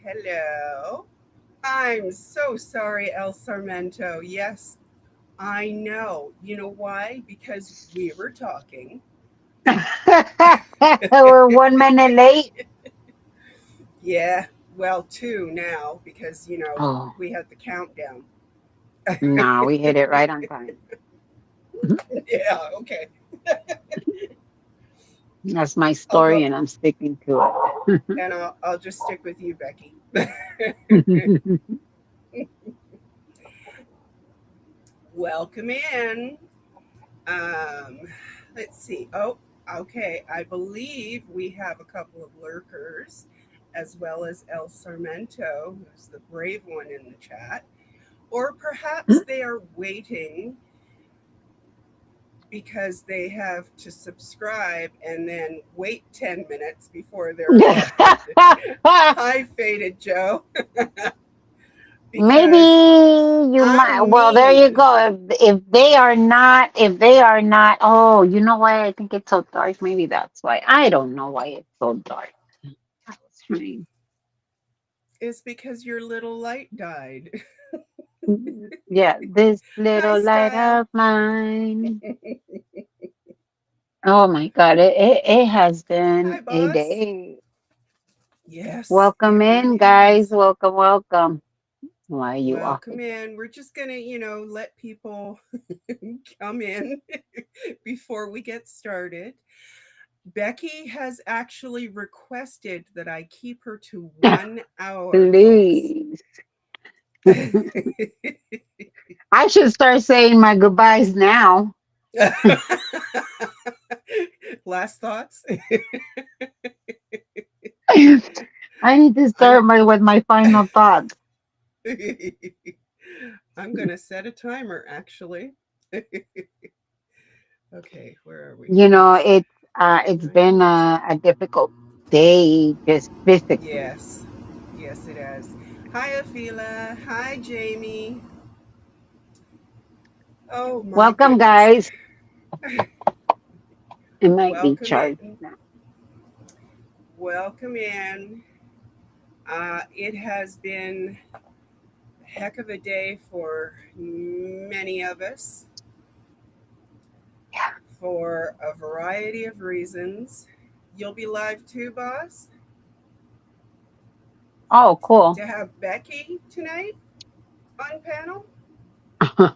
Hello. I'm so sorry, El Sarmento. Yes, I know. You know why? Because we were talking. We're 1 minute late. Yeah, well, two now because, Oh, we had the countdown. no, we hit it right on time. Yeah, okay. That's my I'll story, go and I'm sticking to and I'll just stick with you, Becky. it. Welcome in. Um, let's see. Oh, okay. I believe we have a couple of lurkers, as well as El Sarmento, who's the brave one in the chat. Or perhaps they are waiting because they have to subscribe and then wait 10 minutes before they're allowed. Hi, Faded Joe. Maybe Because you I might. Well, there you mean, go. If they are not. Oh, you know why I think it's so dark? Maybe that's why. I don't know why it's so dark. I was trying. it's because your little light died. Yeah, this Hi, little light Style. of mine. Oh my God, it has Hi, been a boss. day. Yes, Welcome it in, really guys. has. Welcome, welcome. Why are you off Welcome again? in. We're just going to, let people come in before we get started. Becky has actually requested that I keep her to 1 hour, folks. Please. I should start saying my goodbyes now. Last thoughts? I need to I'm start with my final thoughts. I'm going to set a timer actually. Okay, where are we? You know, Let's it's nine been minutes. a difficult day just physically. Yes. Yes, it has. Hi, Afila. Hi, Jamie. Oh, my Welcome, goodness. guys. It might be Welcome charged in. now. Welcome in. It has been a heck of a day for many of us Yeah. for a variety of reasons. You'll be live too, boss, Oh, cool. to have Becky tonight on panel. Boss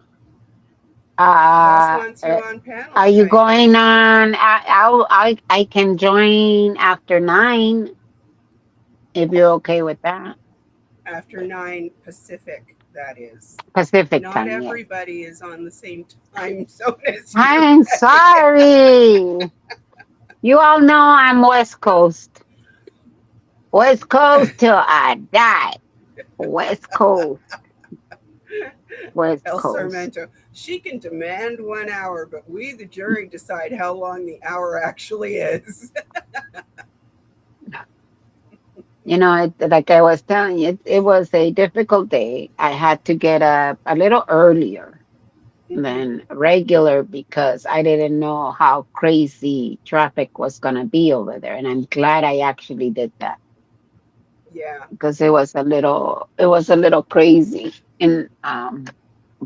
Uh, wants you on panel are you tonight. going on? I can join after 9 if you're okay with that. After 9 Pacific, that is. Pacific Not time, yes. everybody is on the same time zone as you, I'm Becky. sorry. You all know I'm West Coast. West Coast till I die. West Coast. West El Coast. Sarmento. She can demand 1 hour, but we, the jury, decide how long the hour actually is. Like I was telling you, it was a difficult day. I had to get up a little earlier Hmm. than regular because I didn't know how crazy traffic was going to be over there. And I'm glad I actually did that Yeah. because it was a little crazy. And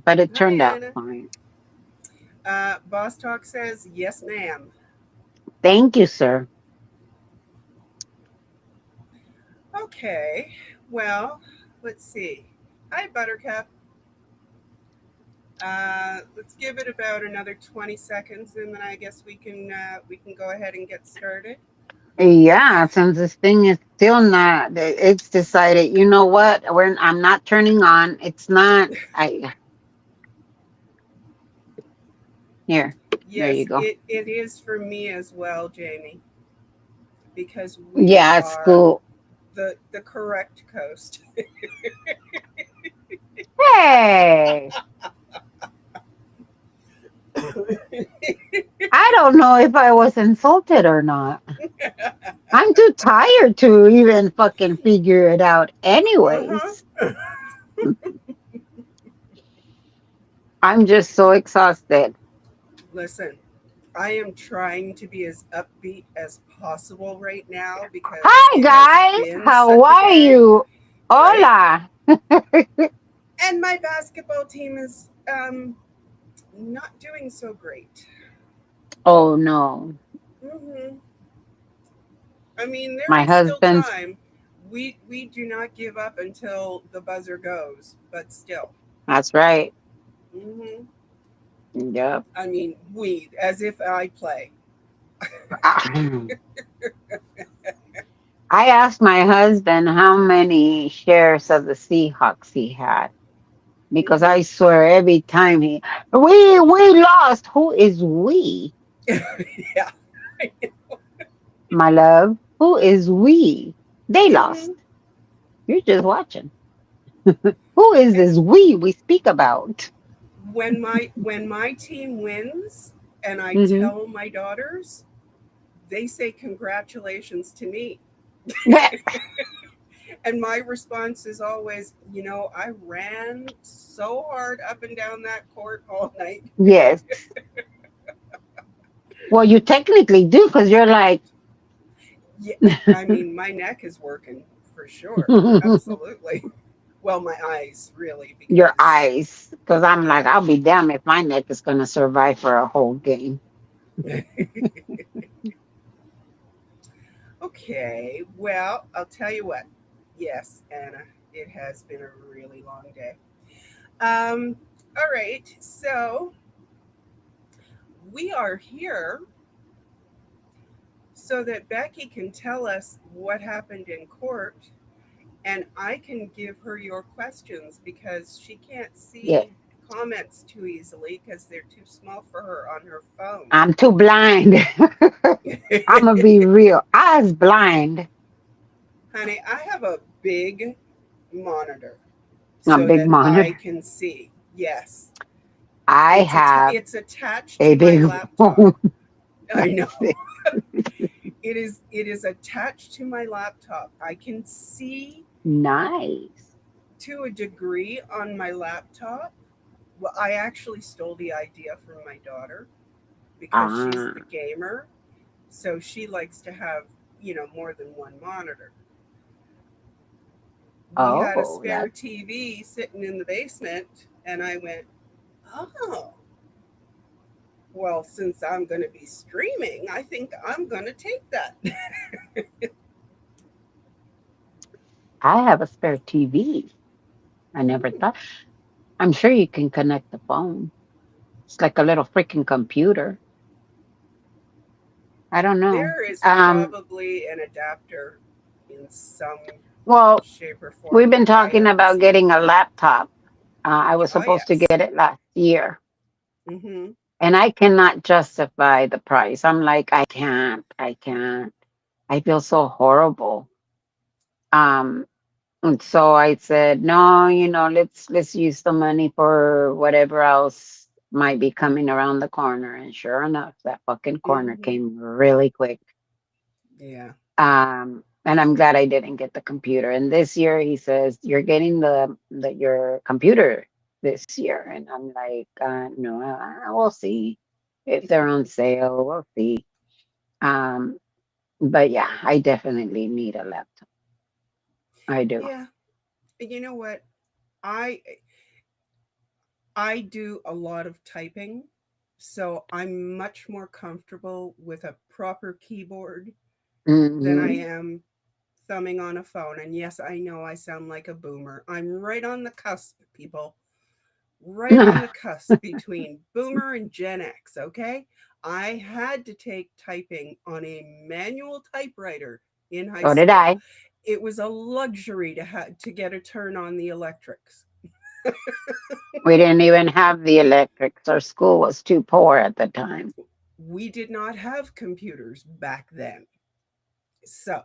but it Hi, turned out Anna. fine. Boss Talk says, yes, ma'am. Thank you, sir. Okay. Well, let's see. Hi, Buttercup. Let's give it about another 20 seconds, and then I guess we can go ahead and get started. Yeah, since this thing is still not, it's decided, you know what? I'm not turning on. It's not, here, there you Yes, go. it is for me as well, Jamie, because we Yeah, it's are cool. the correct coast. Hey, I don't know if I was insulted or not. I'm too tired to even fucking figure it out, Uh-huh. anyways. I'm just so exhausted. Listen, I am trying to be as upbeat as possible right now because Hi, it has guys. been How such a are day. you? right? Hola. And my basketball team is not doing so great. Oh no. Hmm. I mean, there My is still husband's, time. We do not give up until the buzzer goes, but still. that's right. Hmm. Yep. I mean, we as if I play. I asked my husband how many shares of the Seahawks he had because Hmm. I swear every time we lost. Who is we? Yeah. My love. Who is we? They lost. Hmm. You're just watching. Who is this we speak about? When my team wins, and I Hmm. tell my daughters, they say congratulations to me. And my response is always, I ran so hard up and down that court all night. Yes. Well, you technically do because you're like Yeah, I mean, my neck is working for sure. Absolutely. Well, my eyes, really, your because, eyes. Because I'm like, yeah. I'll be damned if my neck is going to survive for a whole game. Okay, well, I'll tell you what. Yes, Anna, it has been a really long day. All right, so we are here so that Becky can tell us what happened in court and I can give her your questions because she can't Yeah. see comments too easily because they're too small for her on her phone. I'm too blind. I'm going to be real. I was blind. Honey, I have a big monitor A so big that I monitor. can see. Yes, I have it's attached a to my big laptop. phone. I know. It is attached to my laptop. I can see Nice. to a degree on my laptop. Well, I actually stole the idea from my daughter because she's the Ah. gamer. So she likes to have, more than one monitor. We had a Oh, spare that TV sitting in the basement, and I went, oh, well, since I'm going to be streaming, I think I'm going to take that. I have a spare TV. I never Hmm. thought. I'm sure you can connect the phone. It's like a little freaking computer. I don't know. There is Um, probably an adapter in some well, shape or form we've been that I talking haven't about seen. getting a laptop. I was Oh, supposed to yes. get it last year, Mm-hmm. and I cannot justify the price. I'm like, I can't. I feel so horrible. Um, and so I said, no, let's use the money for whatever else might be coming around the corner. And sure enough, that fucking corner Mm-hmm. came really quick. Yeah. And I'm glad I didn't get the computer. And this year he says, you're getting the your computer this year. And I'm like, no, we'll see if they're on sale. We'll see. Um, but yeah, I definitely need a laptop. I do. Yeah. You know what? I I do a lot of typing, so I'm much more comfortable with a proper keyboard than I Hmm. am thumbing on a phone. And yes, I know I sound like a boomer. I'm right on the cusp, people. Right on the cusp between boomer and Gen X, okay? I had to take typing on a manual typewriter in high So did school. I. It was a luxury to get a turn on the electrics. We didn't even have the electrics. Our school was too poor at the time. We did not have computers back then. So,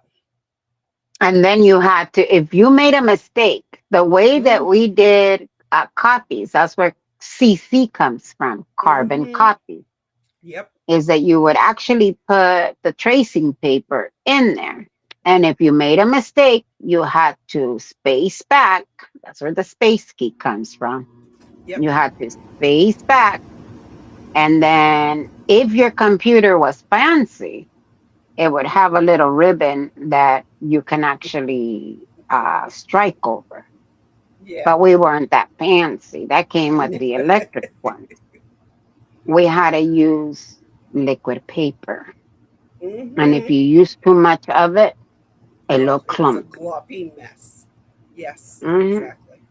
And then you had to, if you made a mistake, the way that mm, we did copies, that's where CC comes from, carbon mm-hmm, copy, yep, is that you would actually put the tracing paper in there. And if you made a mistake, you had to space back. That's where the space key comes from. yep, You had to space back. And then if your computer was fancy, it would have a little ribbon that you can actually strike over. Yeah. But we weren't that fancy. That came with the electric ones. We had to use liquid paper. And if Mm-hmm. you use too much of it, Oh, it'll it was a clump. gloppy mess. Yes, Hmm. exactly.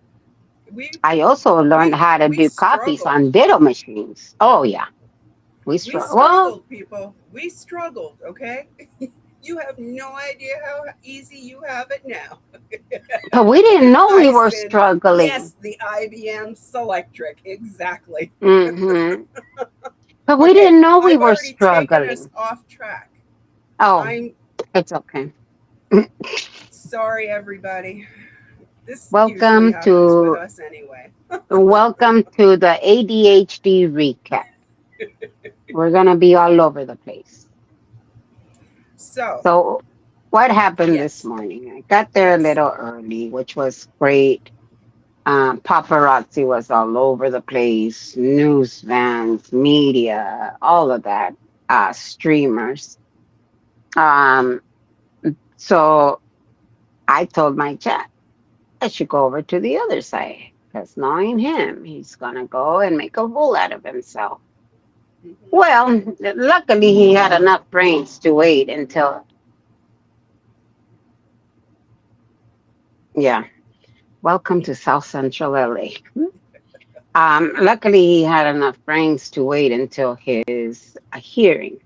We I also learned we how to we do copies struggled. on ditto machines. Oh, yeah. We We struggle. Well, struggled, people. We struggled, okay? You have no idea how easy you have it now. but we didn't know we were Dyson, struggling. yes, the IBM Selectric, exactly. Hmm. But we Okay, didn't know we I've were already taken us struggling. off track. Oh, I'm it's okay. sorry, everybody. This usually Welcome happens with to us anyway. welcome to the ADHD recap. We're gonna be all over the place. So, So, what happened this yes, morning? I got there a yes. little early, which was great. Paparazzi was all over the place, news vans, media, all of that, streamers. Um, so I told my chat I should go over to the other side because knowing him, he's gonna go and make a fool out of himself. Hmm. Well, luckily he had enough brains to wait until, yeah, welcome to South Central LA. Luckily he had enough brains to wait until his hearing.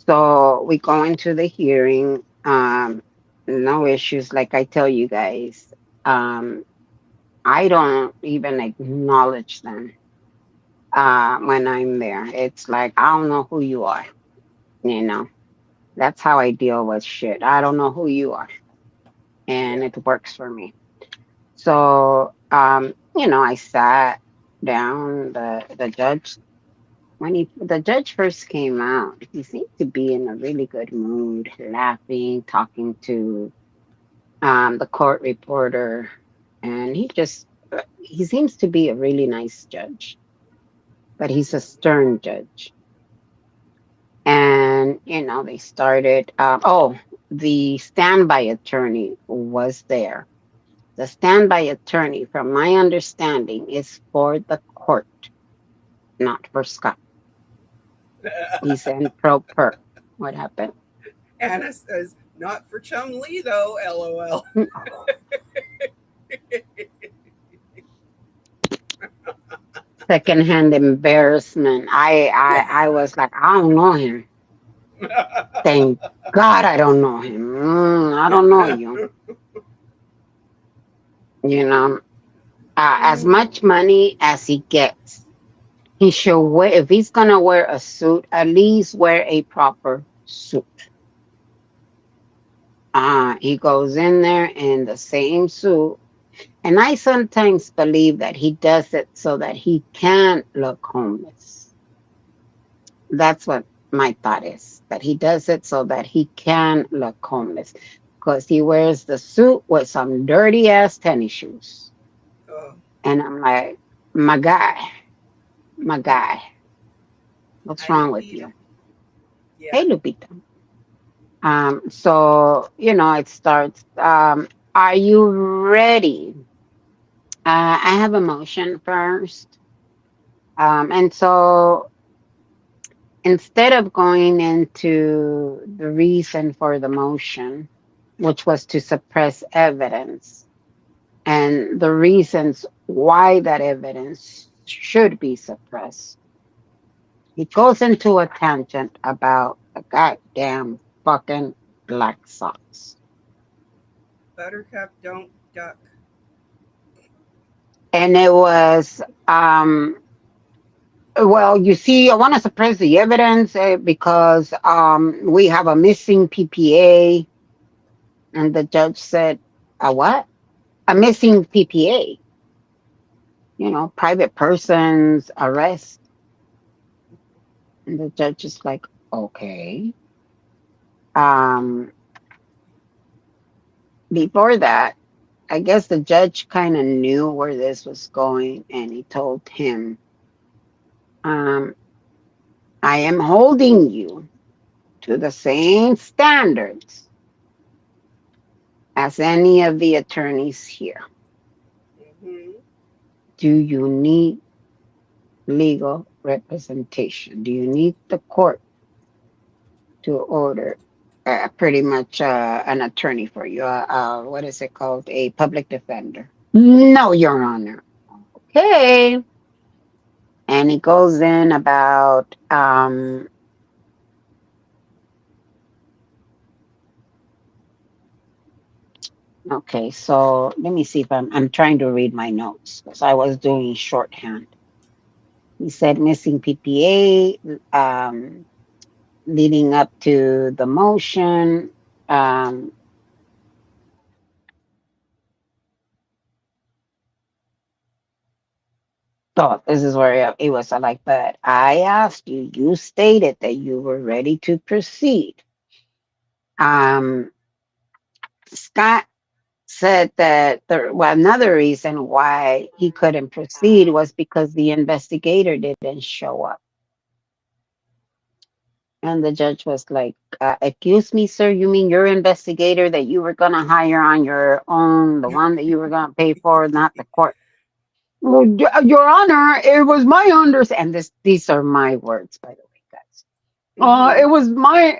So we go into the hearing, no issues. Like I tell you guys, um, I don't even acknowledge them when I'm there. It's like, I don't know who you are, you know. That's how I deal with shit. I don't know who you are, and Yeah. it works for me. So, I sat down. The judge, when the judge first came out, he seemed to be in a really good mood, laughing, talking to the court reporter, and he seems to be a really nice judge, but he's a stern judge. And they started. The standby attorney was there. The standby attorney, from my understanding, is for the court, not for Scott. He's in pro per. What happened? Anna says, not for Chum Lee, though, lol. Secondhand embarrassment. I was like, I don't know him. Thank God I don't know him. I don't know you. You know, as much money as he gets, he should wear. If he's gonna wear a suit, at least wear a proper suit. He goes in there in the same suit, and I sometimes believe that he does it so that he can look homeless. That's what my thought is. That he does it so that he can look homeless, because he wears the suit with some dirty ass tennis shoes. Oh, And I'm like, my guy, my guy, what's hi, wrong with Lupita. you? Yeah. Hey, Lupita. So it starts. Are you ready? I have a motion first. And so instead of going into the reason for the motion, which was to suppress evidence, and the reasons why that evidence should be suppressed, he goes into a tangent about the goddamn fucking Black Sox. Buttercup, don't duck. And it was, well, you see, I want to suppress the evidence because we have a missing PPA. And the judge said, a what? A missing PPA, private persons arrest. And the judge is like, okay. Um, Before that, I guess the judge kind of knew where this was going, and he told him, um, I am holding you to the same standards As any of the attorneys here, Hmm. do you need legal representation? Do you need the court to order pretty much an attorney for you? What is it called? A public defender? No, Your Honor. Okay. And he goes in about okay, so let me see if I'm trying to read my notes because I was doing shorthand. He said missing PPA, leading up to the motion. Um, so this is where it was like that. I asked you, you stated that you were ready to proceed. Um, Scott said that another reason why he couldn't proceed was because the investigator didn't show up. And the judge was like, excuse me, sir, you mean your investigator that you were going to hire on your own, the one that you were going to pay for, not the court? Well, Your Honor, it was my understanding, and these are my words, by the way, guys. Hmm. It was my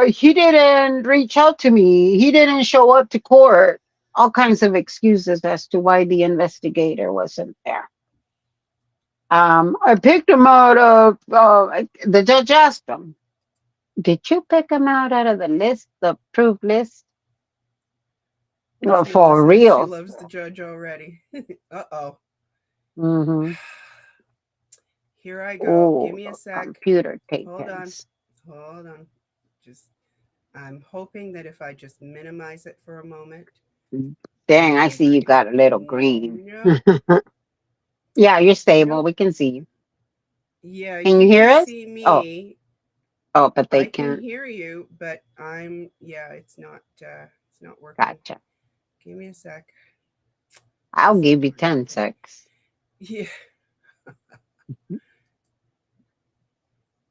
he didn't reach out to me. He didn't show up to court. All kinds of excuses as to why the investigator wasn't there. I picked him out of, the judge asked him, did you pick him out of the list, the approved list? She For listens. She real. loves the judge already. Uh-oh. Mm-hmm. Here I go. Give Oh, me a the sec. computer Hold on. takens. Hold on. Just I'm hoping that if I just minimize it for a moment, Dang, I see you remembering. got a little green. Nope. Yeah, you're stable. Nope. We can see you. Yeah, Can you you hear can us? see Oh, me. oh, but they I can can't. hear you, but yeah, it's not working. Gotcha. Give me a sec. I'll Just give you trying 10 to think. secs. Yeah.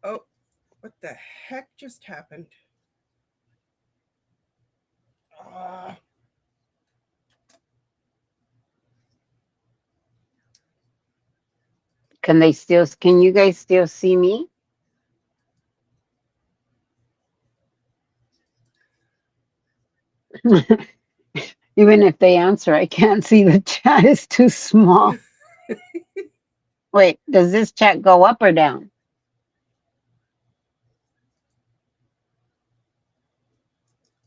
Oh, what the heck just happened? Uh, Can you guys still see me? Even if they answer, I can't see the chat. It's too small. Wait, does this chat go up or down?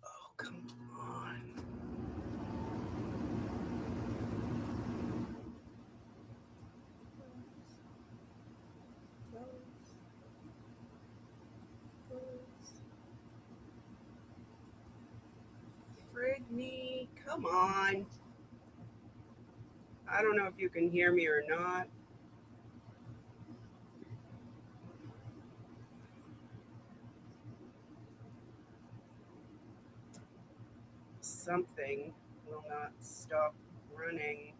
oh, come on. Close, close. Frig me. Come on. I don't know if you can hear me or not. Something will not stop running.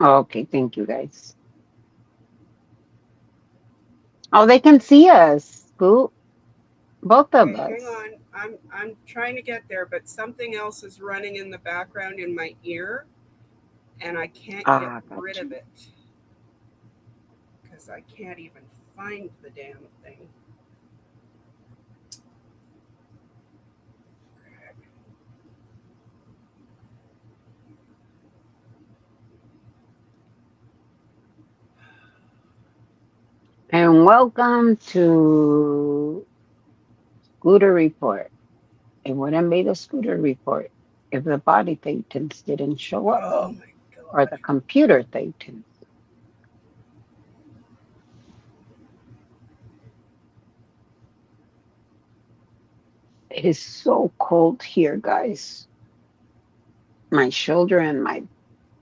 Okay, thank you guys. Oh, they can see us. Cool. Both of Okay, hang us. on. I'm trying to get there, but something else is running in the background in my ear, and I can't get Ah, rid gotcha. of it because I can't even find the damn thing. And welcome to Scooter Report. It wouldn't be the Scooter Report if the body thetans didn't show up Oh my or god. the computer thetans. It is so cold here, guys. My shoulder and my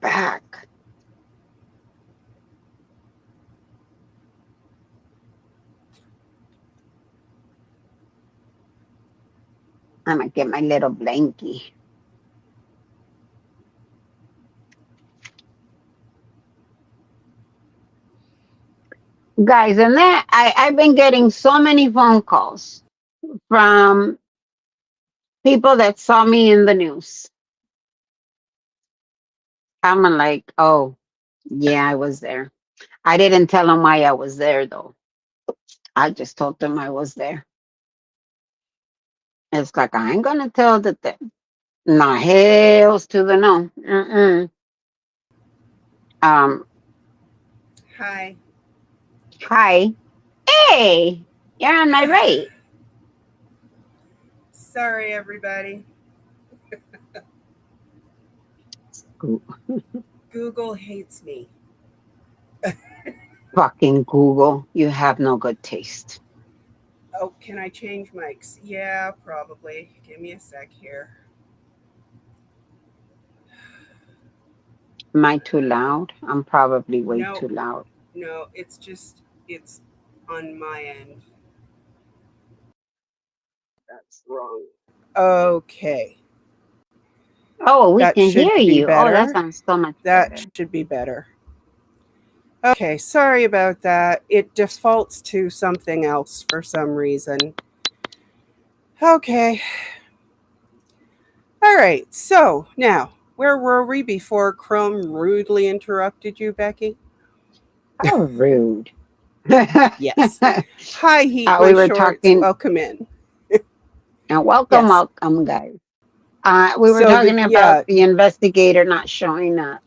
back. I'm gonna get my little blankie. guys, and that I've been getting so many phone calls from people that saw me in the news. I'm like, oh, yeah, I was there. I didn't tell them why I was there, though. I just told them I was there. It's like, I ain't going to tell the thing. No, hells to the no. Mm-mm. Um, Hi. hi. Hey, you're on my right. Sorry, everybody. Google hates me. Fucking Google, you have no good taste. Oh, can I change mics? Yeah, probably. Give me a sec here. Am I too loud? I'm probably way No, too loud. no, it's on my end. That's wrong. Okay, Oh, we that can should hear be you. Oh, that better. sounds so much That better. should be better. Okay, sorry about that. It defaults to something else for some reason. Okay, all right. So now, where were we before Chrome rudely interrupted you, Becky? How rude. Yes. Hi, Heat We My were Shorts. talking, Welcome in. and welcome, Yes. welcome, guys. We were So the talking about yeah, the investigator not showing up,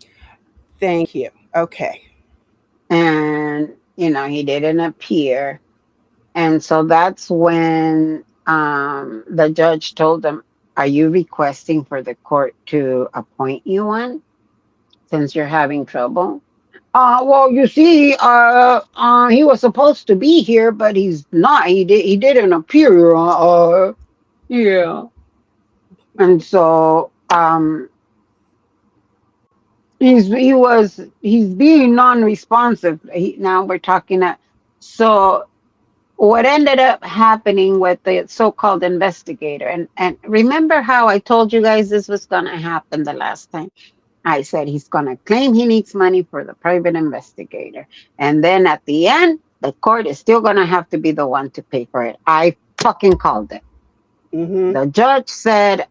thank you. Okay. and he didn't appear, and so that's when the judge told them, "Are you requesting for the court to appoint you one since you're having trouble?" Well, you see, he was supposed to be here, but he's not. He didn't appear. Yeah, and so he's being non-responsive. Now we're talking so what ended up happening with the so-called investigator, and remember how I told you guys this was going to happen the last time. I said he's going to claim he needs money for the private investigator, and then at the end the court is still going to have to be the one to pay for it. I fucking called it. Mhm. The judge said,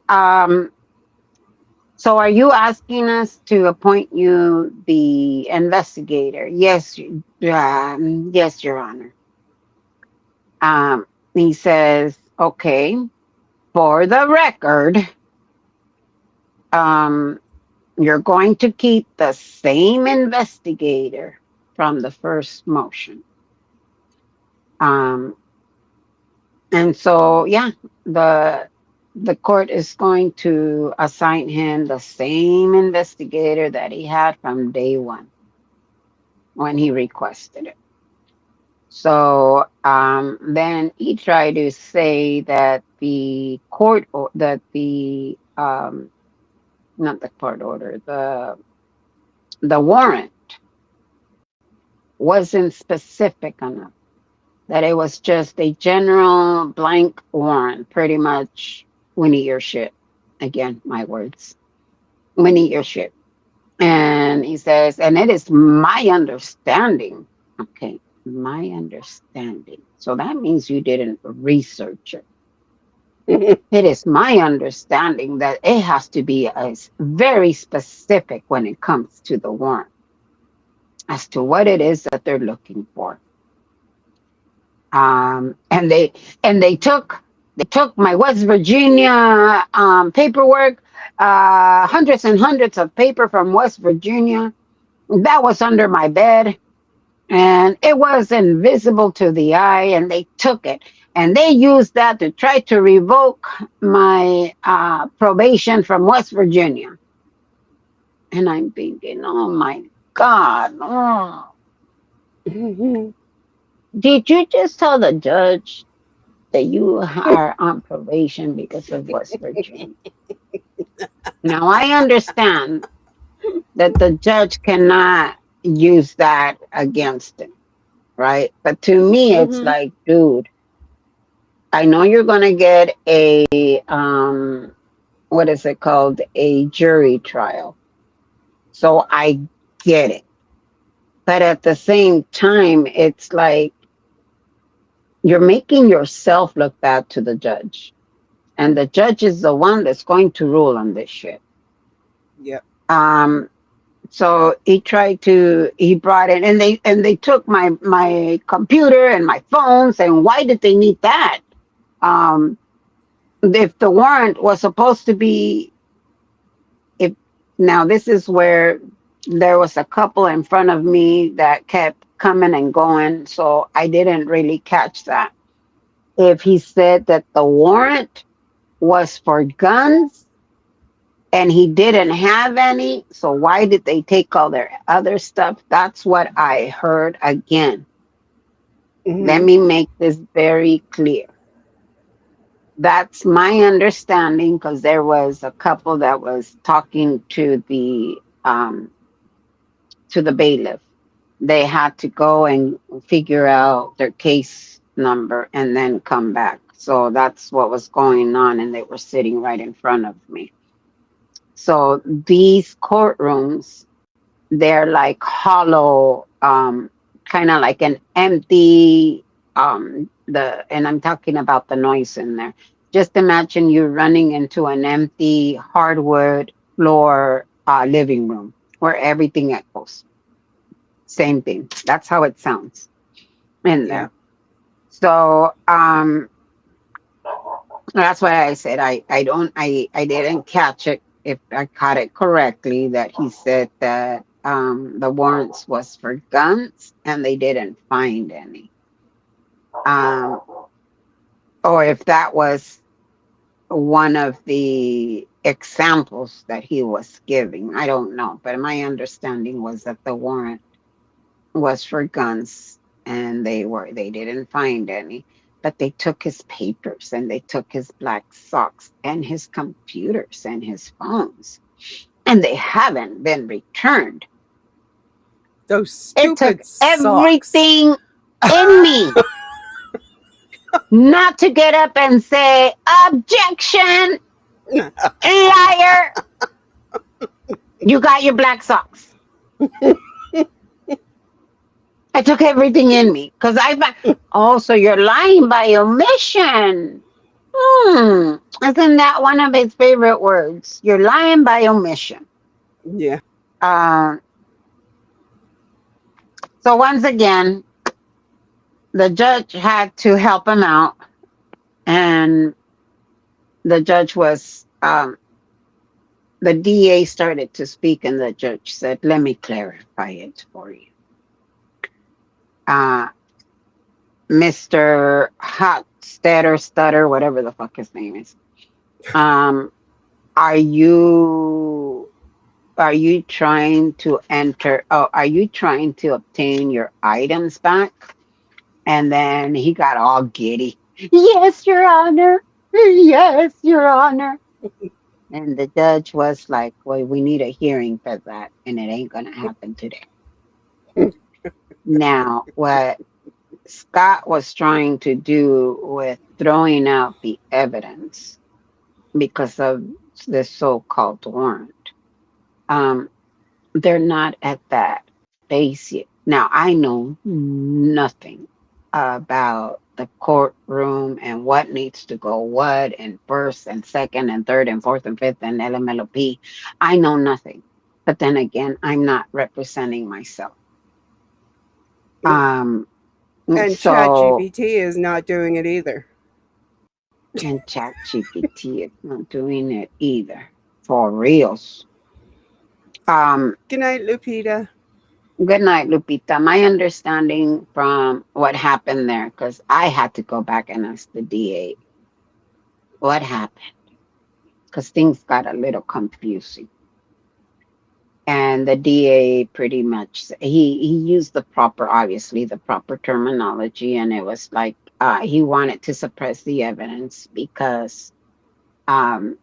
so are you asking us to appoint you the investigator? Yes, yes, Your Honor. He says, okay, for the record, um, you're going to keep the same investigator from the first motion. Um, and so, yeah, the the court is going to assign him the same investigator that he had from day one when he requested it. So then he tried to say that that the not the court order, the warrant wasn't specific enough. That it was just a general blank warrant, pretty much. We need your shit. Again, my words. We need your shit. And he says, and it is my understanding. Okay, my understanding. So that means you didn't research it. It is my understanding that it has to be very specific when it comes to the warrant as to what it is that they're looking for. And they took my West Virginia paperwork, hundreds and hundreds of paper from West Virginia that was under my bed, and it was invisible to the eye, and they took it and they used that to try to revoke my probation from West Virginia. And I'm thinking, oh my God, oh, Mhm. did you just tell the judge that you are on probation because of West Virginia? Now I understand that the judge cannot use that against him, right? But to me, it's Mhm. like, dude, I know you're gonna get a what is it called? A jury trial. So I get it. But at the same time, it's like you're making yourself look bad to the judge. And the judge is the one that's going to rule on this shit. Yep. Um, so he brought in, and they took my computer and my phones. And why did they need that? Um, if the warrant was supposed to be, if now this is where there was a couple in front of me that kept coming and going, so I didn't really catch that. If he said that the warrant was for guns and he didn't have any, so why did they take all their other stuff? That's what I heard again. Let Mm-hmm. me make this very clear. That's my understanding because there was a couple that was talking to the bailiff. They had to go and figure out their case number and then come back. So that's what was going on, and they were sitting right in front of me. So these courtrooms, they're like hollow, kind of like an empty, and I'm talking about the noise in there. Just imagine you running into an empty hardwood floor living room where everything echoes. Same thing. That's how it sounds in Yeah. there. So that's why I said I didn't catch it if I caught it correctly that he said that the warrants was for guns and they didn't find any. Um or if that was one of the examples that he was giving. I don't know, but my understanding was that the warrant was for guns and they didn't find any, but they took his papers and they took his black socks and his computers and his phones, and they haven't been returned. Those It took stupid socks. everything in me not to get up and say objection, liar, you got your black socks. I took everything in me because oh, so you're lying by omission. Isn't that one of his favorite words? You're lying by omission. Yeah. Uh, so once again, the judge had to help him out, and the judge was the DA started to speak, and the judge said, "Let me clarify it for you, uh, Mister Hot Stutter, whatever the fuck his name is. Um, are you Are you trying to are you trying to obtain your items back?" And then he got all giddy. Yes, Your Honor. Yes, Your Honor. And the judge was like, well, we need a hearing for that, and it ain't going to happen today. Now, what Scott was trying to do with throwing out the evidence because of this so called warrant, um, they're not at that phase yet. Now, I know nothing about the courtroom and what needs to go what and first and second and third and fourth and fifth and LMLOP. I know nothing. But then again, I'm not representing myself. Um, And so, ChatGPT is not doing it either. and ChatGPT is not doing it either. For reals. Um, Good night, Lupita. Good night, Lupita. My understanding from what happened there, because I had to go back and ask the DA what happened, because things got a little confusing. And the DA pretty much he used the proper, obviously the proper terminology, and it was like he wanted to suppress the evidence because um,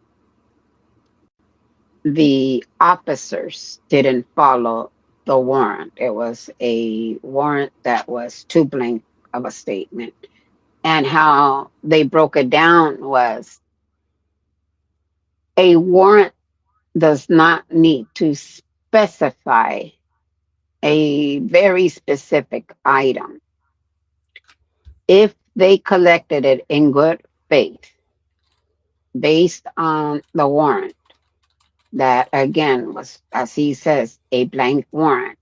the officers didn't follow the warrant. It was a warrant that was too blank of a statement. And how they broke it down was a warrant does not need to specify a very specific item, if they collected it in good faith based on the warrant, that again was, as he says, a blank warrant,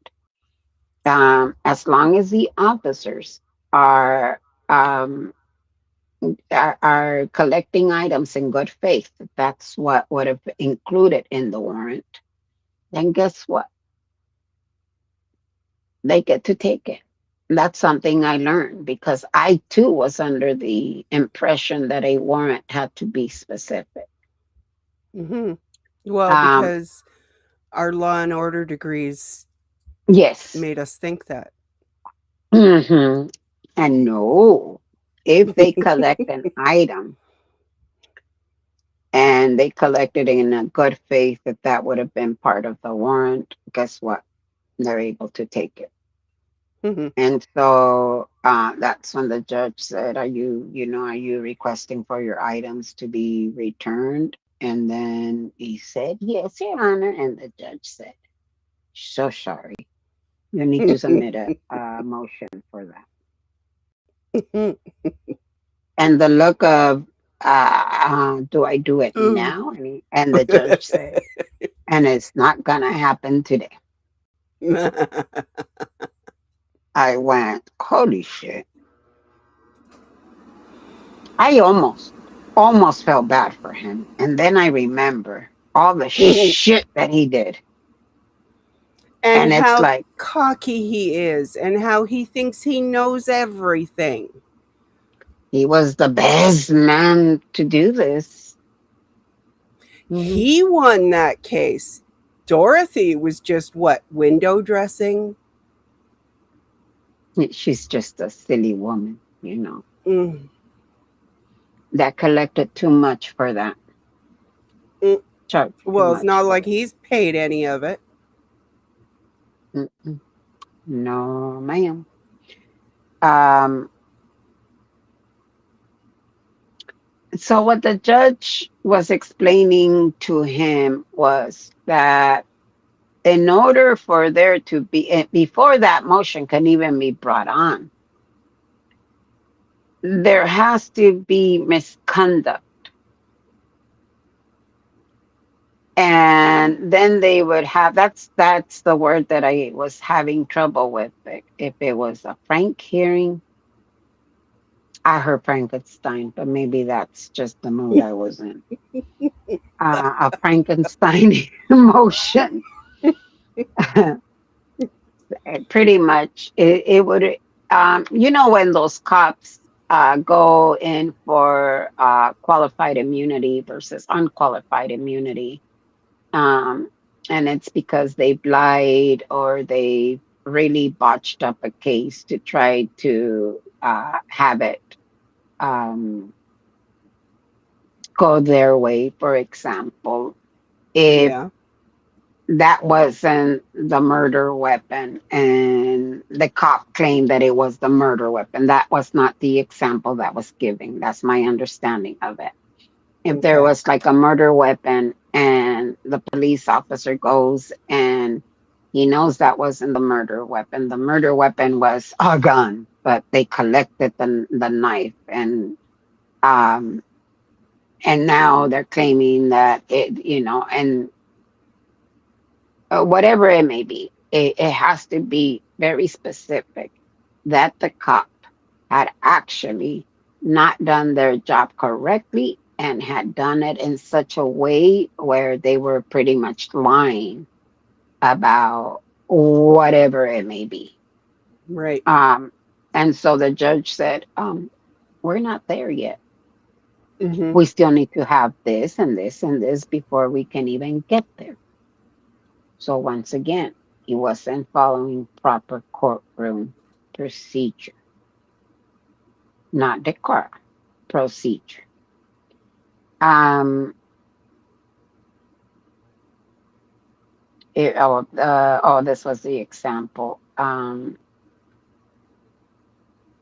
as long as the officers are um, are collecting items in good faith, that's what would have included in the warrant, then guess what? They get to take it. That's something I learned because I too was under the impression that a warrant had to be specific. Hmm. Well, Um, because our law and order degrees yes. made us think that. Hmm. And no, if they collect an item and they collected in a good faith that that would have been part of the warrant, guess what? They're able to take it. Hmm. And so that's when the judge said, "Are you, are you requesting for your items to be returned?" And then he said, "Yes, Your Honor." And the judge said, "So sorry. You need to submit a motion for that." And the look of, "Do I do it Ooh. now?" And the judge said, "And it's not going to happen today." I went, "Holy shit." I almost felt bad for him. And then I remember all the shit that he did. And And it's how like cocky he is, and how he thinks he knows everything. he was the best man to do this. Hmm. He won that case. Dorothy was just what, window dressing? She's just a silly woman, Mm, that collected too much for that. mm. Charged too Well, it's much not for like it. he's paid any of it. Mm-mm. No, ma'am. Um, so what the judge was explaining to him was that in order for there to be, before that motion can even be brought on, there has to be misconduct. And then they would have, that's the word that I was having trouble with. If it was a Frank hearing, I heard Frankenstein, but maybe that's just the mood I was in. A Frankenstein motion. Pretty much it would, when those cops go in for qualified immunity versus unqualified immunity, um, and it's because they lied or they really botched up a case to try to have it um, go their way. For example, if Yeah. that wasn't the murder weapon and the cop claimed that it was the murder weapon, that was not the example that was given. That's my understanding of it. If there Okay. was like a murder weapon and the police officer goes and he knows that wasn't the murder weapon was a gun, but they collected the knife, um and now they're claiming that and whatever it may be, it has to be very specific that the cop had actually not done their job correctly and had done it in such a way where they were pretty much lying about whatever it may be. Right. Um, and so the judge said, we're not there yet. Hmm. We still need to have this and this and this before we can even get there. So once again, he wasn't following proper courtroom procedure, not decorum, procedure. Um, this was the example.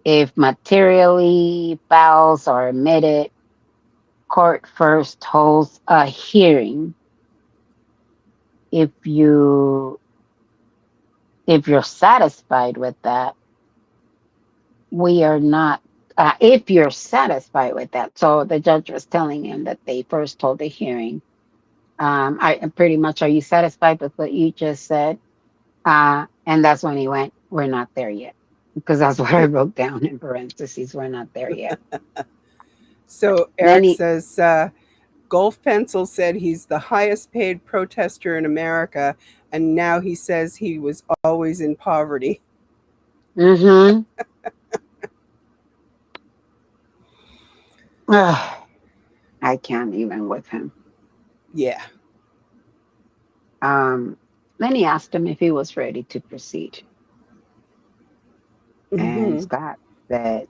If materially fouls are admitted, court first holds a hearing. If you If you're satisfied with that, we are not. If you're satisfied with that, so the judge was telling him that they first told the hearing, I pretty much, are you satisfied with what you just said? And that's when he went, we're not there yet. Because that's what I wrote down in parentheses. We're not there yet. So Then Eric he, says, Golf Pencil said he's the highest paid protester in America, and now he says he was always in poverty. mm-hmm. I can't even with him. Yeah. Um, then he asked him if he was ready to proceed. And Hmm. Scott said,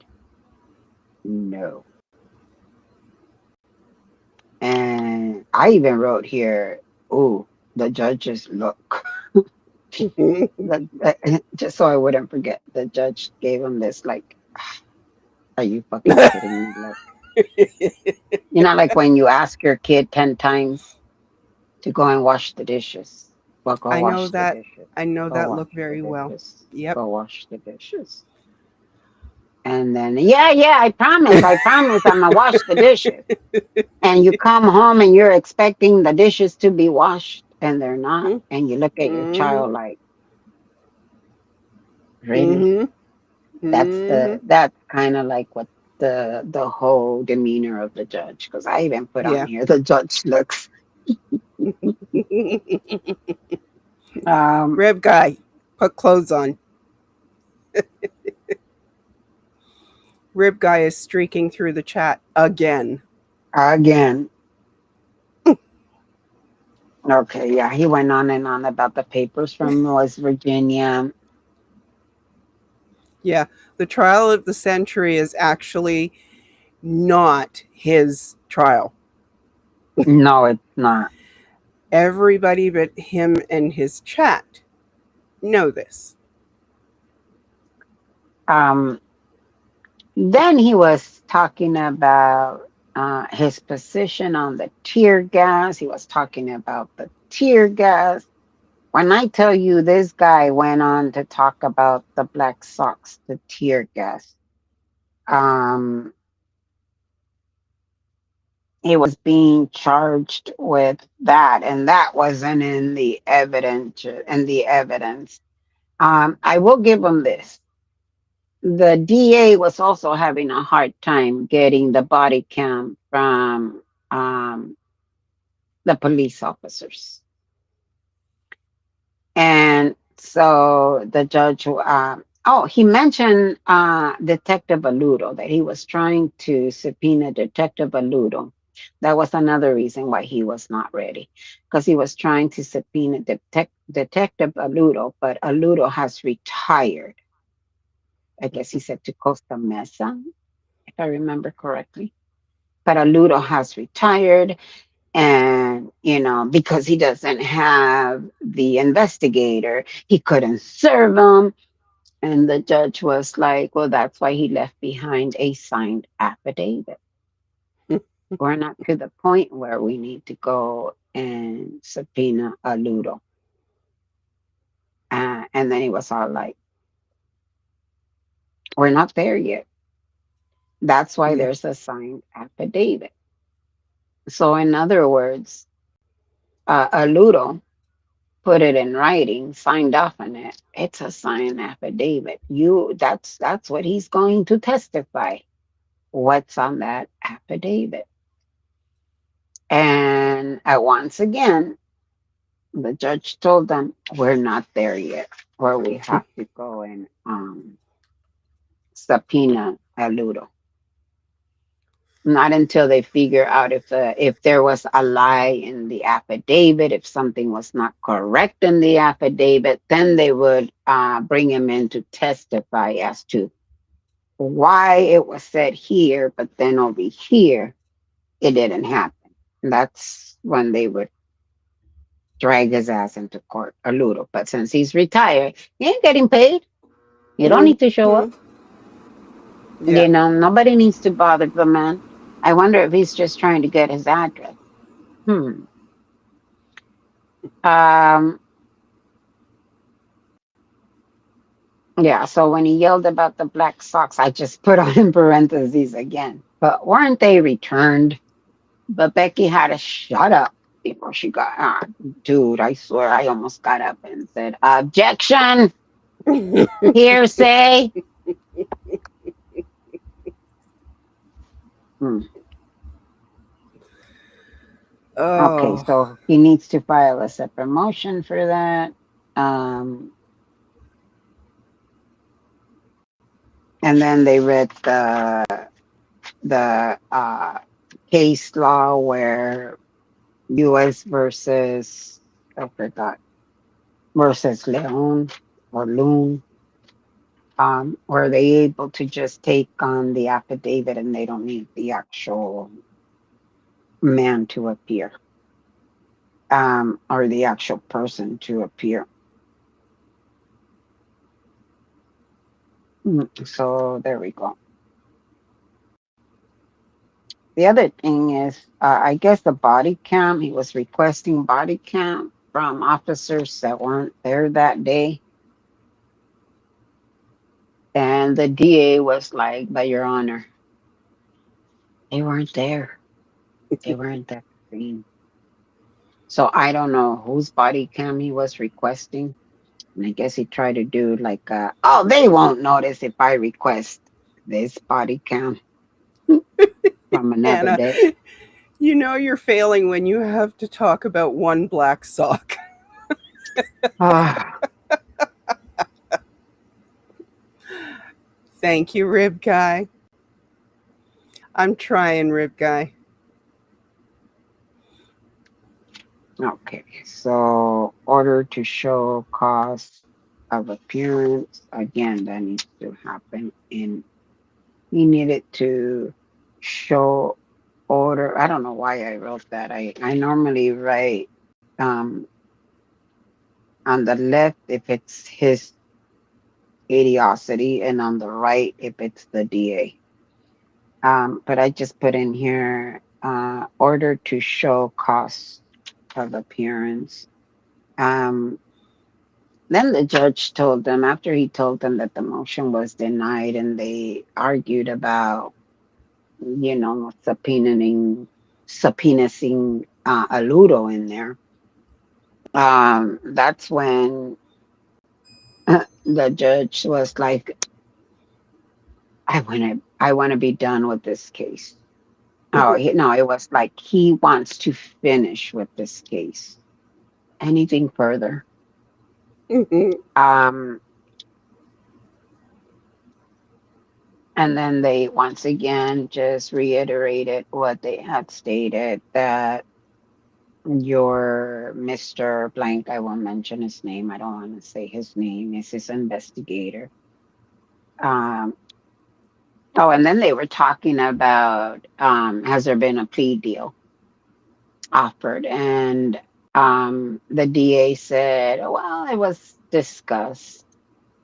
no. And I even wrote here, oh, the judge's look. Just so I wouldn't forget, the judge gave him this, like, are you fucking kidding me? Look, like when you ask your kid 10 times to go and wash the dishes. Well, go I know wash the that. dishes. I know Go that look wash the very well. dishes. Yep. Go wash the dishes. And then, yeah, I promise I'm gonna wash the dishes. And you come home and you're expecting the dishes to be washed and they're not. And you look at your Mm-hmm. child like, really? Mm-hmm. Mm-hmm. That's kind of like what the whole demeanor of the judge, because I even put on Yeah. here the judge looks. Um, Rib guy, put clothes on. Rib guy is streaking through the chat again. again, okay, yeah, he went on and on about the papers from West Virginia. Yeah. The trial of the century is actually not his trial. No, it's not. Everybody but him and his chat know this. Um, then he was talking about his position on the tear gas. He was talking about the tear gas. When I tell you this guy went on to talk about the Black Sox, the tear gas, um, he was being charged with that, and that wasn't in the evidence. I will give him this. The DA was also having a hard time getting the body cam from um, the police officers. And so the judge, he mentioned Detective Aludo, that he was trying to subpoena Detective Aludo. That was another reason why he was not ready, because he was trying to subpoena Detective Aludo, but Aludo has retired. I guess he said to Costa Mesa, if I remember correctly. But Aludo has retired, and because he doesn't have the investigator, he couldn't serve him. And the judge was like, well, that's why he left behind a signed affidavit. We're not to the point where we need to go and subpoena a Ludo. And then he was all like, we're not there yet. That's why Yeah. there's a signed affidavit. So in other words, a Ludo put it in writing, signed off on it. It's a signed affidavit. That's what he's going to testify. What's on that affidavit? And once again, the judge told them, we're not there yet, where we have to go and subpoena Aludo. Not until they figure out if there was a lie in the affidavit, if something was not correct in the affidavit, then they would bring him in to testify as to why it was said here, but then over here it didn't happen. And that's when they would drag his ass into court a little. But since he's retired, he ain't getting paid. You don't need to show Hmm. up. Yeah. Nobody needs to bother the man. I wonder if he's just trying to get his address. Hmm. Um, Yeah, so when he yelled about the black socks, I just put on in parentheses again. But weren't they returned? But Becky had to shut up before she got dude, I swear I almost got up and said, objection, hearsay. Hmm. Okay, Oh. so he needs to file a separate motion for that. Um, and then they read the case law where U.S. versus I forgot versus Leon or Loon. Were they able to just take on the affidavit and they don't need the actual man to appear, or the actual person to appear. So there we go. The other thing is, I guess the body cam, he was requesting body cam from officers that weren't there that day. And the DA was like, but Your Honor, they weren't there. They weren't at the scene. So I don't know whose body cam he was requesting. And I guess he tried to do like, oh, they won't notice if I request this body cam from another Anna, day. you know you're failing when you have to talk about one black sock. Ah, Thank you, Rib Guy. I'm trying, Rib Guy. okay, so order to show cause of appearance. Again, that needs to happen in, he needed to show order. I don't know why I wrote that. I normally write um, on the left if it's his idiocy and on the right if it's the DA. But I just put in here order to show cost of appearance. Um, then the judge told them, after he told them that the motion was denied and they argued about, subpoenaing a Ludo in there. That's when the judge was like, I want to be done with this case. Oh, no, it was like he wants to finish with this case. Anything further? Um, and then they once again just reiterated what they had stated, that your Mr. Blank, I won't mention his name, I don't want to say his name, is his investigator. Um, oh, and then they were talking about has there been a plea deal offered? And the DA said, well, it was discussed,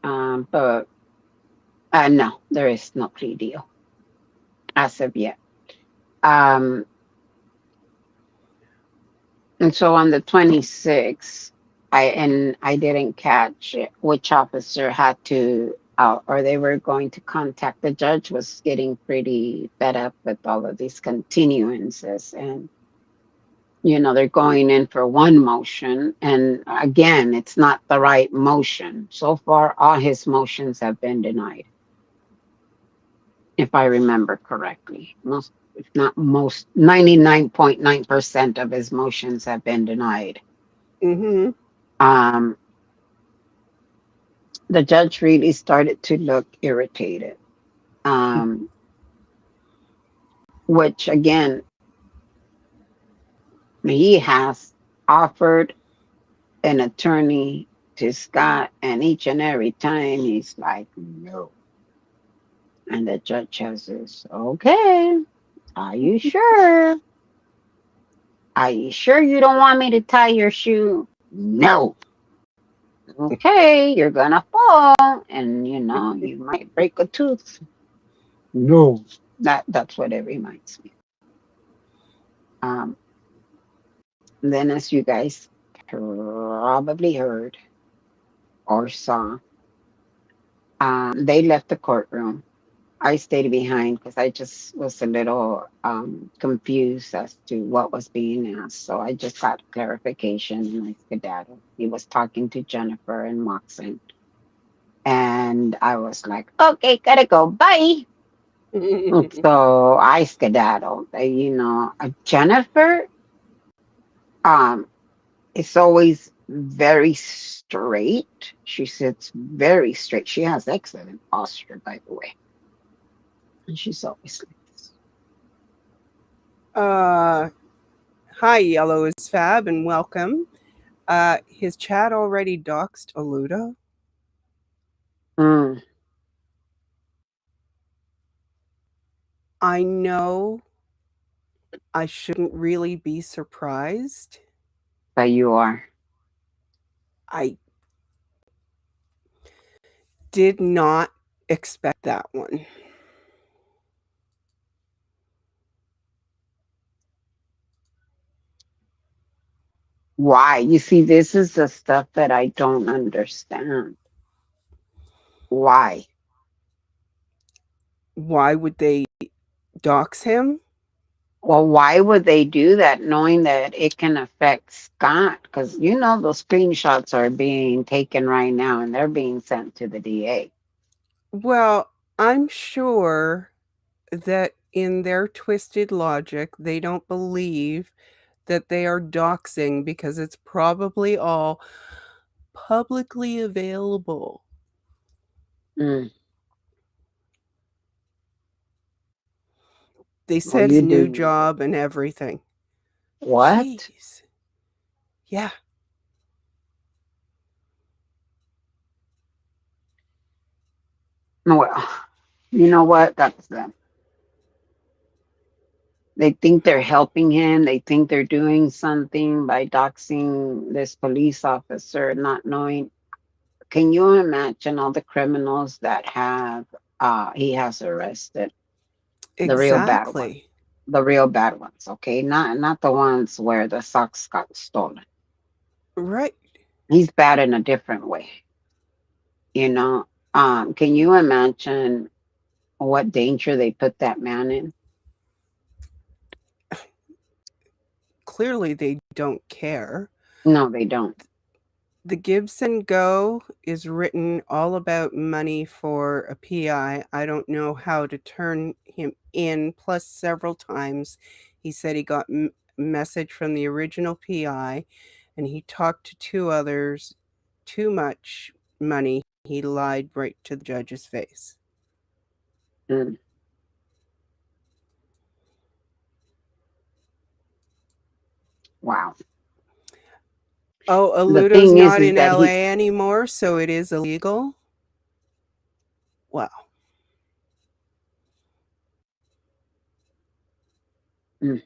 but no, there is no plea deal as of yet. Um, and so on the 26th, I didn't catch which officer had to, or they were going to contact the judge, was getting pretty fed up with all of these continuances. And they're going in for one motion. And again, it's not the right motion. So far, all his motions have been denied, if I remember correctly. Most, if not most, 99.9% of his motions have been denied. Mm-hmm. Um, the judge really started to look irritated, um, which again, he has offered an attorney to Scott, and each and every time he's like, no. And the judge has this, okay, are you sure? Are you sure you don't want me to tie your shoe? No. Okay, you're gonna fall and you might break a tooth. No. That's what it reminds me. Um, then as you guys probably heard or saw, They left the courtroom. I stayed behind because I just was a little confused as to what was being asked. So I just got clarification and I skedaddled. He was talking to Jennifer and Moxon. And I was like, okay, gotta go. Bye. So I skedaddled. Jennifer um, is always very straight. She sits very straight. She has excellent posture, by the way. And she's always like this. uh, Hi, Yellow is Fab, and welcome. His chat already doxed Aluda. Mm, I know I shouldn't really be surprised. but you are. I did not expect that one. Why? You see, this is the stuff that I don't understand. Why? Why would they dox him? Well, why would they do that knowing that it can affect Scott? Because those screenshots are being taken right now and they're being sent to the DA. Well, I'm sure that in their twisted logic, they don't believe that they are doxing because it's probably all publicly available. Mm. They Well, said his you new do. job and everything. What? Jeez. Yeah, Well, you know what? That's them. They think they're helping him. They think they're doing something by doxing this police officer, not knowing. Can you imagine all the criminals that have he has arrested? The real bad ones. exactly. The real bad ones, okay? Not the ones where the socks got stolen. Right. He's bad in a different way, you know. Can you imagine what danger they put that man in? Clearly, they don't care. No, they don't. The Gibson Go is written all about money for a PI. I don't know how to turn him in. Plus, several times he said he got message from the original PI and he talked to two others too much money. He lied right to the judge's face. Mm, wow. Oh, The Aludo's thing not is in that he. LA anymore, so it is illegal. Wow. Mm,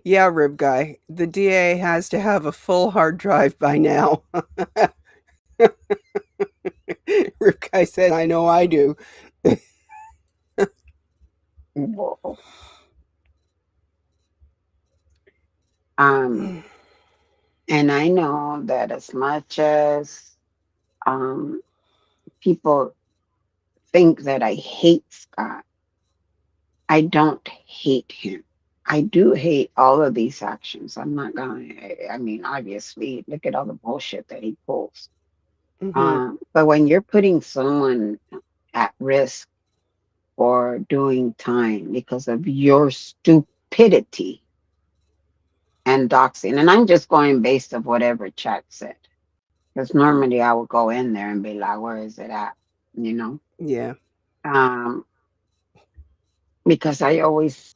Yeah, Rib Guy. The DA has to have a full hard drive by now. Rib Guy said, I know I do. whoa. Um, and I know that as much as um people think that I hate Scott, I don't hate him. I do hate all of these actions. I'm not gonna. I mean, obviously, look at all the bullshit that he pulls. Hmm. But when you're putting someone at risk for doing time because of your stupidity and doxing, and I'm just going based of whatever chat said, because normally I would go in there and be like, "Where is it at?" You know, Yeah. um, because I always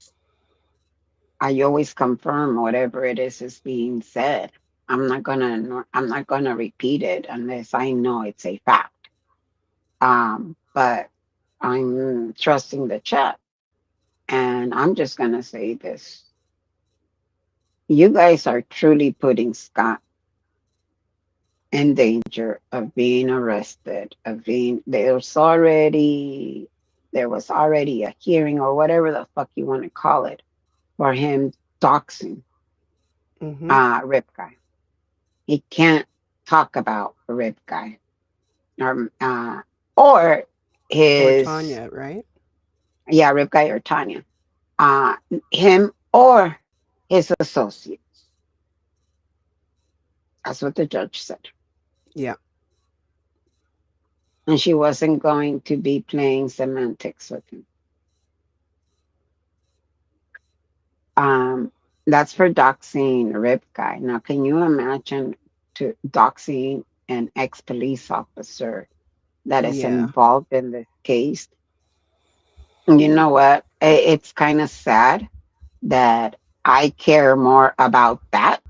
confirm whatever it is being said. I'm not gonna repeat it unless I know it's a fact. But I'm trusting the chat, and I'm just gonna say this: you guys are truly putting Scott in danger of being arrested. Of being there was already a hearing or whatever the fuck you want to call it for him doxing Hmm. Rip Guy. He can't talk about Rip Guy. or or Or his, Tanya, right? yeah, Rip Guy or Tanya, uh, him or his associates. That's what the judge said. Yeah. And she wasn't going to be playing semantics with him. Um, that's for doxing Rip Guy. Now, can you imagine to doxing an ex police officer that is Yeah. involved in this case? You know Mm. what? It's kind of sad that I care more about that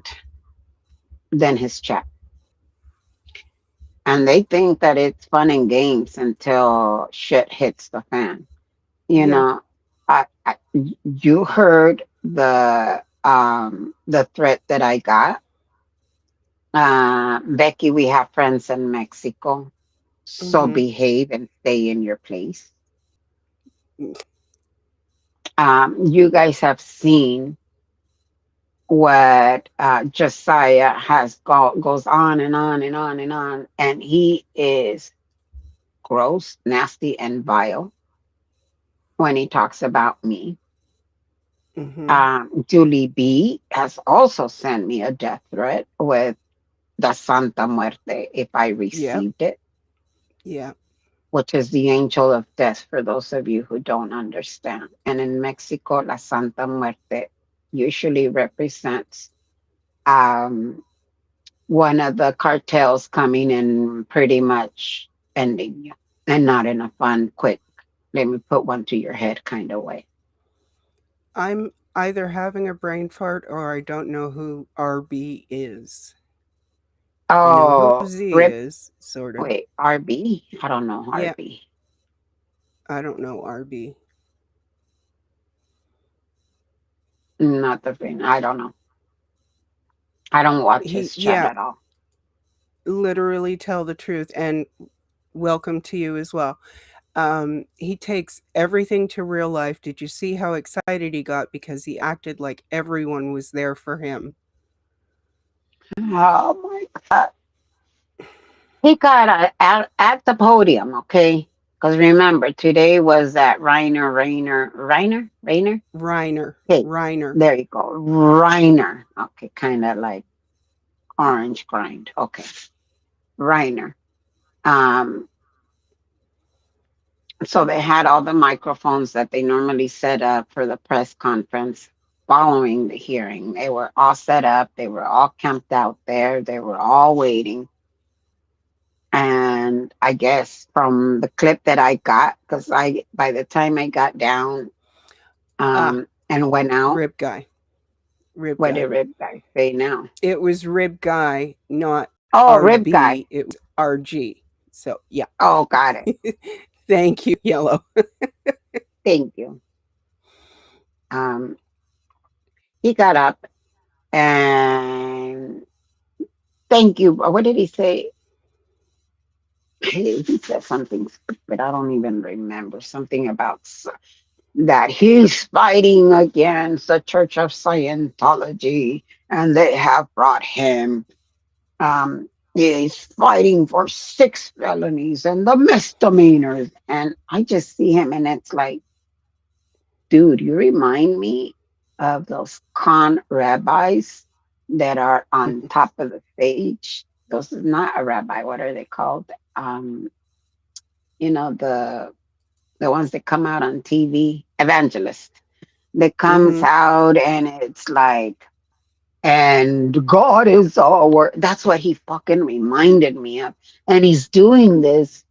than his chat. And they think that it's fun and games until shit hits the fan. You Yeah. know, you heard the threat that I got. Becky, we have friends in Mexico, so Mhm. behave and stay in your place. Mm. You guys have seen what Josiah goes on and on and on and on, and he is gross, nasty, and vile when he talks about me. Mhm. Julie B has also sent me a death threat with the Santa Muerte if I Yep. received it, Yep. which is the angel of death for those of you who don't understand. And in Mexico, la Santa Muerte usually represents um, one of the cartels coming in pretty much ending you, and not in a fun, quick, let me put one to your head kind of way. I'm either having a brain fart or I don't know who RB is. I know who Oh, Z Rip, is, sort of. wait, RB? I don't know Yeah. RB. I don't know RB. Not the thing. I don't know. I don't watch his chat Yeah, at all. literally tell the truth. And welcome to you as well. He takes everything to real life. Did you see how excited he got because he acted like everyone was there for him? Oh my God. He got at the podium, okay? Because remember, today was that Reiner? Reiner. Hey, Reiner. there you go. Reiner. Okay, kind of like orange grind. Okay, Reiner. Um, so they had all the microphones that they normally set up for the press conference following the hearing. They were all set up. They were all camped out there. They were all waiting. And I guess from the clip that I got, because I by the time I got down Ah, and went out, rib guy. Rib what guy. did Rib Guy say now? It was rib guy, not Oh, Rib RB. Guy. It was RG. So, yeah. Oh, got it. Thank you, Yellow. Thank you. Um, he got up and thank you. What did he say? He said something stupid. I don't even remember. Something about that he's fighting against the Church of Scientology and they have brought him. He's fighting for six felonies and the misdemeanors. And I just see him and it's like, dude, you remind me of those con rabbis that are on top of the stage. Those is not a rabbi. What are they called? Um, you know, the ones that come out on TV, evangelist that comes Mm-hmm. out and it's like, and God is our. That's what he fucking reminded me of. And he's doing this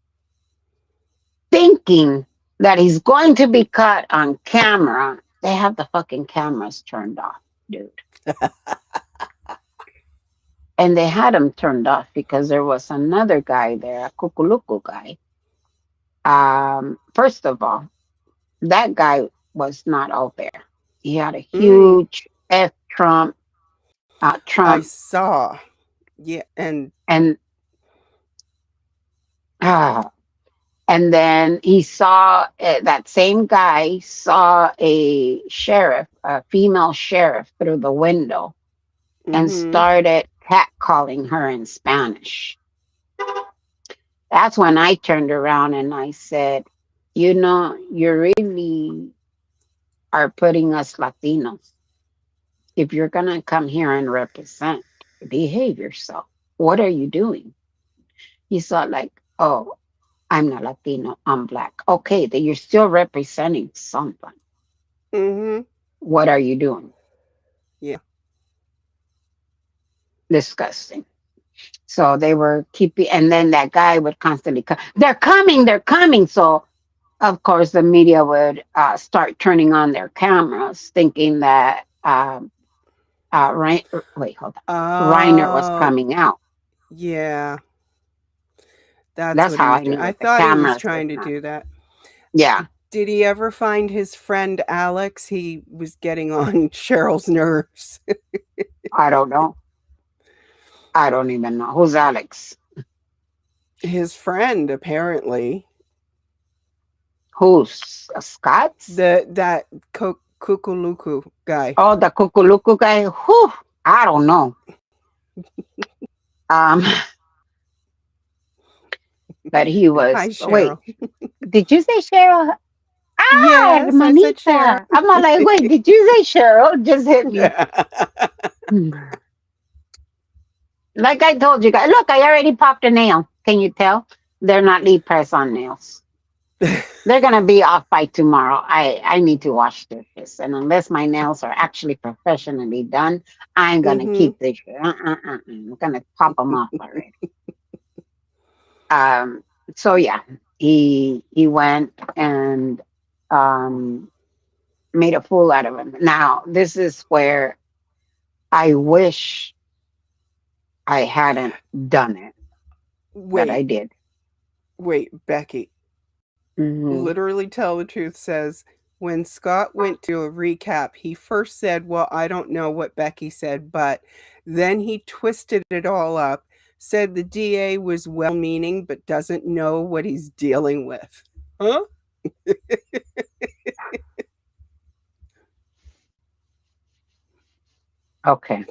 thinking that he's going to be caught on camera. They have the fucking cameras turned off, dude. And they had him turned off because there was another guy there, a Kukuluku guy. First of all, that guy was not out there. He had a Mm, huge F I Trump, saw. Yeah, and and uh, and then he saw that same guy saw a sheriff, a female sheriff, through the window and mm-hmm. started catcalling her in Spanish. That's when I turned around and I said, you know, you really are putting us Latinos. If you're going to come here and represent, behave yourself. What are you doing? He saw like, oh, I'm not Latino, I'm black. Okay, then you're still representing someone. Mm-hmm. What are you doing? Yeah. Disgusting. So they were keeping, and then that guy would constantly come, they're coming, they're coming. So, of course, the media would start turning on their cameras, thinking that, wait, hold on, Reiner was Oh, coming out. yeah. That's That's what he how was I doing. knew I that the thought he was cameras was trying to not. do that. Yeah, Did he ever find his friend Alex? He was getting on Cheryl's nerves. I don't know. I don't even know. Who's Alex? His friend, apparently. Who's Scott's? That Kukuluku guy. Oh, the Kukuluku guy. Whew, I don't know. Um, but he Hi, was. Wait, Cheryl. did you say Cheryl? Ah, Yes, I said Cheryl. hermanita. I'm not like, wait, did you say Cheryl? Just hit me. Hmm. Like I told you guys, look, I already popped a nail. Can you tell? They're not lead press on nails. They're gonna be off by tomorrow. I need to wash this, and unless my nails are actually professionally done, I'm gonna Mm-hmm. keep this. I'm gonna pop them off already. Um. So yeah, he went and um made a fool out of him. Now this is where I wish I hadn't done it, but I Wait, did. wait, Becky. Hmm. Literally tell the truth says when Scott went to a recap, he first said, well, I don't know what Becky said, but then he twisted it all up, said the DA was well meaning but doesn't know what he's dealing with. Huh? Okay.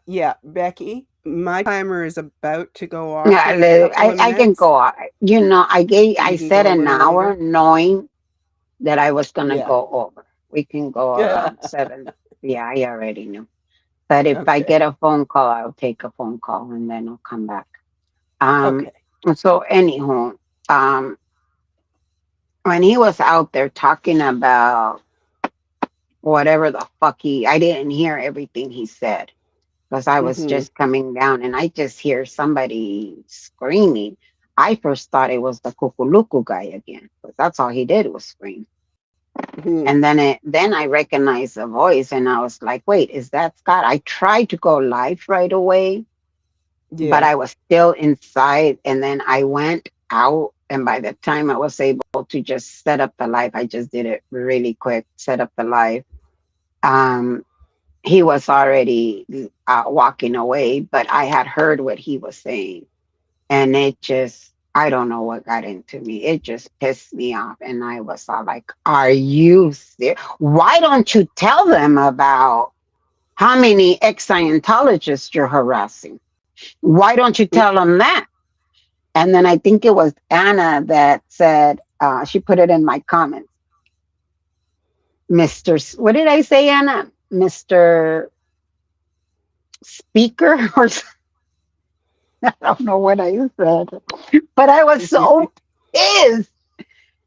Yeah, Becky, my timer is about to go off Yeah, in a couple of I can minutes. go. I You can said go a an little hour, longer. knowing that I was gonna Yeah. go over. We can go Yeah. around 7. Yeah, I already knew. But if I Okay. get a phone call, I'll take a phone call and then I'll come back. Um. Okay. So anywho, um, when he was out there talking about whatever the fuck I didn't hear everything he said because I was Mm-hmm. just coming down and I just hear somebody screaming. I first thought it was the Kukuluku guy again, because that's all he did was scream. Mm-hmm. And then I recognized the voice and I was like, wait, is that Scott? I tried to go live right away, but Yeah. I was still inside. And then I went out. And by the time I was able to just set up the live, I just did it really quick, set up the live. Um, he was already walking away, but I had heard what he was saying. And it just, I don't know what got into me. It just pissed me off. And I was all like, are you serious? Why don't you tell them about how many ex Scientologists you're harassing? Why don't you tell them that? And then I think it was Anna that said, she put it in my comments, Mr. What did I say, Anna? Mr. Speaker or I don't know what I said, but I was so pissed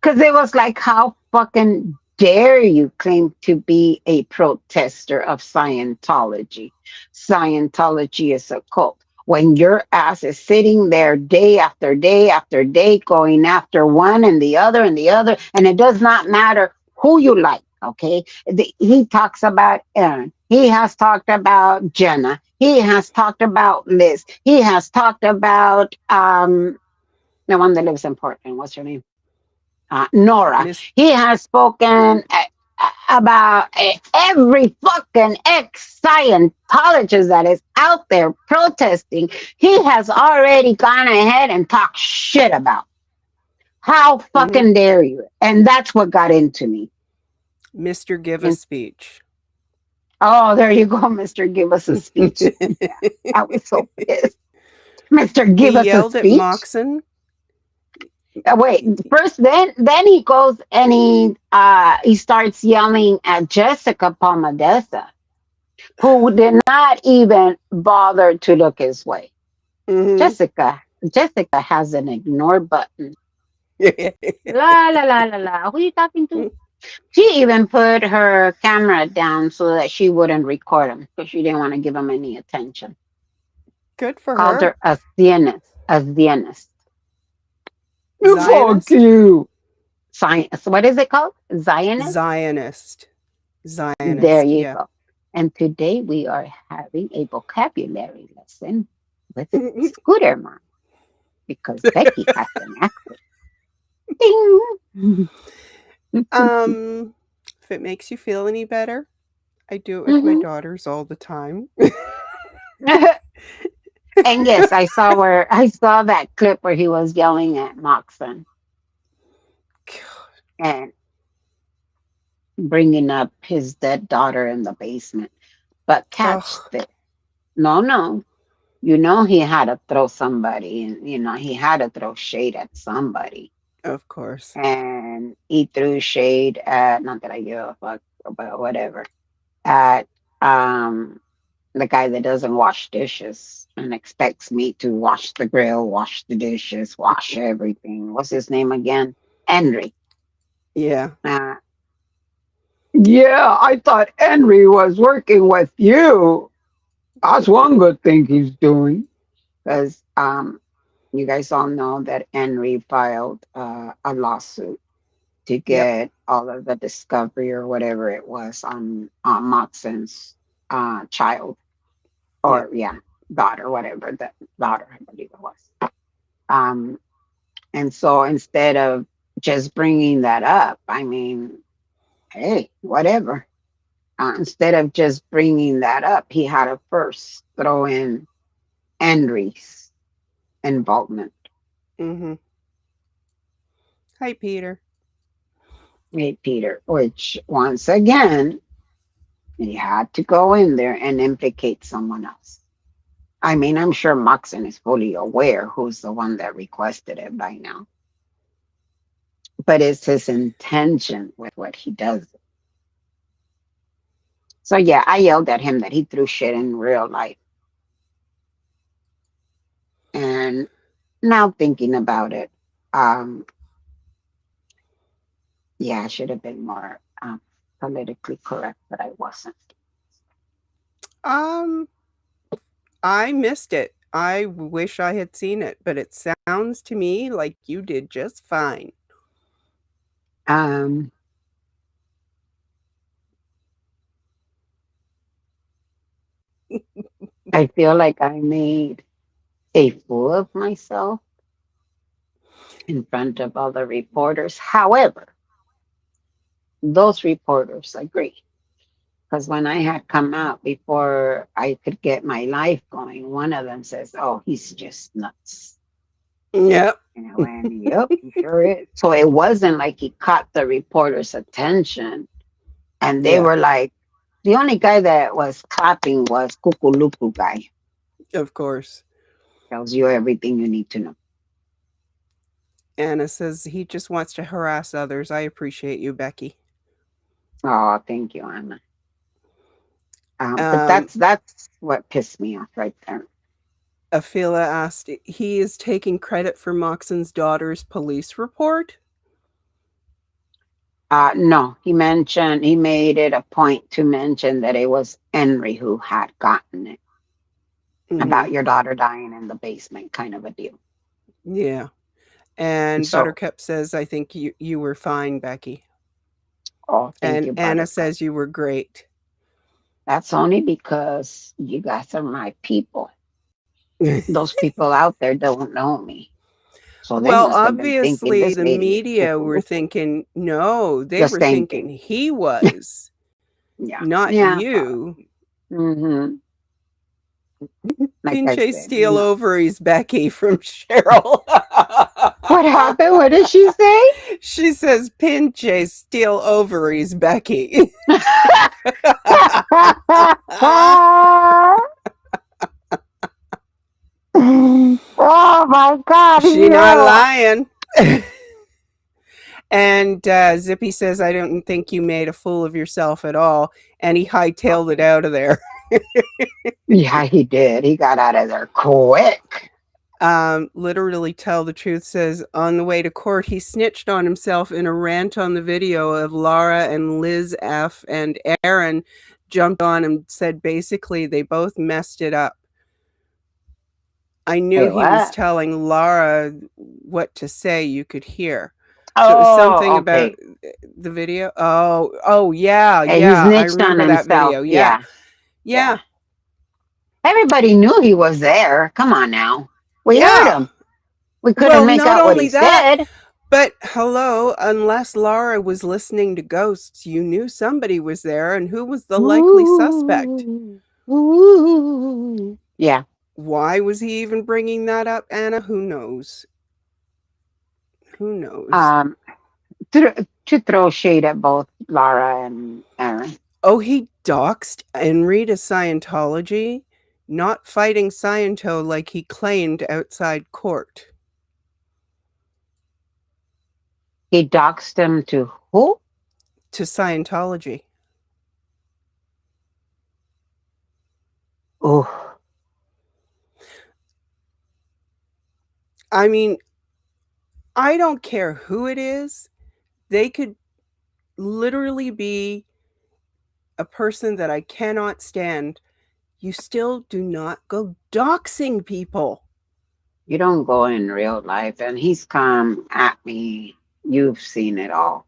because it was like, how fucking dare you claim to be a protester of Scientology? Scientology is a cult. When your ass is sitting there day after day after day, going after one and the other, and it does not matter who you like, okay? He talks about Aaron. He has talked about Jenna. He has talked about Liz. He has talked about the one that lives in Portland. What's her name? Nora. Miss He has spoken about every fucking ex Scientologist that is out there protesting. He has already gone ahead and talked shit about. How mm-hmm. fucking dare you? And that's what got into me. Mr. Give a And speech. oh, there you go, Mister. Give us a speech. Yeah, I was so pissed. Mister, give He us a yelled at speech. Moxon. Wait, first, then he goes and he starts yelling at Jessica Palmadesa, who did not even bother to look his way. Hmm. Jessica, Jessica has an ignore button. La la la la la. Who are you talking to? She even put her camera down so that she wouldn't record him because she didn't want to give him any attention. Good for Called her. her a Zionist. A Zionist. Fuck Zionist? you. Science. What is it called? Zionist? Zionist. There Zionist, you yeah. go. And today we are having a vocabulary lesson with Scooter Mom because Becky has an accent. Ding. um, if it makes you feel any better, I do it with my Mhm. daughters all the time. And yes, I saw that clip where he was yelling at Moxon and bringing up his dead daughter in the basement. But catch Oh, this. No, no. You know he had to throw somebody and he had to throw shade at somebody. of course. And he threw shade at, not that I give a fuck about whatever, at the guy that doesn't wash dishes and expects me to wash the grill, wash the dishes, wash everything. What's his name again? Henry. Yeah. Uh, yeah, I thought Henry was working with you. That's one good thing he's doing. Because you guys all know that Henry filed a lawsuit to Yep. get all of the discovery or whatever it was on Moxon's child, Yep. or yeah, daughter, whatever the daughter, I believe it was. Um, and so instead of just bringing that up, I mean, hey, whatever. Instead of just bringing that up, he had to first throw in Henry's involvement. Mm-hmm. Hi, Peter. Hey, Peter, which once again, he had to go in there and implicate someone else. I mean, I'm sure Moxon is fully aware who's the one that requested it by now, but it's his intention with what he does. So yeah, I yelled at him that he threw shit in real life. And now thinking about it, um, yeah, I should have been more politically correct, but I wasn't. Um, I missed it. I wish I had seen it, but it sounds to me like you did just fine. Um, I feel like I made a fool of myself in front of other reporters. However, those reporters agree. Because when I had come out before I could get my life going, one of them says, "Oh, he's just nuts." Yep. And I went, "Yep, he sure is." So it wasn't like he caught the reporter's attention. And they Yeah, were like, the only guy that was clapping was Kukuluku guy. of course. Tells you everything you need to know. Anna says he just wants to harass others. I appreciate you, Becky. Oh, thank you, Anna. But Um, that's what pissed me off right there. Afila asked, he is taking credit for Moxon's daughter's police report? No, he made it a point to mention that it was Henry who had gotten it Mm-hmm. about your daughter dying in the basement, kind of a deal. Yeah. And So, Buttercup says, I think you were fine, Becky. oh, thank And you, Anna Buttercup. says you were great. That's only because you guys are my people. Those people out there don't know me. So they Well, must have been thinking obviously, this the lady is media were cuckoo. thinking, no, they The were same thinking thing. he was, Yeah. not Yeah. you. Hmm. Like I Pinche said, steel ovaries, Becky from Cheryl. What happened? What did she say? She says, Pinche steel ovaries, Becky. my God, She not yo. lying. And Zippy says, I don't think you made a fool of yourself at all. And he hightailed it out of there. Yeah, he did. He got out of there quick. Literally tell the truth says, on the way to court, he snitched on himself in a rant on the video of Laura and Liz F. And Aaron jumped on and said basically they both messed it up. I knew Wait, he was what? telling Laura what to say, you could hear. So it was something Oh, about okay. the video. Oh, yeah, He yeah. I snitched on remember that himself. video. Yeah, Yeah, yeah. yeah, Everybody knew he was there. Come on now. We heard yeah. him. We couldn't Well, make not out what he only that, said. but hello, unless Laura was listening to ghosts, you knew somebody was there, and who was the likely suspect? Ooh, ooh. Yeah. Why was he even bringing that up, Anna? Who knows? Who knows? Um, to throw shade at both Laura and Aaron. Oh, he doxed Henry to Scientology, not fighting Sciento like he claimed outside court. He doxed him to who? To Scientology. Oh, I mean, I don't care who it is. They could literally be a person that I cannot stand. You still do not go doxing people. you don't go in real life, and he's come at me. You've seen it all.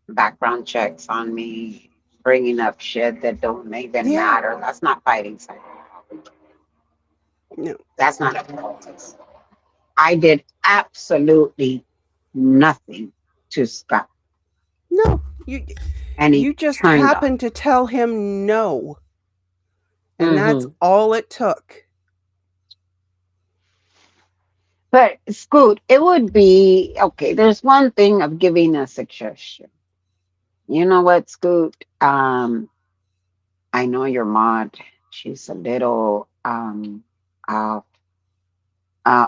Background checks on me, bringing up shit that don't even Yeah. matter. That's not fighting something. No. That's not a protest. I did absolutely nothing to Scott, No. You and he you just turned on. happened to tell him no. And that's Hmm. all it took. But Scoot, it would be okay. There's one thing of giving a suggestion. You know what, Scoot? I know your mod. She's a little uh,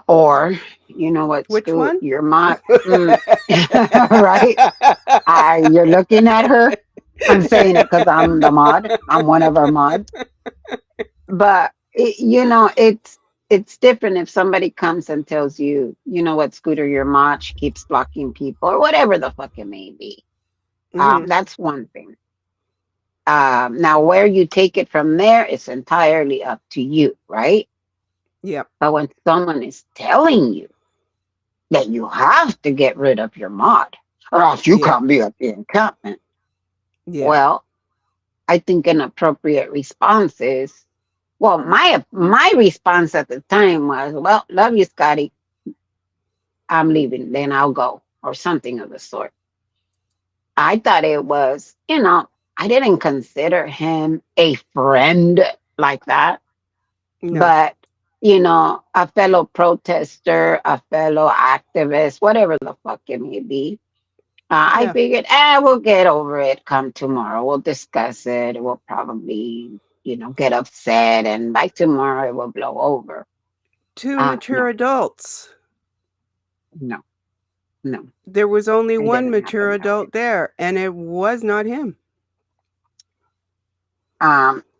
or you know what, Which Scoot? one? Your mod, right? You're looking at her. I'm saying it because I'm the mod. I'm one of our mods. But it's different if somebody comes and tells you, you know what, Scooter, your mod, she keeps blocking people or whatever the fuck it may be. Hmm. That's one thing. Now, where you take it from there is entirely up to you, right? Yep. But when someone is telling you that you have to get rid of your mod, or else you Yeah. can't be at the encampment, Yeah. well, I think an appropriate response is, well, my response at the time was, well, love you, Scotty. I'm leaving, then I'll go, or something of the sort. I thought it was, I didn't consider him a friend like that, No. but a fellow protester, a fellow activist, whatever the fuck it may be. I Yeah. figured, we'll get over it come tomorrow. We'll discuss it. We'll probably, get upset, and by tomorrow it will blow over. Two mature No, adults. no, no. There was only It one didn't mature happen that way. adult there, and it was not him.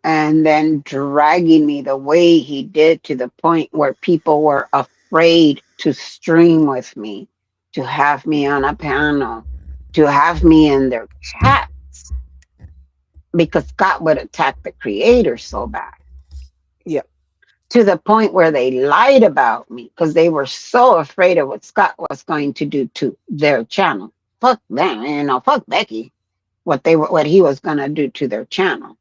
And then dragging me the way he did to the point where people were afraid to stream with me, to have me on a panel, to have me in their chats because Scott would attack the creator so bad. Yep. To the point where they lied about me because they were so afraid of what Scott was going to do to their channel. Fuck them, fuck Becky, what he was gonna do to their channel.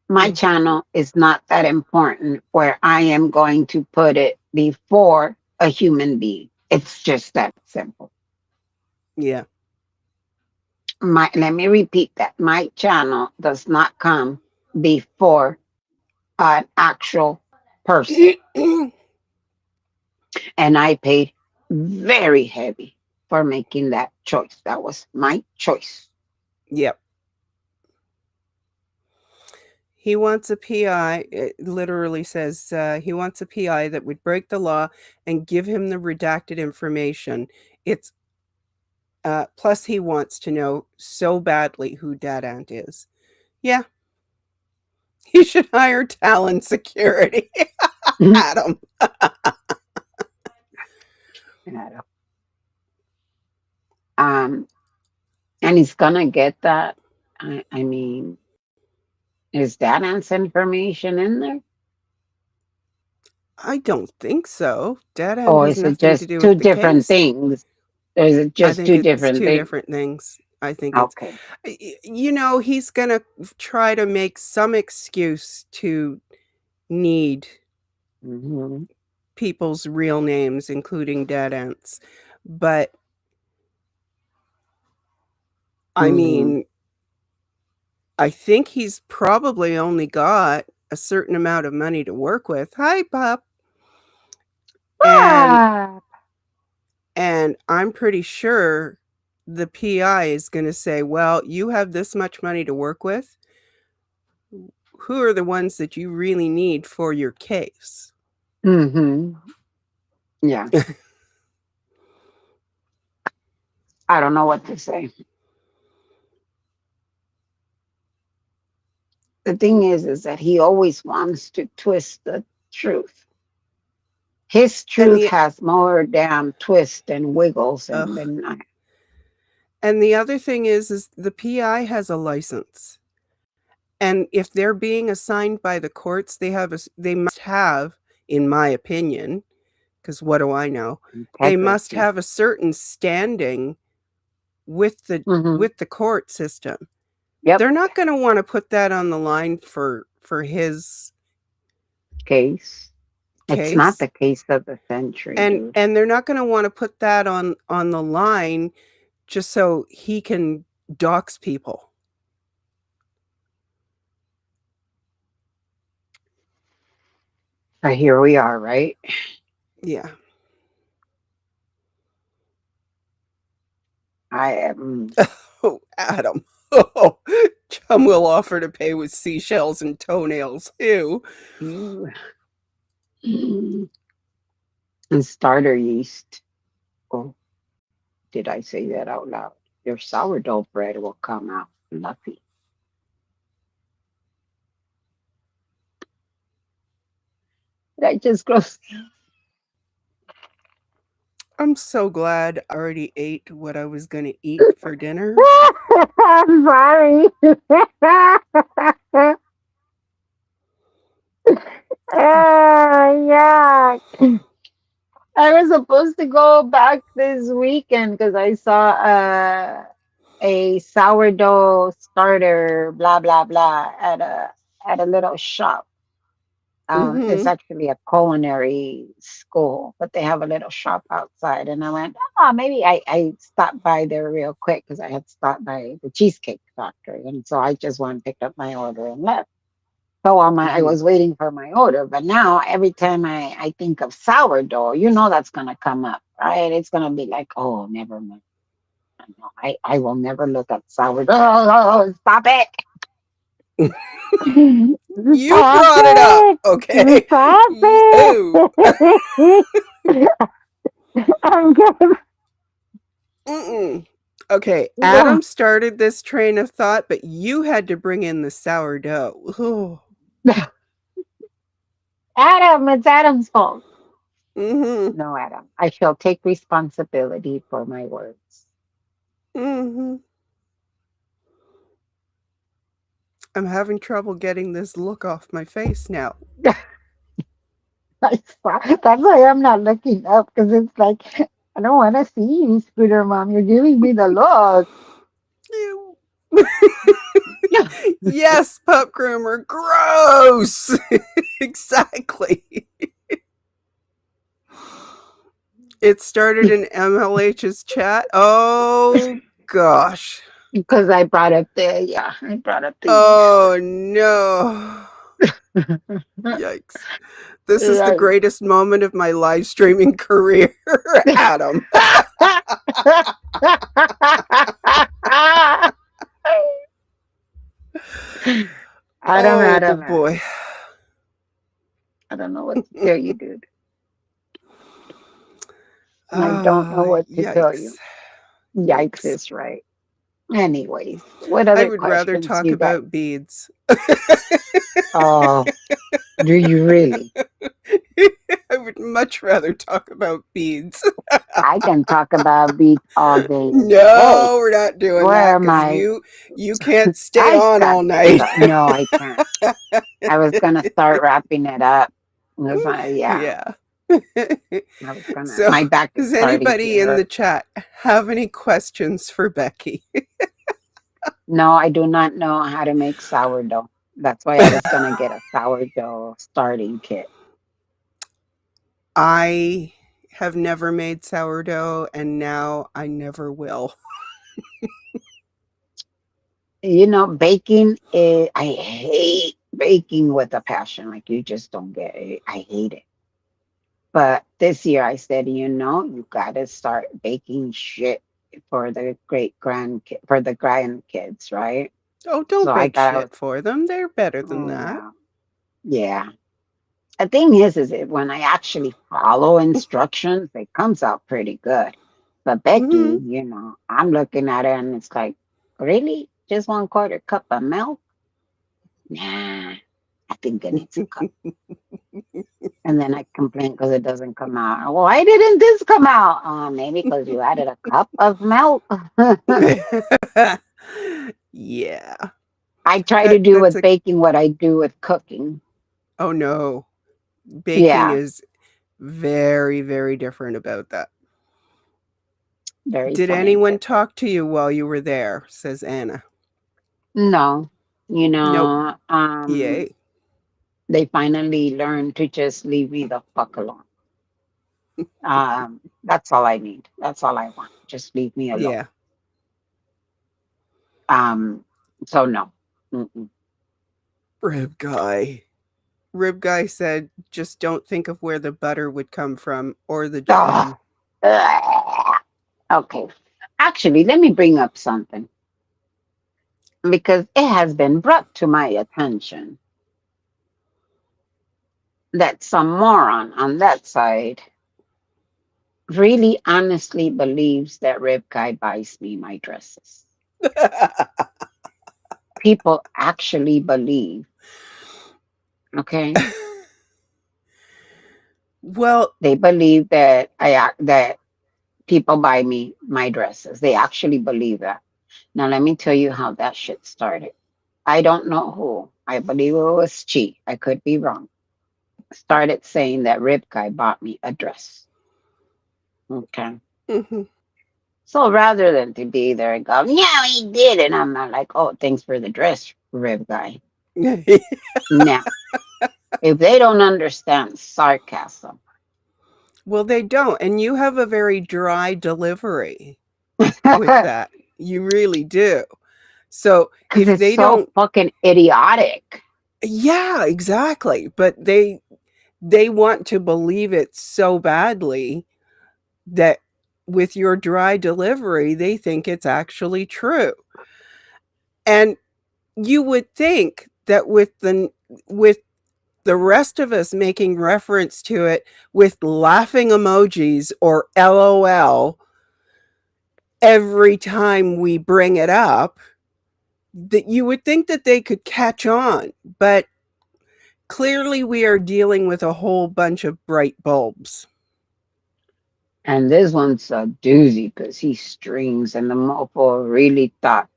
My Mm. channel is not that important where I am going to put it before a human being. It's just that simple. Yeah. Let me repeat that. My channel does not come before an actual person. And I paid very heavy for making that choice. That was my choice. Yep. He wants a PI. It literally says he wants a PI that would break the law and give him the redacted information. It's plus he wants to know so badly who Dad Ant is. Yeah, he should hire talent security. Adam. Yeah. Um, and he's gonna get that. I mean, is that answer information in there? I don't think so. Dad Ant Or has is it nothing to just do two with the different case. things? Or is it I just think two it's different two things? different things. I think it's, Okay. he's going to try to make some excuse to need Hmm. people's real names, including Dad Ant's. But I Hmm. mean, I think he's probably only got a certain amount of money to work with. Hi, Pop. And Ah. and I'm pretty sure the PI is going to say, "Well, you have this much money to work with. Who are the ones that you really need for your case?" Hmm. Yeah. I don't know what to say. The thing is that he always wants to twist the truth. His And truth the has more damn twists and wiggles and ugh. than I. And the other thing is the PI has a license. And if they're being assigned by the courts, they must have, in my opinion, because what do I know? They must Integrity. have a certain standing Hmm. with the court system. Yep. They're not going to want to put that on the line for his Case. It's not case. the case of the century, dude. And they're not going to want to put that on the line just so he can dox people. But here we are, right? Yeah. I am. Oh, Adam. Oh, Chum will offer to pay with seashells and toenails. Ew. You. And starter yeast. Oh, did I say that out loud? Your sourdough bread will come out fluffy. That just gross. I'm so glad I already ate what I was going to eat for dinner. I'm sorry. Yeah. I was supposed to go back this weekend because I saw a sourdough starter, blah blah blah, at a little shop. It's Mm-hmm. actually a culinary school, but they have a little shop outside. And I went, oh, maybe I stopped by there real quick because I had stopped by the Cheesecake Factory. And so I just went and picked up my order and left. So I Mm-hmm. was waiting for my order. But now every time I think of sourdough, you know that's going to come up, right? It's going to be like, oh, never mind. No, I will never look at sourdough. Stop it. You Stop brought it up, it! okay? Stop Oh. it! I'm gonna. Mm-mm. Okay, Adam started this train of thought, but you had to bring in the sourdough. Oh. Adam, it's Adam's fault. Mm-hmm. No, Adam. I shall take responsibility for my words. Mm-hmm. I'm having trouble getting this look off my face now. That's why I'm not looking up because it's like I don't want to see you, Scooter Mom. You're giving me the look. Ew. Yes, pup groomer. Gross. Exactly. It started in MLH's chat. Oh gosh. Because I brought up the yeah, I brought up the yeast. Oh no. Yikes. This is the Right. greatest moment of my live streaming career, Adam. Oh I don't know. boy. I don't know what to tell you, dude. I don't know Ah, what to tell yikes. you. Yikes Yikes. is right. Anyways, what I other would rather questions talk you got? about beads. Oh, do you really? I would much rather talk about beads. I can talk about beats all day, every day. No, we're not doing Where that am because I? you can't stay I on got all night. no, I can't. I was gonna start wrapping it up. Yeah, Yeah. I was gonna. So, My back is does starting to anybody in the hurt. chat have any questions for Becky? No, I do not know how to make sourdough. That's why I was gonna get a sourdough starting kit. I have never made sourdough and now I never will. Baking is, I hate baking with a passion. Like you just don't get it. I hate it. But this year I said, you gotta start baking shit for the for the grandkids, right? Oh, So don't bake I was, shit for them. They're better than oh that. yeah, yeah. The thing is it when I actually follow instructions, it comes out pretty good. But Hmm. Becky, I'm looking at it and it's like, really? Just 1/4 cup of milk? Nah, I think it needs a cup. And then I complain because it doesn't come out. Why didn't this come out? Maybe because you added a cup of milk. Yeah. I try to That do that's with a baking what I do with cooking. oh no. Baking Yeah, is very, very different about that. very Did anyone scientific. talk to you while you were there? Says Anna. No, Nope. Yay. they finally learned to just leave me the fuck alone. That's all I need. That's all I want. Just leave me alone. Yeah. Um, so no. Mm-mm. Rib guy. Rib guy said, just don't think of where the butter would come from or the Ah, jam. ugh. Okay. Actually, let me bring up something because it has been brought to my attention that some moron on that side really honestly believes that Rib Guy buys me my dresses. People actually believe, okay? Well, They believe that that people buy me my dresses. They actually believe that. Now let me tell you how that shit started. I don't know who. I believe it was Chi. I could be wrong. Started saying that Rib Guy bought me a dress. Okay. mhm. So rather than to be there and go, yeah, he did. And I'm not like, oh, thanks for the dress, Rib Guy. Now, if they don't understand sarcasm, Well, they don't. And you have a very dry delivery with because that. You really do. So if it's they so don't, fucking idiotic. yeah, exactly. But they want to believe it so badly that with your dry delivery, they think it's actually true. And you would think that with the rest of us making reference to it with laughing emojis or LOL every time we bring it up, that you would think that they could catch on. But clearly, we are dealing with a whole bunch of bright bulbs. And this one's a doozy because he strings, and the mofo really thought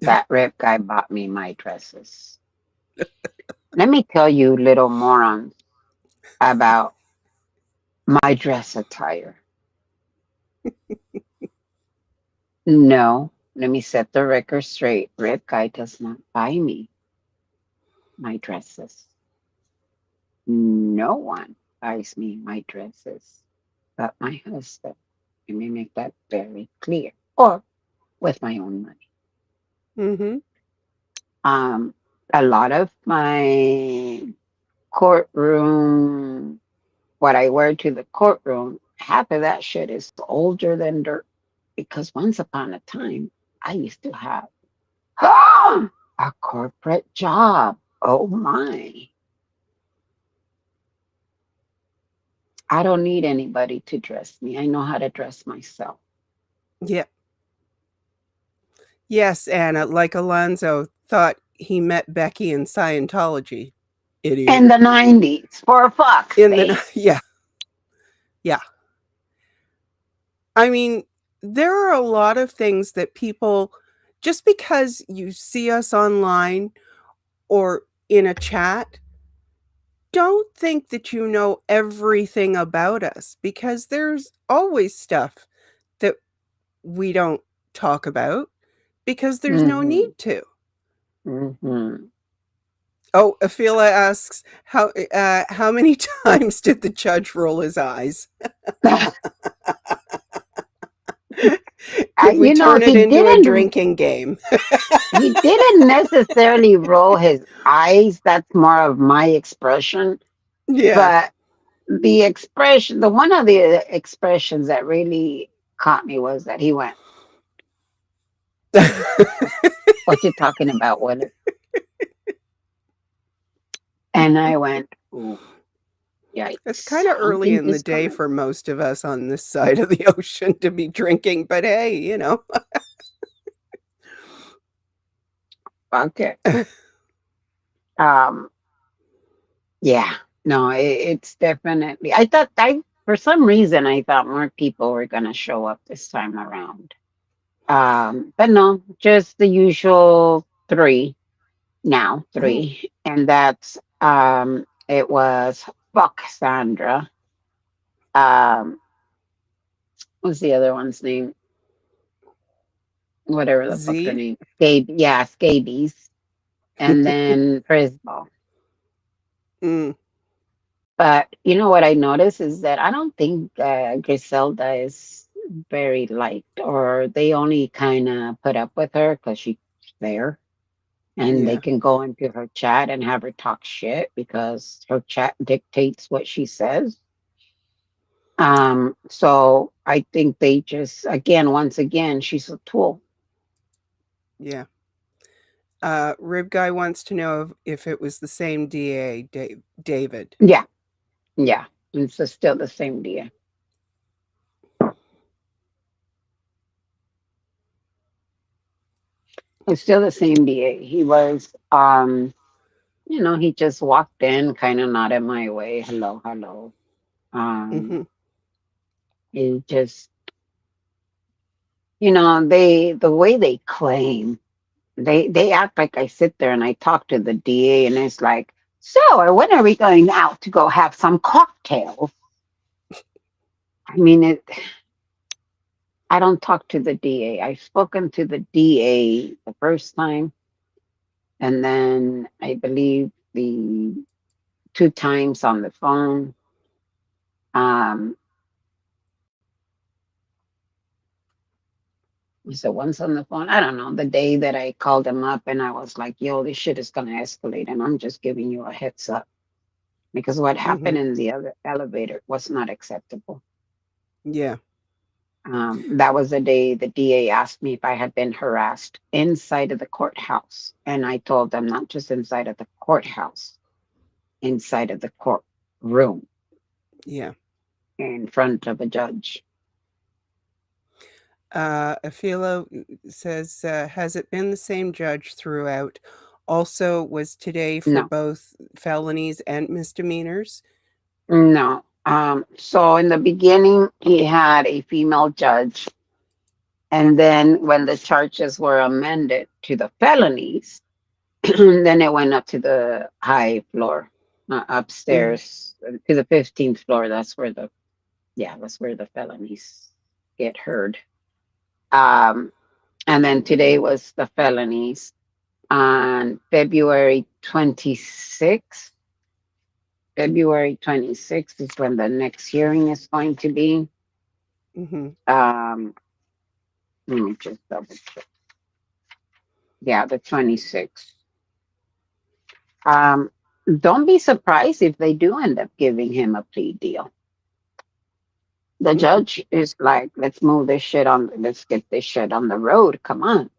that Rib Guy bought me my dresses. Let me tell you, little morons, about my dress attire. No, let me set the record straight. Rib Guy does not buy me my dresses. No one buys me my dresses but my husband. Let me make that very clear. Or with my own money. Mm-hmm. Um, a lot of my courtroom, what I wear to the courtroom, half of that shit is older than dirt. Because once upon a time, I used to have A corporate job. Oh my. I don't need anybody to dress me. I know how to dress myself. Yeah. Yes, Anna, like Alonzo thought he met Becky in Scientology. Idiot. In the 90s, for fuck's In the sake. yeah, yeah. I mean, there are a lot of things that people, just because you see us online or in a chat, don't think that you know everything about us, because there's always stuff that we don't talk about because there's no need Hmm. to. Hmm. Oh, Afila asks how many times did the judge roll his eyes? Could we turn it into a drinking game? he didn't necessarily roll his eyes. That's more of my expression. Yeah. But the expression, the one of the expressions that really caught me was that he went, "What you talking about, Willie?" And I went, "Ooh, It's yikes! kind of I don't early think in the he's day coming." for most of us on this side of the ocean to be drinking, but hey, you know. Okay. Um. Yeah. No. It's definitely. I thought I for some reason I thought more people were gonna show up this time around. But no, just the usual three now, Mhm. three. And that's it was fuck Sandra. Um what's the other one's name? Whatever the fuck her Z. name. Scabies. And then Frisball. Mm, But you know what I noticed is that I don't think Griselda is very liked, or they only kind of put up with her because she's there. And they yeah, can go into her chat and have her talk shit because her chat dictates what she says. So I think they just again, once again, she's a tool. yeah. Rib Guy wants to know if it was the same DA, David. Yeah, yeah. It's just still the same deal. It's still the same DA. He was he just walked in, kind of nodded my way, hello, hello. Um, Hmm. he just the way they claim. They act like I sit there and I talk to the DA and it's like, so when are we going out to go have some cocktails? I mean I don't talk to the DA. I've spoken to the DA the first time, and then I believe the two times on the phone. Um so once on the phone, I don't know, the day that I called him up and I was like, yo, this shit is gonna escalate and I'm just giving you a heads up. Because what Hmm. happened in the other elevator was not acceptable. Yeah. That was the day the DA asked me if I had been harassed inside of the courthouse. And I told them not just inside of the courthouse, inside of the courtroom Yeah. in front of a judge. Afilo says, has it been the same judge throughout? Also, was today for No, both felonies and misdemeanors? no. So in the beginning, he had a female judge. And then when the charges were amended to the felonies, then it went up to the high floor, Mm, upstairs to the 15th floor. That's where the felonies get heard. Um, and then today was the felonies on February 26th. February 26th is when the next hearing is going to be. hmm. Um, Let me just double check. Yeah, the 26th. Um, don't be surprised if they do end up giving him a plea deal. The Hmm. judge is like, let's get this shit on the road. Come on.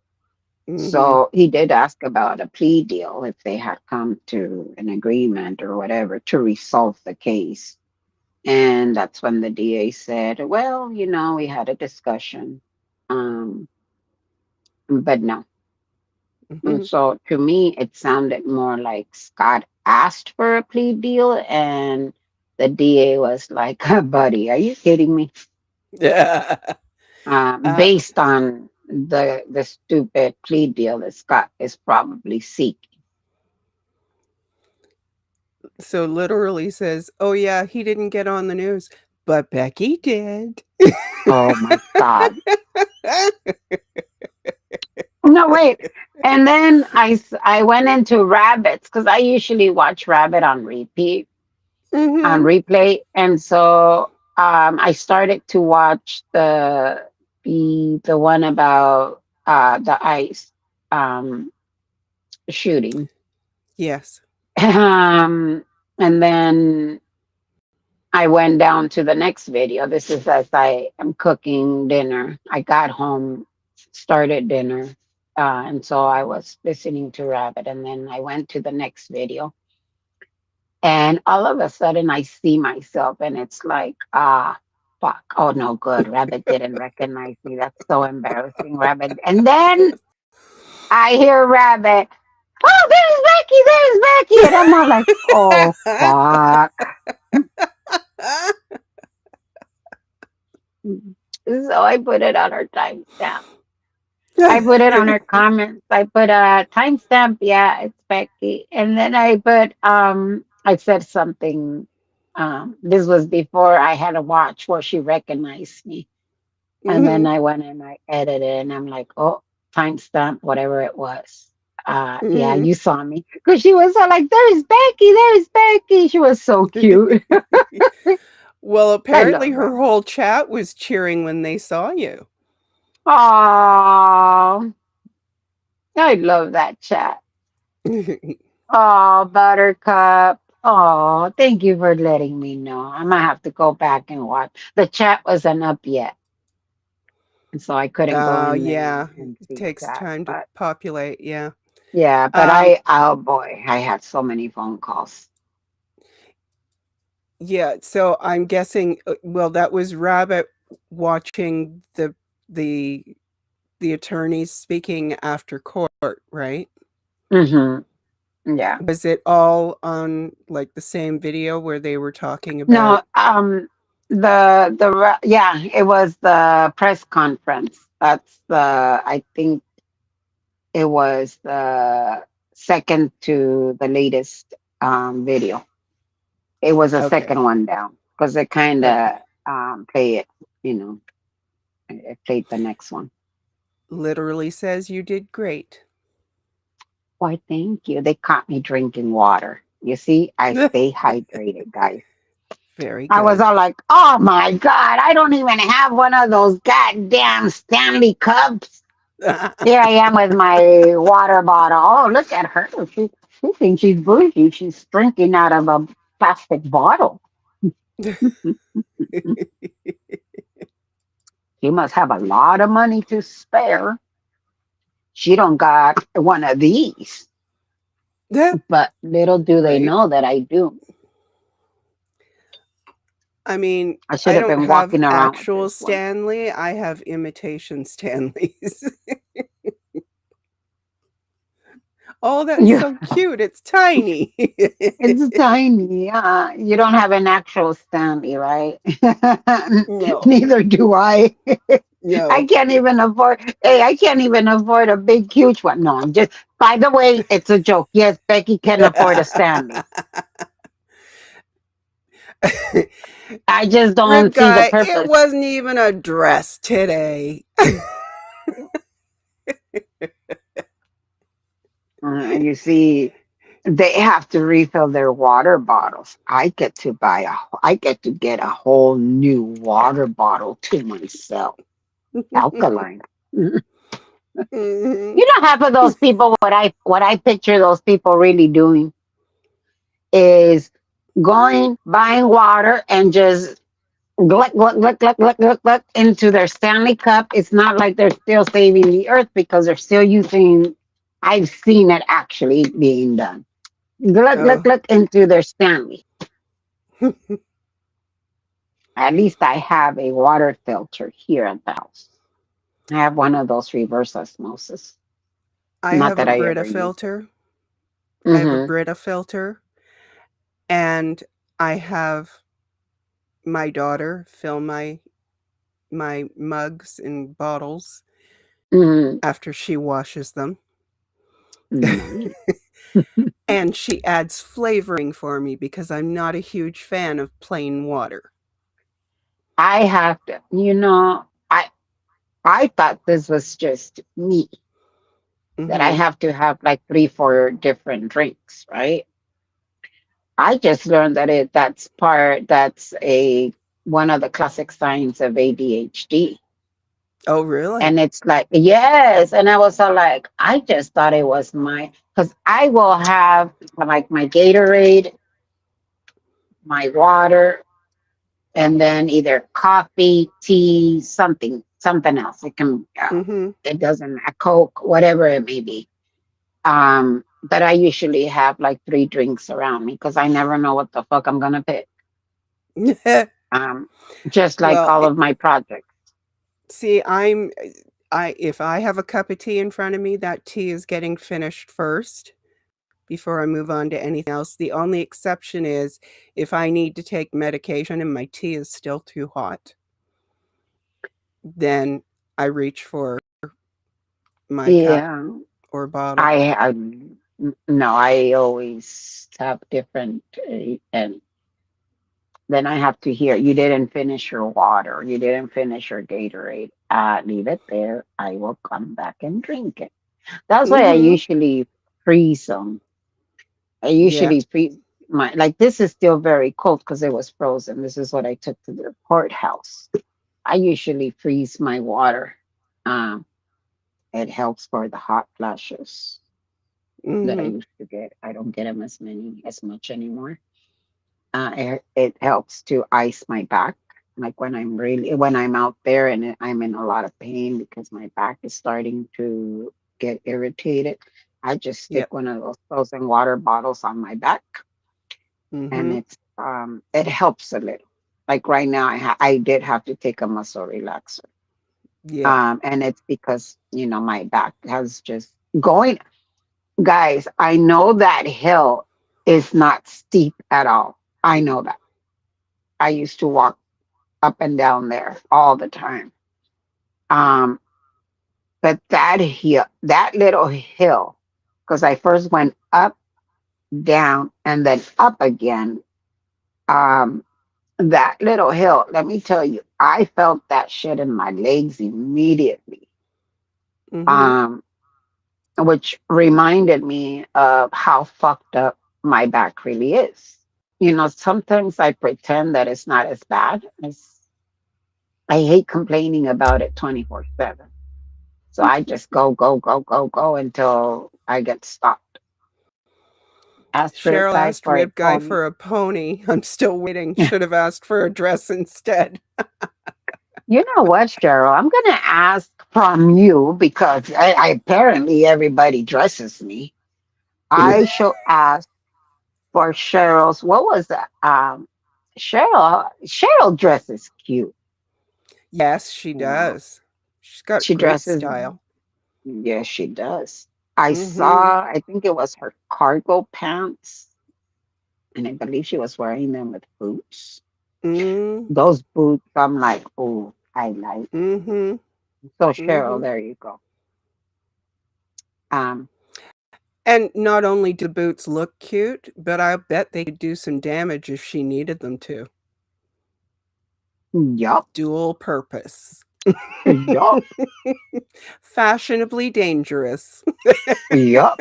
Mm-hmm. So he did ask about a plea deal if they had come to an agreement or whatever to resolve the case. And that's when the DA said, well, we had a discussion. Um, but no. And Mm-hmm. so to me, it sounded more like Scott asked for a plea deal, and the DA was like, buddy, are you kidding me? Yeah. Uh, Based on the stupid plea deal that Scott is probably seeking. so literally says, "Oh yeah, he didn't get on the news, but Becky did." Oh my God. No, wait. And then I went into Rabbits because I usually watch Rabbit on repeat, on Mm-hmm. replay. And so I started to watch the one about the ICE um, shooting. Yes. And then I went down to the next video. This is as I am cooking dinner. I got home, started dinner, and so I was listening to Rabbit. And then I went to the next video. And all of a sudden, I see myself, and it's like, fuck. Oh, no, good. Rabbit didn't recognize me. That's so embarrassing, Rabbit. And then I hear Rabbit, oh, there's Becky. And I'm all like, oh, fuck. So I put it on our timestamp. I put it on her comments. I put a timestamp. Yeah, it's Becky. And then I said something. This was before I had a watch where she recognized me. And then Mm-hmm. I went and I edited and I'm like, oh, timestamp, whatever it was. Yeah, Mm-hmm. you saw me. Because she was all like, there's Becky. She was so cute. Well, I apparently love her her. whole chat was cheering when they saw you. Oh, I love that chat. Oh, Buttercup. Oh, thank you for letting me know. I might have to go back and watch. The chat wasn't up yet, and so I couldn't go in there Yeah, and it see takes chat. time to But populate. Yeah. yeah, but Um, oh boy, I had so many phone calls. yeah, so I'm guessing well that was Rabbit watching the the attorneys speaking after court, right? Hmm. Yeah. Was it all on like the same video where they were talking about No, yeah, it was the press conference. That's I think it was the second to the latest video. It was a okay, second one down because it kind okay. of play it, you know, it played the next one. Literally says you did great. Why, thank you. They caught me drinking water. You see, I stay hydrated, guys. Very I was good. all like, oh my God, I don't even have one of those goddamn Stanley cups. Here I am with my water bottle. Oh, look at her. She thinks she's bougie. She's drinking out of a plastic bottle. She must have a lot of money to spare. She don't got one of these. But little do they Right. know that I do. I mean, I should I have don't been have walking around with actual this one. Stanley. I have imitation Stanleys. Oh, that's You, so cute. It's tiny. it's tiny. You don't have an actual Stanley, right? No, Neither do I. I no. can't even afford. Hey, I can't even afford a big, huge one. No, I'm just. By the way, it's a joke. Yes, Becky can afford a Stanley. I just Rib don't see the guy, it purpose. wasn't even a dress today. You see, they have to refill their water bottles. I get to get a whole new water bottle to myself, alkaline. You Mhm. know, half of those people, what I picture those people really doing is going buying water and just gluck, gluck, gluck, gluck, gluck, gluck, gluck into their Stanley Cup. It's not like they're still saving the earth because they're still using, I've seen it actually being done. Gluck, gluck, Oh, gluck into their Stanley. At least I have a water filter here at the house. I have one of those reverse osmosis. I Not have a that I Brita ever use it. filter. I have a Mm-hmm. Brita filter, and I have my daughter fill my mugs and bottles Mm-hmm. after she washes them. Nice. And she adds flavoring for me because I'm not a huge fan of plain water. I have to, I thought this was just me, that I Mhm. have to have like three, four different drinks, right? I just learned that that's a one of the classic signs of ADHD. Oh, really? And it's like, yes. And I was all like, I just thought it was because I will have like my Gatorade, my water, and then either coffee, tea, something else. Mhm. It doesn't, a Coke, whatever it may be. But I usually have like three drinks around me because I never know what the fuck I'm gonna pick. Um, just like Well, all of my projects. see, I if I have a cup of tea in front of me, that tea is getting finished first before I move on to anything else. The only exception is if I need to take medication and my tea is still too hot, then I reach for my cup Yeah, or bottle. I no, I always have different, and then I have to hear you didn't finish your water, you didn't finish your Gatorade. Leave it there. I will come back and drink it. That's why I Mhm. usually freeze them. I Yeah. usually freeze my, like this is still very cold because it was frozen. This is what I took to the courthouse. I usually freeze my water. Um, it helps for the hot flashes that I Mhm. used to get. I don't get them as much anymore. It helps to ice my back. Like when I'm out there and I'm in a lot of pain because my back is starting to get irritated, I just stick Yep. one of those frozen water bottles on my back, and Mhm. it helps a little. Like right now, I did have to take a muscle relaxer, Yep. and it's because my back has just going. Guys, I know that hill is not steep at all. I know that. I used to walk up and down there all the time. Um, but that little hill, because I first went up, down, and then up again. Um, that little hill, let me tell you, I felt that shit in my legs immediately. Mhm. Um, which reminded me of how fucked up my back really is. Sometimes I pretend that it's not as bad as I hate complaining about it 24/7. So I just go, go, go, go, go until I get stopped. Ask for a Cheryl guy asked for a Rib Guy pony. for a pony. I'm still waiting. Should have asked for a dress instead. You know what, Cheryl? I'm going to ask from you because apparently everybody dresses me. I shall ask for Cheryl's. What was that? Cheryl dresses cute. Yes, she You know, does. She's got she great dresses. style. Yes, she does. I Mhm. saw. I think it was her cargo pants, and I believe she was wearing them with boots. Mm. Those boots, I'm like, oh, I like. Mhm. So Cheryl, Mhm. there you go. Um, And not only do the boots look cute, but I bet they could do some damage if she needed them to. yup, Dual purpose. yup, Fashionably dangerous. yup.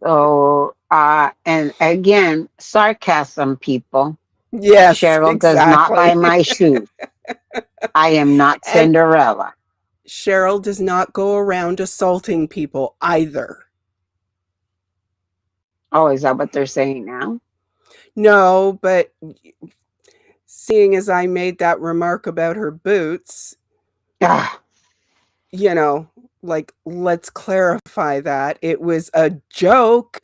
So, and again, sarcasm, people. Yes, Cheryl does not buy exactly. my shoes. I am not And Cinderella. Cheryl does not go around assaulting people either. Oh, is that what they're saying now? No, but seeing as I made that remark about her boots, Ah, you know, like, let's clarify that. It was a joke.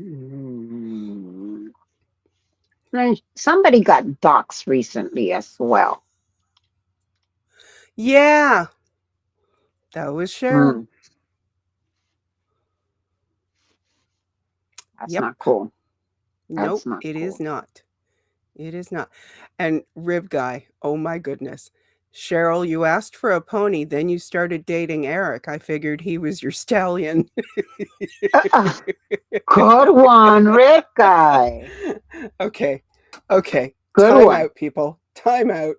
mm. And somebody got doxxed recently as well. Yeah, that was Cheryl. Mm, that's Yep. not cool. That's Nope, not it is cool. not. It is not. And Rib Guy, oh my goodness. Cheryl, you asked for a pony, then you started dating Eric. I figured he was your stallion. Uh, good one, Rick guy. Okay. Okay. Good Time one. out, people. Time out.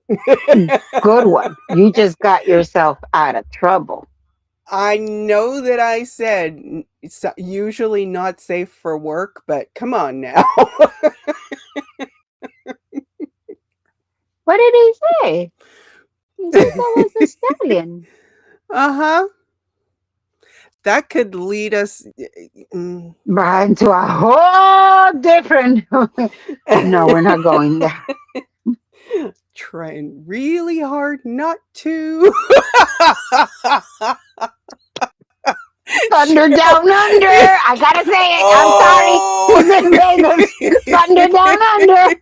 Good one. You just got yourself out of trouble. I know that I said it's usually not safe for work, but come on now. What did he say? He said that was a stallion. Uh huh. That could lead us. Mm. Right into a whole different. No, we're not going there. Trying really hard not to. Thunder Cheryl. Down Under. I gotta say it. I'm sorry. Oh. He's in Vegas. Thunder Down Under.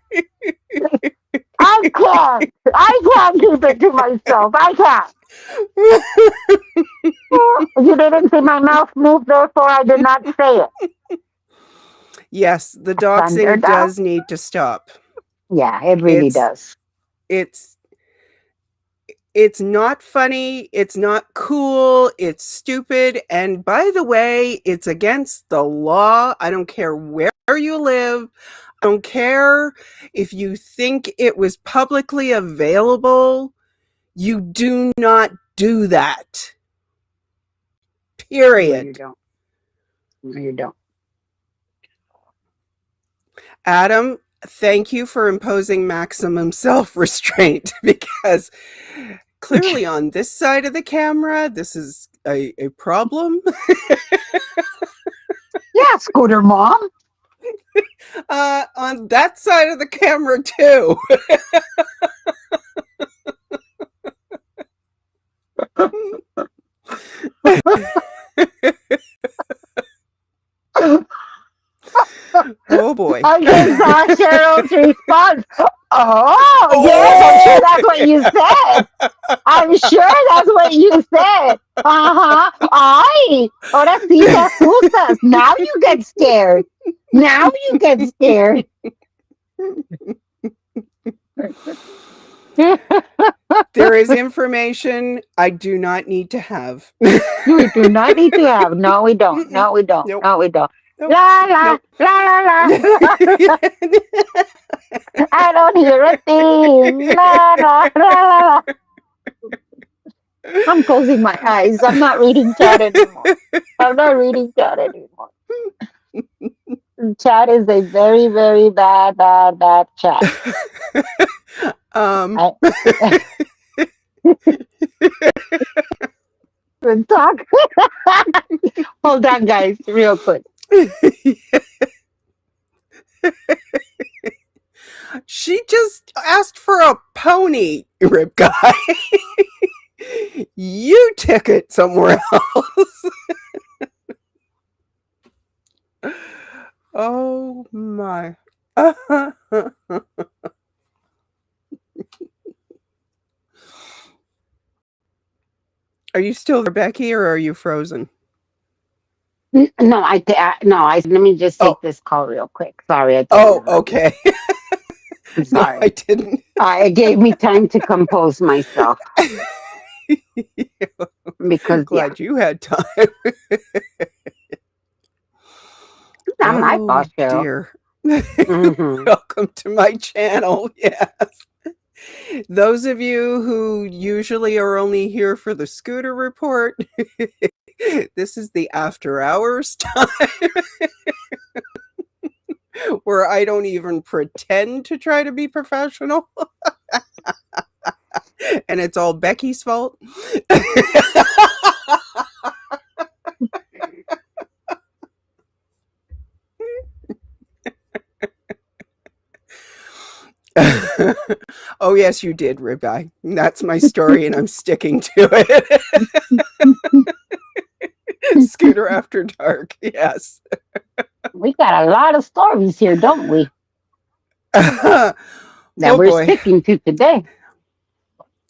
I can't. I can't keep it to myself. I can't. You didn't see my mouth move, therefore I did not say it. Yes, the Thunder doxing Down. does need to stop. Yeah, it really It's does. it's it's not funny, it's not cool, it's stupid, and by the way, it's against the law. I don't care where you live. I don't care if you think it was publicly available. You do not do that. No, you Period. don't. No, you don't. Adam, thank you for imposing maximum self restraint because clearly on this side of the camera, this is a problem. Yeah, Scooter Mom. On that side of the camera, too. Oh boy. I just saw Cheryl's response. Oh, yes, I'm sure Oh! that's what you said. I'm sure that's what you said. Uh-huh. Ay, ahora sí te asustas. Now you get scared. Now you get scared. There is information I do not need to have. We do not need to have. No, we don't. No, we don't. Nope. No, we don't. Nope. La la Nope. la la la. I don't hear a thing. La la la la la. I'm closing my eyes. I'm not reading chat anymore. I'm not reading chat anymore. Chat is a very, very bad, bad, bad chat. um, I talk. Hold on, guys, real quick. she just asked for a pony, Rip Guy. You took it somewhere else. Oh my. Are you still there, Becky, or are you frozen? No, no. Let me just Oh, take this call real quick. Sorry, I told oh, you. okay. I'm No, I sorry. didn't. It gave me time to compose myself I'm because, yeah, glad you had time. it's not my Oh fault, Cheryl. dear. Hmm. Welcome to my channel. Yes. Those of you who usually are only here for the scooter report, this is the after hours time where I don't even pretend to try to be professional. And it's all Becky's fault. Oh, yes, you did, Ribeye. That's my story, and I'm sticking to it. Scooter After Dark, yes. We got a lot of stories here, don't we? Oh, That we're boy. sticking to today.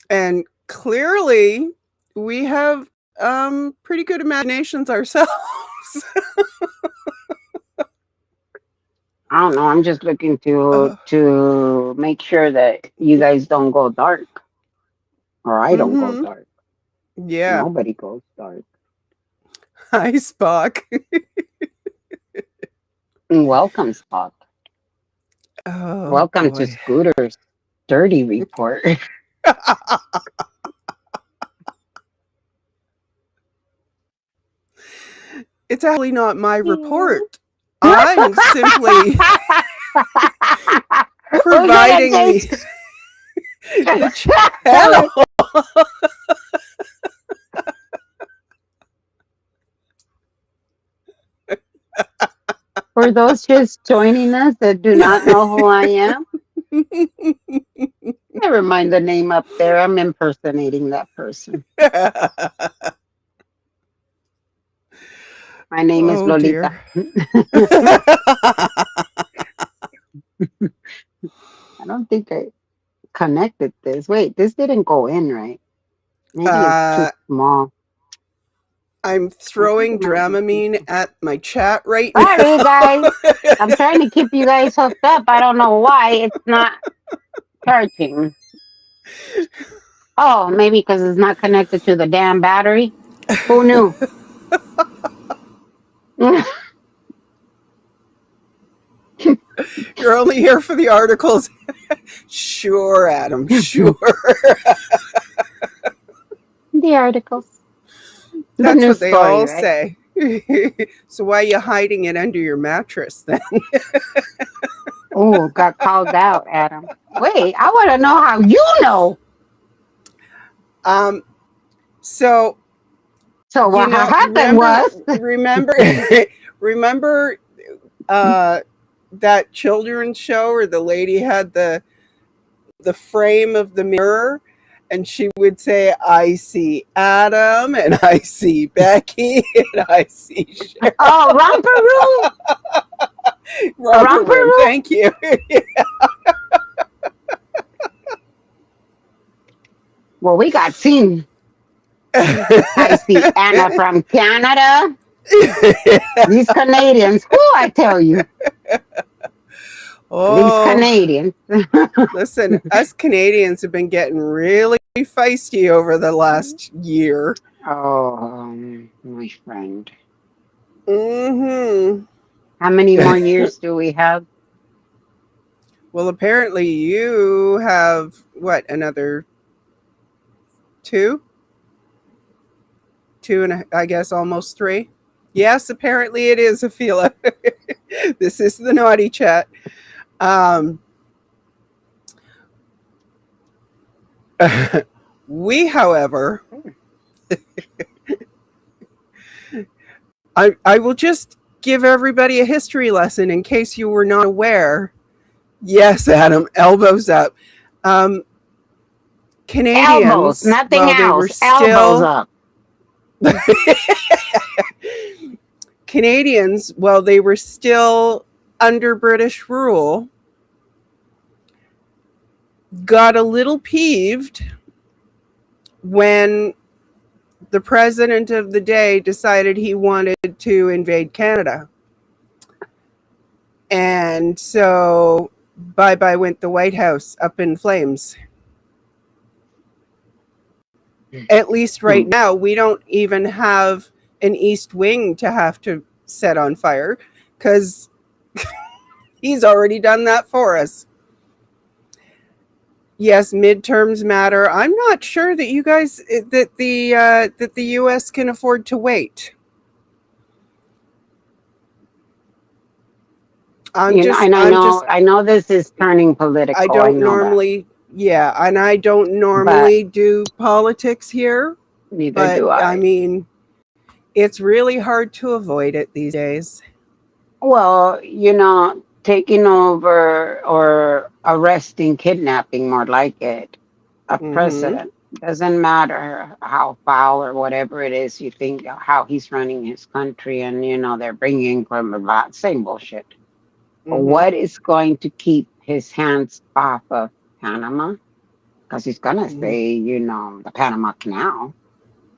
And clearly, we have pretty good imaginations ourselves. I don't know. I'm just looking uh, to make sure that you guys don't go dark, or I don't go mm-hmm. dark. Yeah. Nobody goes dark. Hi, Spock. Welcome, Spock. Oh, Welcome to boy. Scooter's Dirty Report. It's actually not my We're report. I'm simply gonna providing take the channel. for those just joining us that do not know who I am. Never mind the name up there. I'm impersonating that person. My name is Oh, Lolita. dear. I don't think I connected this. Wait, this didn't go in right. Maybe it's too uh, small. I'm I think throwing it might be too Dramamine small. at my chat right Sorry, now. guys. I'm trying to keep you guys hooked up. I don't know why it's not charging. Oh, maybe because it's not connected to the damn battery. Who knew? You're only here for the articles. Sure, Adam, sure. The articles. The That's news what they story, all right? say. So why are you hiding it under your mattress then? Oh, got called out, Adam. Wait, I want to know how you know. Um, so So what happened remember, was, remember, remember that children's show where the lady had the frame of the mirror, and she would say, "I see Adam, and I see Becky, and I see Cheryl." oh, romper room, a Romper romper room. room. Thank you. Well, we got seen. I see Anna from Canada. These Canadians, who I tell you, these Oh, Canadians. listen, us Canadians have been getting really feisty over the last year. Oh, my friend. Hmm. How many more years do we have? Well, apparently you have what, another two, and I guess almost three. Yes, apparently it is, Afila. This is the naughty chat. Um, we, however, I will just give everybody a history lesson in case you were not aware. Yes, Adam, elbows up. Um, Elbows, Canadians, nothing while they were else. Elbows still up. Canadians, while they were still under British rule, got a little peeved when the president of the day decided he wanted to invade Canada. And so bye bye went the White House up in flames. At least right now, we don't even have an East Wing to have to set on fire because he's already done that for us. Yes, midterms matter. I'm not sure that you guys that the U.S. can afford to wait. You know, and I know this is turning I political. I don't know that, normally, yeah, and I don't but normally do politics here, neither but do I I. mean, it's really hard to avoid it these days. Well, you know, taking over or arresting, kidnapping, more like it, a Mm-hmm. president. Doesn't matter how foul or whatever it is you think how he's running his country, and they're bringing from about same bullshit. Mm-hmm. What is going to keep his hands off of Panama? Because he's gonna Mm-hmm. say, the Panama Canal.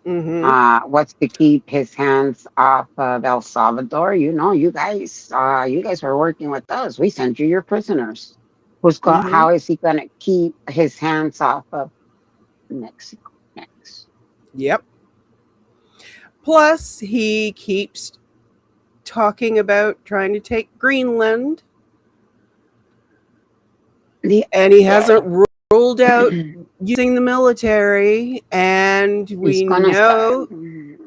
Mm-hmm. What's to keep his hands off of El Salvador? You guys were working with us. We sent you your prisoners. Mm-hmm. How is he gonna keep his hands off of Mexico next? Yep. Plus, he keeps talking about trying to take Greenland, The and he hasn't ruled out using the military. And He's we gonna start know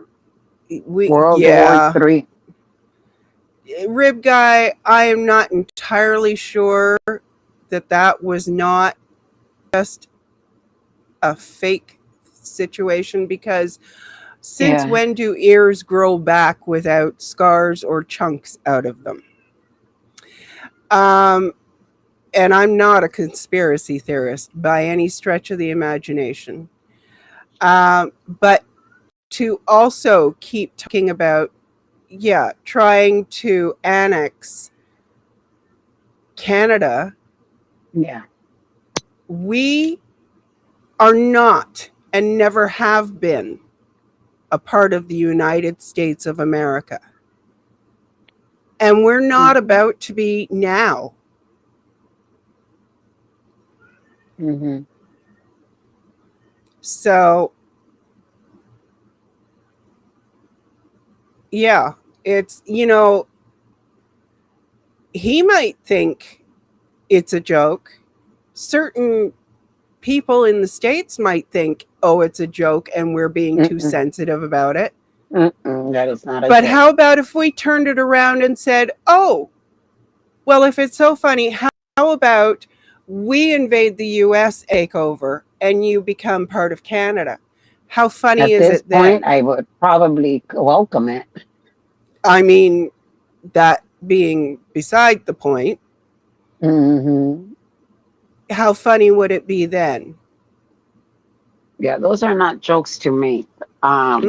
World War yeah, Three. Rib Guy. I am not entirely sure that that was not just a fake situation, because since Yeah. when do ears grow back without scars or chunks out of them? Um, and I'm not a conspiracy theorist by any stretch of the imagination. But to also keep talking about, yeah, trying to annex Canada, Yeah. we are not and never have been a part of the United States of America. And we're not Mm-hmm. about to be now. Mm-hmm. So, yeah, it's, he might think it's a joke. Certain people in the States might think, oh, it's a joke and we're being too Mm-mm. sensitive about it. Mm-mm. That is not a But joke. how about if we turned it around and said, oh, well, if it's so funny, how about we invade the US and take over and you become part of Canada? How funny At is this it point, then? I would probably welcome it. I mean, that being beside the point, Hmm. how funny would it be then? Yeah, those are not jokes to me. Um,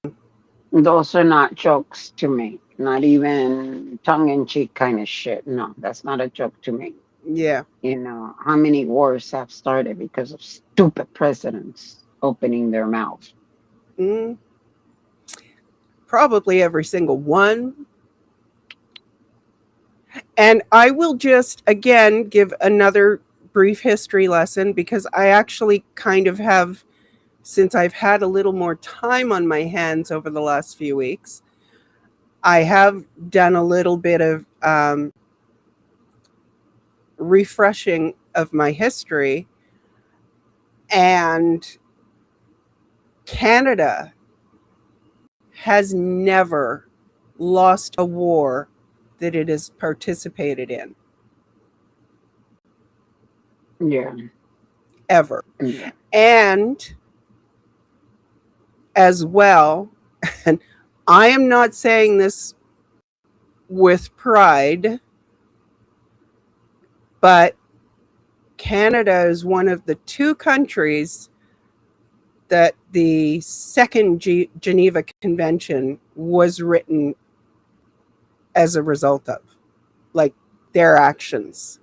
Mm-mm. those are not jokes to me. Not even tongue in cheek kind of shit. No, that's not a joke to me. Yeah. How many wars have started because of stupid presidents opening their mouth? Mm, probably every single one. And I will just again give another brief history lesson, because I actually kind of have, since I've had a little more time on my hands over the last few weeks, I have done a little bit of refreshing of my history. And Canada has never lost a war that it has participated in, Yeah, ever. yeah. And as well, and I am not saying this with pride, but Canada is one of the two countries that the Second Geneva Convention was written as a result of, like their actions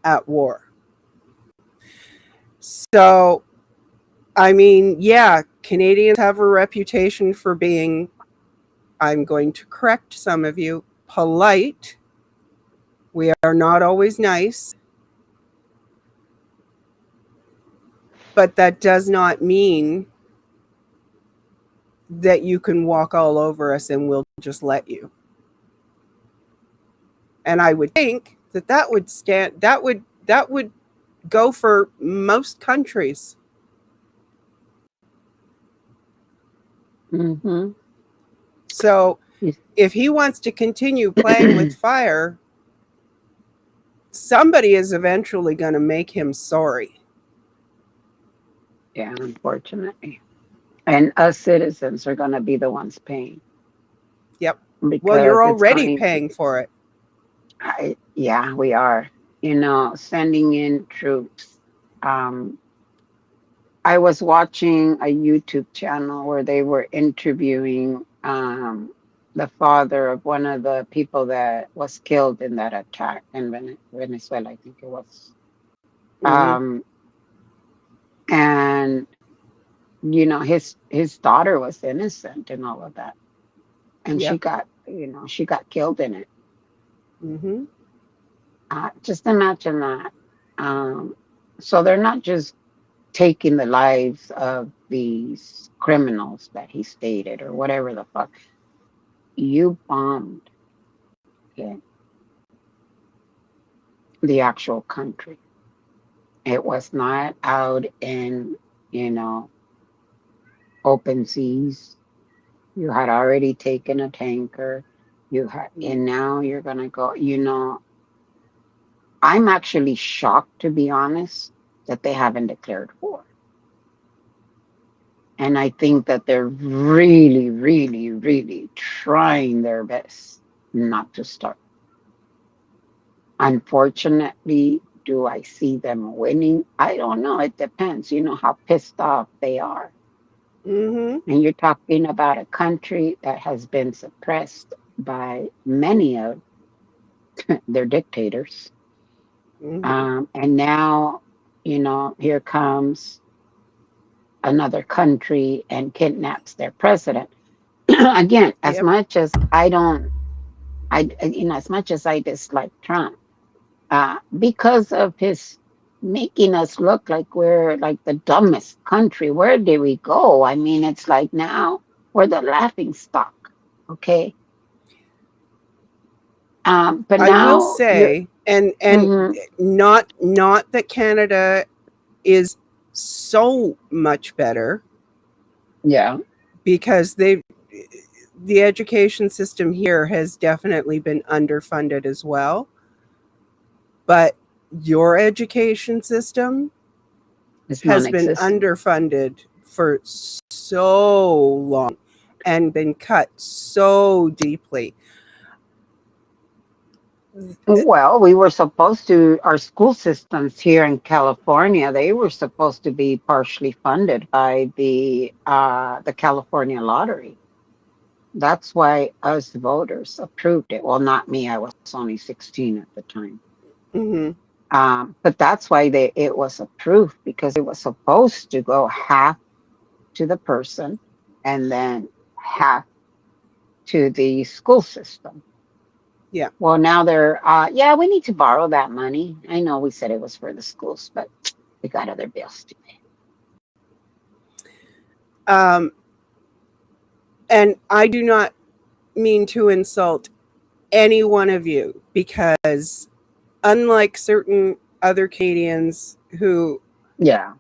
at war. So, I mean, yeah, Canadians have a reputation for being, I'm going to correct some of you, polite. We are not always nice, but that does not mean that you can walk all over us and we'll just let you. And I would think that that would go for most countries. Mm-hmm. So if he wants to continue playing with fire, somebody is eventually going to make him sorry. Yeah, unfortunately. And us citizens are going to be the ones paying Yep. Well, because you're it's already going to, paying for it. Yeah, we are. Sending in troops. Um, I was watching a YouTube channel where they were interviewing the father of one of the people that was killed in that attack in Venezuela, I think it was. Mm-hmm. Um, and his daughter was innocent in all of that, and Yep. she got killed in it. Mm-hmm. Just imagine that. Um, so they're not just taking the lives of these criminals that he stated or whatever the fuck. You bombed, okay, the actual country. It was not out in, you know, open seas. You had already taken a tanker. And now you're gonna go. I'm actually shocked, to be honest, that they haven't declared war. And I think that they're really, really, really trying their best not to start. Unfortunately, do I see them winning? I don't know. It depends, how pissed off they are. Mm-hmm. And you're talking about a country that has been suppressed by many of their dictators. Mm-hmm. And now, here comes another country and kidnaps their president. Again, as Yep. much as as much as I dislike Trump, because of his making us look like we're like the dumbest country. Where did we go? I mean, it's like now we're the laughing stock. Okay. But I will now you're, say, and hmm not that Canada is so much better, yeah, because the education system here has definitely been underfunded as well. But your education system it's has been non-existent. underfunded for so long and been cut so deeply. Well, we were supposed to, our school systems here in California, they were supposed to be partially funded by the California lottery. That's why us voters approved it. Well, not me. I was only 16 at the time. Mm-hmm. But that's why it was approved because it was supposed to go half to the person and then half to the school system. Yeah. Well, now yeah, we need to borrow that money. I know we said it was for the schools, but we got other bills to Um, and I do not mean to insult any one of you, because unlike certain other Canadians who pay. Yeah.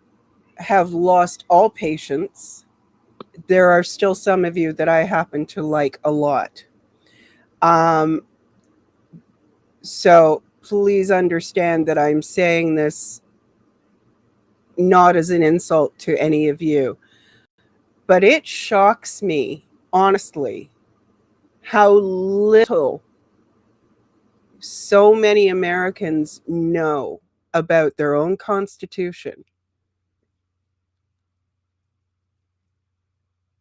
have lost all patience, there are still some of you that I happen to like a lot. Um, so please understand that I'm saying this not as an insult to any of you, but it shocks me, honestly, how little so many Americans know about their own constitution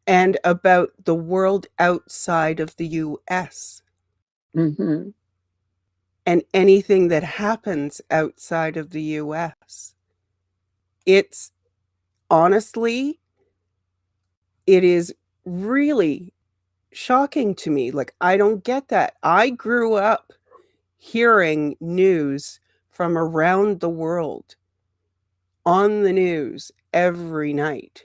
and about the world outside of the US Hmm. and anything that happens outside of the US. It's honestly, it is really shocking to me. Like, I don't get that. I grew up hearing news from around the world on the news every night.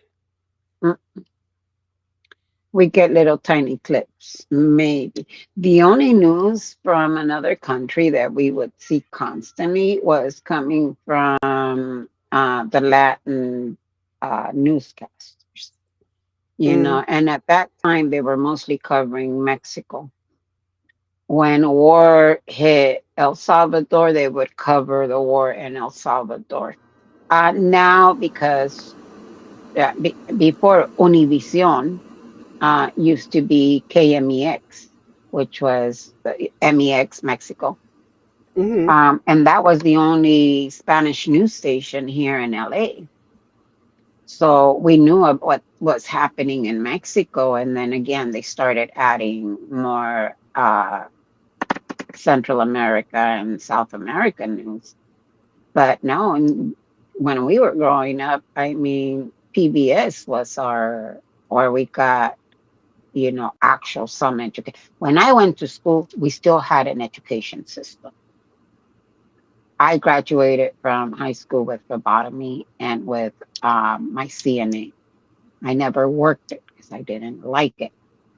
We get little tiny clips, maybe. The only news from another country that we would see constantly was coming from the Latin newscasters, Mm, and at that time they were mostly covering Mexico. When war hit El Salvador, they would cover the war in El Salvador. Now, because before Univision, used to be KMEX, which was the MEX Mexico. Mm-hmm. And that was the only Spanish news station here in LA. So we knew of what was happening in Mexico. And then again, they started adding more Central America and South America news. But no, when we were growing up, I mean, PBS was our, or we got, actual some education. When I went to school, we still had an education system. I graduated from high school with phlebotomy and with my CNA. I never worked it because I didn't like it,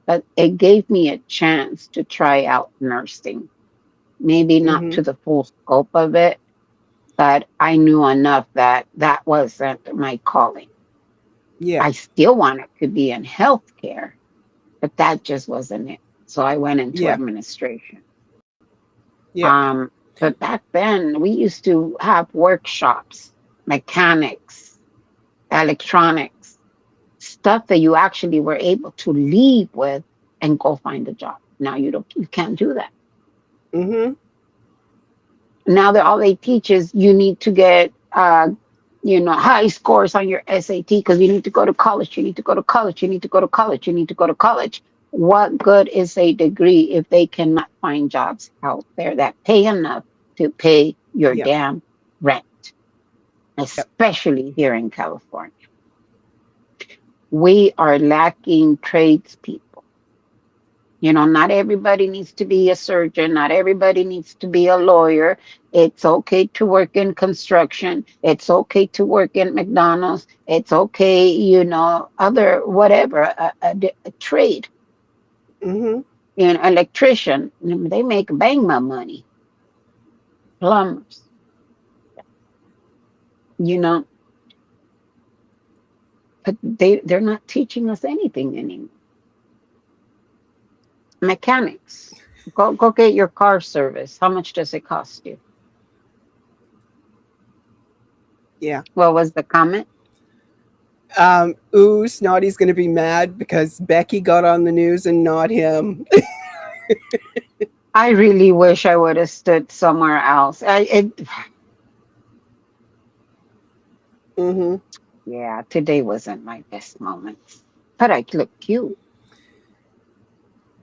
but it gave me a chance to try out nursing. Maybe not Mm-hmm. to the full scope of it, but I knew enough that that wasn't my calling. Yeah. I still wanted to be in healthcare, but that just wasn't it. So I went into Yeah. administration. Yeah. Um, but back then, we used to have workshops, mechanics, electronics, stuff that you actually were able to leave with and go find a job. Now you can't do that. Mm-hmm. Now that all they teach is you need to get high scores on your SAT because you need to go to college, you need to go to college, you need to go to college, you need to go to college. What good is a degree if they cannot find jobs out there that pay enough to pay your Yep. damn rent, Yep. especially here in California? We are lacking tradespeople. Not everybody needs to be a surgeon. Not everybody needs to be a lawyer. It's okay to work in construction. It's okay to work in McDonald's. It's okay, other whatever, a trade. Mm-hmm. Electrician, they make bang my money. Plumbers, you know, but they're not teaching us anything anymore. Mechanics, go get your car service. How much does it cost you? Yeah. What was the comment? Ooh, Snotty's going to be mad because Becky got on the news and not him. I really wish I would have stood somewhere else. Mm-hmm. Yeah, today wasn't my best moments, but I look cute.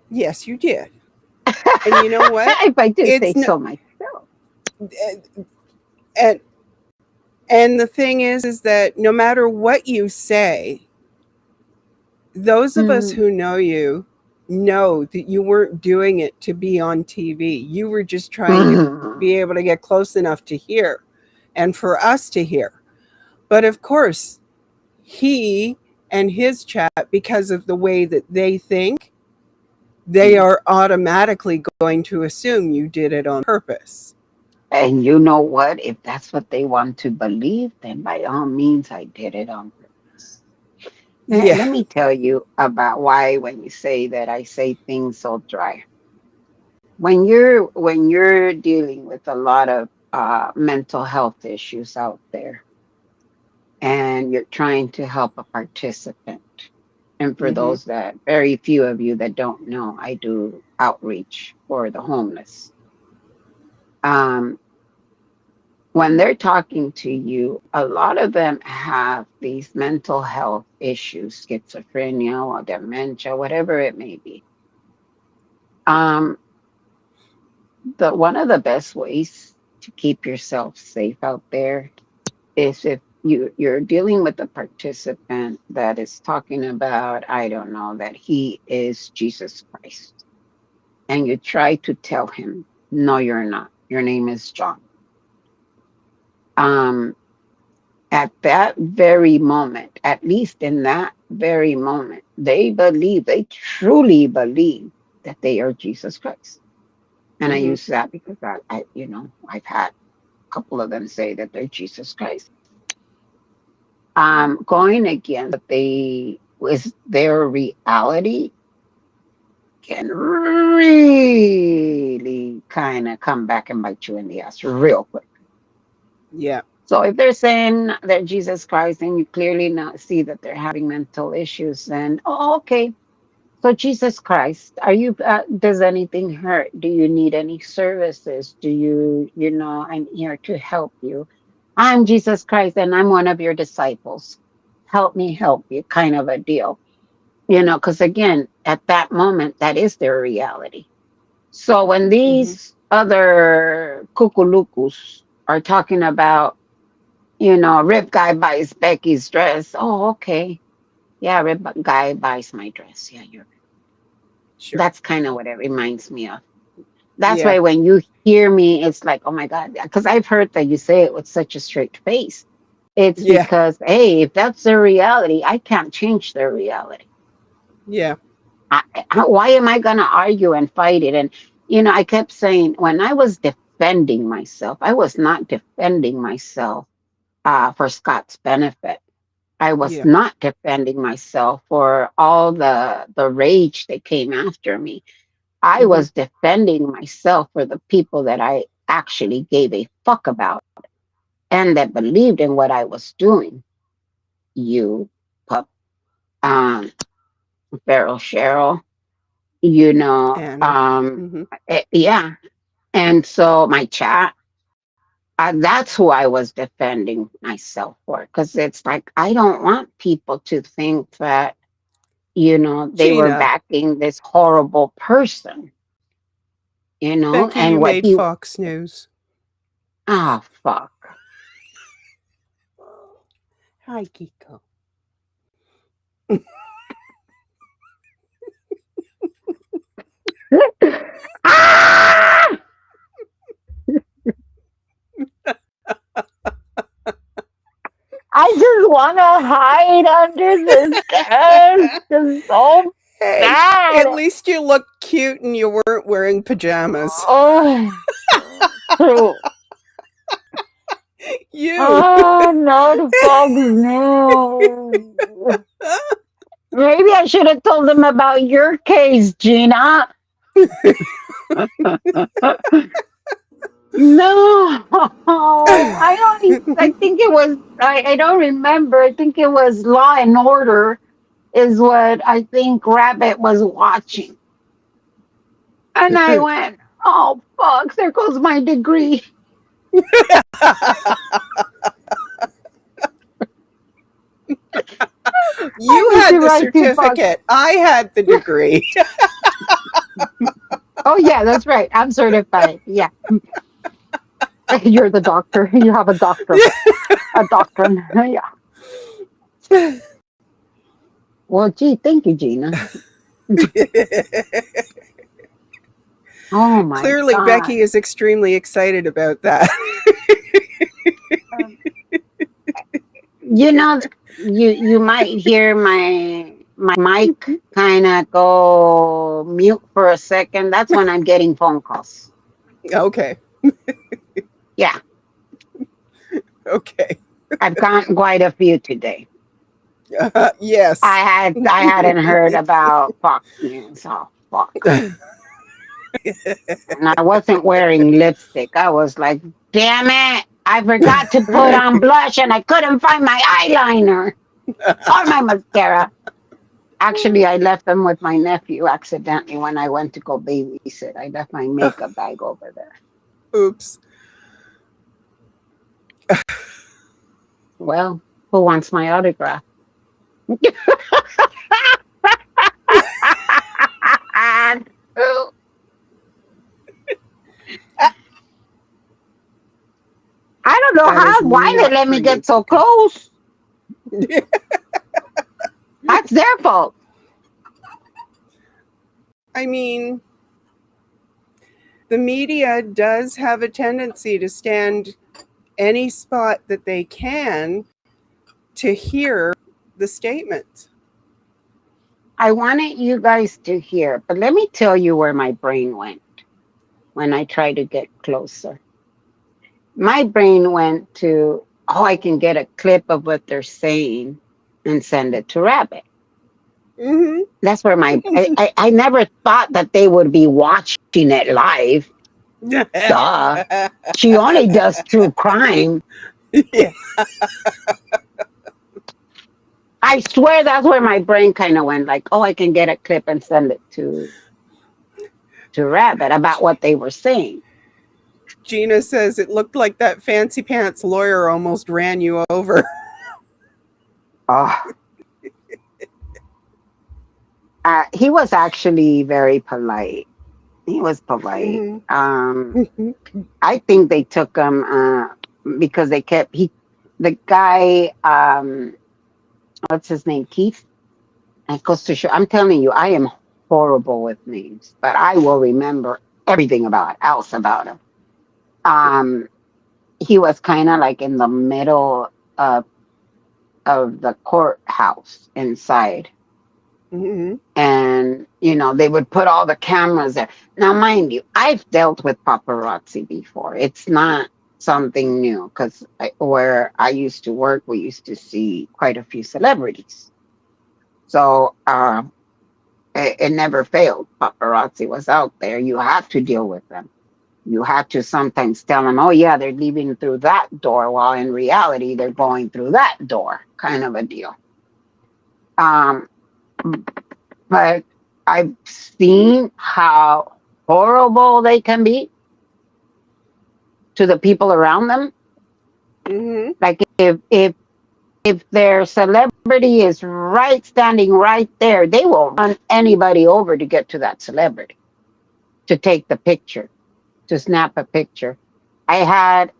Yes, you did. And you know what? If I do say It's no, so myself. and and the thing is that no matter what you say, those of us Mm, who know you know that you weren't doing it to be on TV. You were just trying to mm. be able to get close enough to hear and for us to hear. But of course, he and his chat, because of the way that they think, they are automatically going to assume you did it on purpose. And you know what? If that's what they want to believe, then by all means, I did it on purpose. Yeah. Let me tell you about why when you say that I say things so dry. When you're dealing with a lot of mental health issues out there, and you're trying to help a participant. And for Mm-hmm. those that, very few of you that don't know, I do outreach for the homeless. Um, when they're talking to you, a lot of them have these mental health issues, schizophrenia or dementia, whatever it may be. Um, one of the best ways to keep yourself safe out there is if you're dealing with a participant that is talking about, I don't know, that he is Jesus Christ, and you try to tell him, no, you're not. Your name is John. Um, at that very moment, at least in that very moment, they truly believe that they are Jesus Christ. And I Mm-hmm. use that because I've had a couple of them say that they're Jesus Christ. Going against what they was their reality can really kind of come back and bite you in the ass real quick. Yeah. So if they're saying they're Jesus Christ and you clearly not see that they're having mental issues, then okay, So Jesus Christ, are you? Does anything hurt? Do you need any services? Do you? You know, I'm here to help you. I'm Jesus Christ, and I'm one of your disciples. Help me help you, kind of a deal. You know, because again, at that moment, that is their reality. So when Mm-hmm. these other kukulukus are talking about, you know, Rip Guy buys Becky's dress. Oh, okay. Yeah, Rip Guy buys my dress. Yeah, you're. Sure. That's kind of what it reminds me of. That's Yeah. why when you hear me, it's like, oh my God, because I've heard that you say it with such a straight face. It's Yeah. because, hey, if that's their reality, I can't change their reality. Yeah. Why am I going to argue and fight it? And, you know, I kept saying when I was defending myself, I was not defending myself for Scott's benefit. I was Yeah. not defending myself for all the rage that came after me. I Mm-hmm. was defending myself for the people that I actually gave a fuck about and that believed in what I was doing. You, pup, um, Feral Cheryl, you know, Anna. Mm-hmm. yeah. And so my chat, that's who I was defending myself for. Because it's like, I don't want people to think that, you know, they were Gina. backing this horrible person, you know, Becky, and you what made he, Fox News. ah, fuck. Hi, Kiko. Ah! I just want to hide under this desk. It's so Hey, at bad. least you look cute and you weren't wearing pajamas. Oh, true. You. Oh, no, the folks knew. Maybe I should have told them about your case, Gina. No, I don't. I think it was. I don't remember. I think it was Law and Order is what I think Rabbit was watching, and I went, "Oh fuck! There goes my degree." I You need to had the write to Fox. certificate. I had the degree. Oh yeah, that's right. I'm certified. Yeah, you're the doctor. You have a doctor, a doctrine. Yeah. Well, gee, thank you, Gina. Oh my Clearly, God. Becky is extremely excited about that. Um, you know, you might hear my mic kind of go mute for a second. That's when I'm getting phone calls. Okay. Yeah, Okay. I've gotten quite a few today. Yes. I hadn't heard about Fox News. Oh fuck. And I wasn't wearing lipstick. I was like, damn it. I forgot to put on blush and I couldn't find my eyeliner or my mascara. Actually, I left them with my nephew accidentally when I went to go babysit. I left my makeup bag over there. Oops. Well, who wants my autograph? I don't know That is why they not let for me you, get so Kiko. close. That's their fault. I mean, the media does have a tendency to stand any spot that they can to hear the statement. I wanted you guys to hear, but let me tell you where my brain went when I tried to get closer. My brain went to, oh, I can get a clip of what they're saying and send it to Rabbit. Mm-hmm. That's where I never thought that they would be watching it live. Duh. She only does true crime. Yeah. I swear that's where my brain kind of went. Like, oh, I can get a clip and send it to Rabbit about what they were saying. Gina says it looked like that fancy pants lawyer almost ran you over. Oh, he was actually very polite. He was polite. Mhm. I think they took him because they kept the guy. What's his name? Keith. And it goes to show. I'm telling you, I am horrible with names, but I will remember everything about him. Um, he was kind of like in the middle of of the courthouse inside, Mhm. and they would put all the cameras there. Now mind you, I've dealt with paparazzi before. It's not something new because where I used to work, we used to see quite a few celebrities. So it never failed. Paparazzi was out there. You had to deal with them. You had to sometimes tell them, oh yeah, they're leaving through that door, while in reality they're going through that door, kind of a deal. um but I've seen how horrible they can be to the people around them. Mhm. Like if their celebrity is right standing right there, they will run anybody over to get to that celebrity, to take the picture, to snap a picture. I had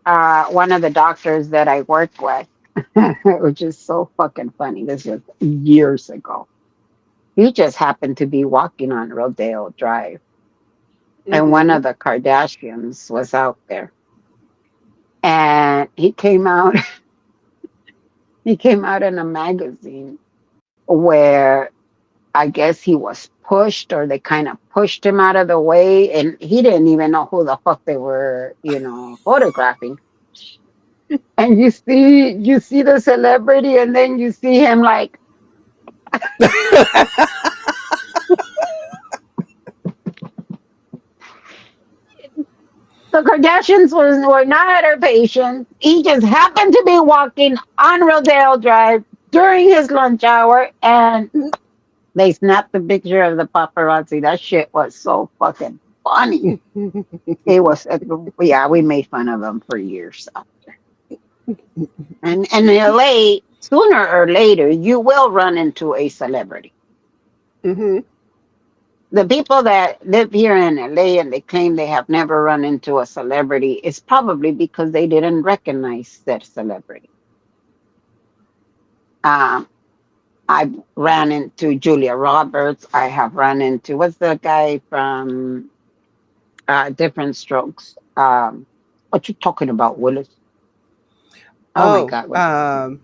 one of the doctors that I worked with, which is so fucking funny. This was years ago. He just happened to be walking on Rodeo Drive, and one of Mhm. the Kardashians was out there, and he came out. He came out in a magazine where I guess he was pushed, or they kind of pushed him out of the way, and he didn't even know who the fuck they were, photographing. And you see the celebrity, and then you see him like, the Kardashians were not her patients. He just happened to be walking on Rodale Drive during his lunch hour, and they snapped the picture of the paparazzi. That shit was so fucking funny. It was, yeah, we made fun of him for years. So. And in LA, sooner or later, you will run into a celebrity. Mhm. The people that live here in LA and they claim they have never run into a celebrity is probably because they didn't recognize that celebrity. Um, I ran into Julia Roberts. I have run into, what's the guy from Different Strokes? What you talking about, Willis? Oh my Oh, God, what's his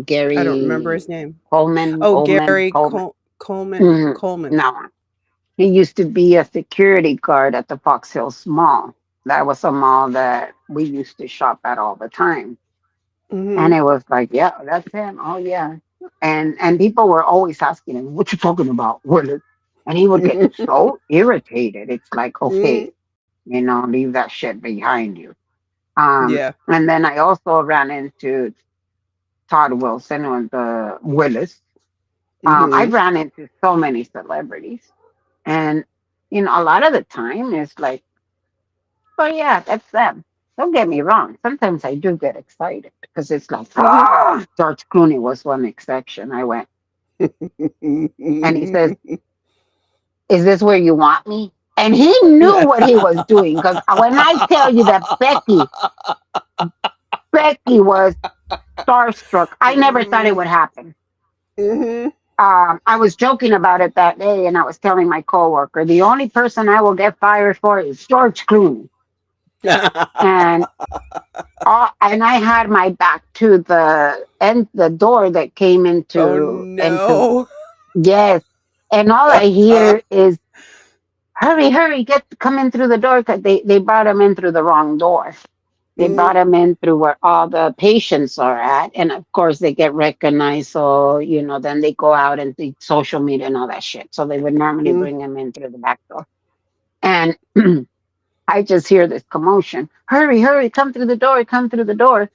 name? I don't remember Gary his name. Coleman, Oh, Coleman, Gary Coleman. Coleman. Mhm. Coleman. No, he used to be a security guard at the Fox Hills Mall. That was a mall that we used to shop at all the time. And Mhm. it was like, yeah, that's him. Oh yeah. And people were always asking him, what you talking about, Willard? And he would get so irritated. It's like, okay, Mhm. leave that shit behind you. Yeah. And then I also ran into Todd Wilson on the Willis. I Mhm. ran into so many celebrities. And, a lot of the time it's like, oh, yeah, that's them. Don't get me wrong. Sometimes I do get excited because it's like, Mhm. George Clooney was one exception. I went, and he says, is this where you want me? And he knew what he was doing because when I tell you that Becky was starstruck, I never thought it would happen. Mhm. I was joking about it that day, and I was telling my coworker, the only person I will get fired for is George Clooney. And I had my back to the door that came Oh into no. yes, and all I hear is hurry, hurry, come in through the door because they brought him in through the wrong door. They Mhm. brought him in through where all the patients are at, and of course they get recognized. So then they go out and the social media and all that shit. So they would normally Mhm. bring him in through the back door, and I just hear this commotion. Hurry, hurry, come through the door, come through the door.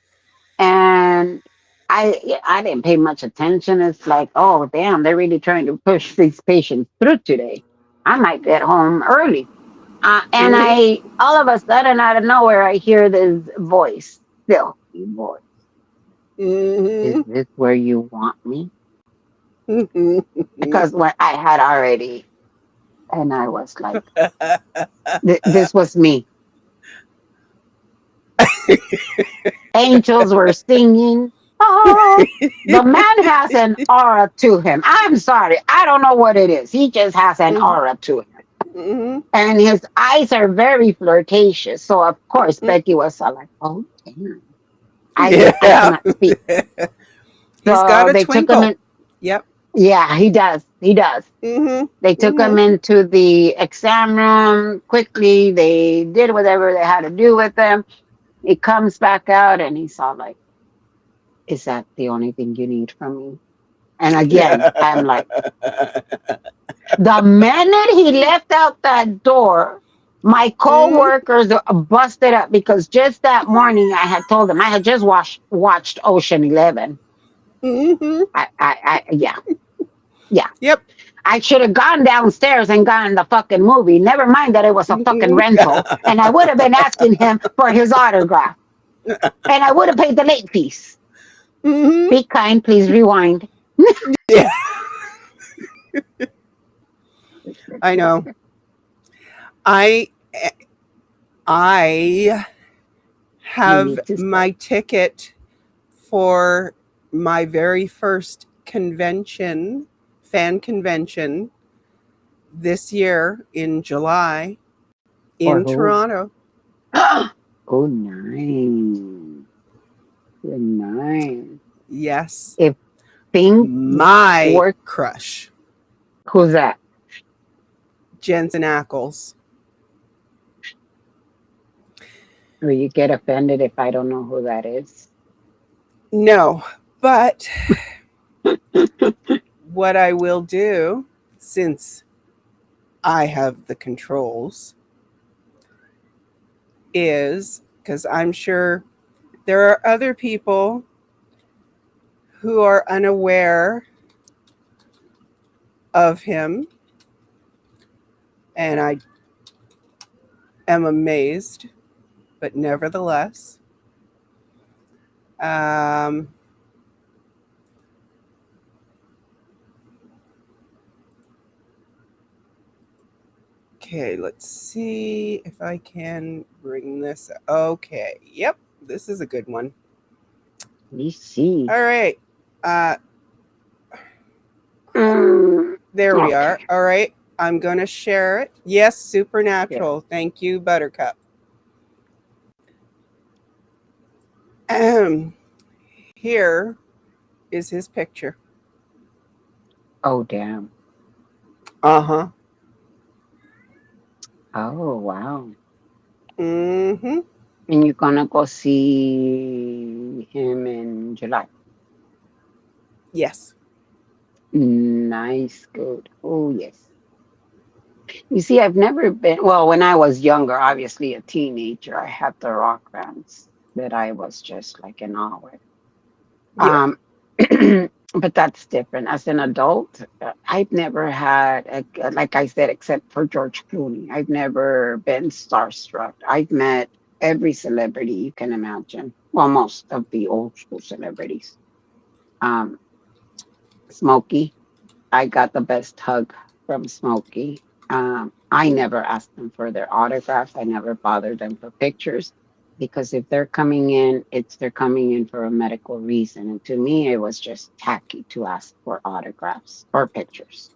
And I didn't pay much attention. It's like, oh damn, they're really trying to push these patients through today. I might get home early. And Mhm. I all of a sudden out of nowhere I hear this voice, silky voice. Is Mhm. this where you want me? Mhm. Because when I had already, and I was like, this was me. Angels were singing. Oh, the man has an aura to him. I'm sorry, I don't know what it is. He just has an Mhm. aura to him. Mhm. And his eyes are very flirtatious. So of course Mhm. Becky was like, "Oh damn, I Yeah. cannot speak." He's got So a they took him twinkle. in. Yep. Yeah, he does. He does. Mhm. They took him Mhm. into the exam room quickly. They did whatever they had to do with him. He comes back out and he's all like, "Is that the only thing you need from me?" And again, I'm like, the minute he left out that door, my Mhm. co-workers busted up because just that morning I had told them I had just watched Ocean 11. Mhm. Yeah, yeah. Yep. I should have gone downstairs and gotten the fucking movie. Never mind that it was a fucking Mhm. rental. And I would have been asking him for his autograph. And I would have paid the late fees. Mhm. Be kind, please rewind. Yeah. I know. I I You have need to my stay. ticket for my very first convention, fan convention this year in July For in who? Toronto. Oh, nice. Good night. Yes, If things my work, crush, who's that? Jensen Ackles. Will you get offended if I don't know who that is? No, but what I will do, since I have the controls, is because I'm sure there are other people who are unaware of him, and I am amazed, but nevertheless, um, okay, let's see if I can bring this. Okay, yep, this is a good one. You see. All right, uh, Mm, there we okay. are. All right, I'm gonna share it. Yes, Yeah. supernatural. Thank you, Buttercup. Here is his picture. Oh, damn. Uh huh. Oh, wow. Mm-hmm. And you're gonna go see him in July. Yes. Nice, good. Oh, yes. You see, I've never been, well, when I was younger, obviously a teenager, I had the rock bands that I was just like in awe with. Yeah. Um, but that's different. As an adult, I've never had, like I said, except for George Clooney, I've never been starstruck. I've met every celebrity you can imagine. Well, most of the old school celebrities. Um, Smokey, I got the best hug from Smokey. I never asked them for their autographs. I never bothered them for pictures because if they're coming in, they're coming in for a medical reason. And to me, it was just tacky to ask for autographs or pictures.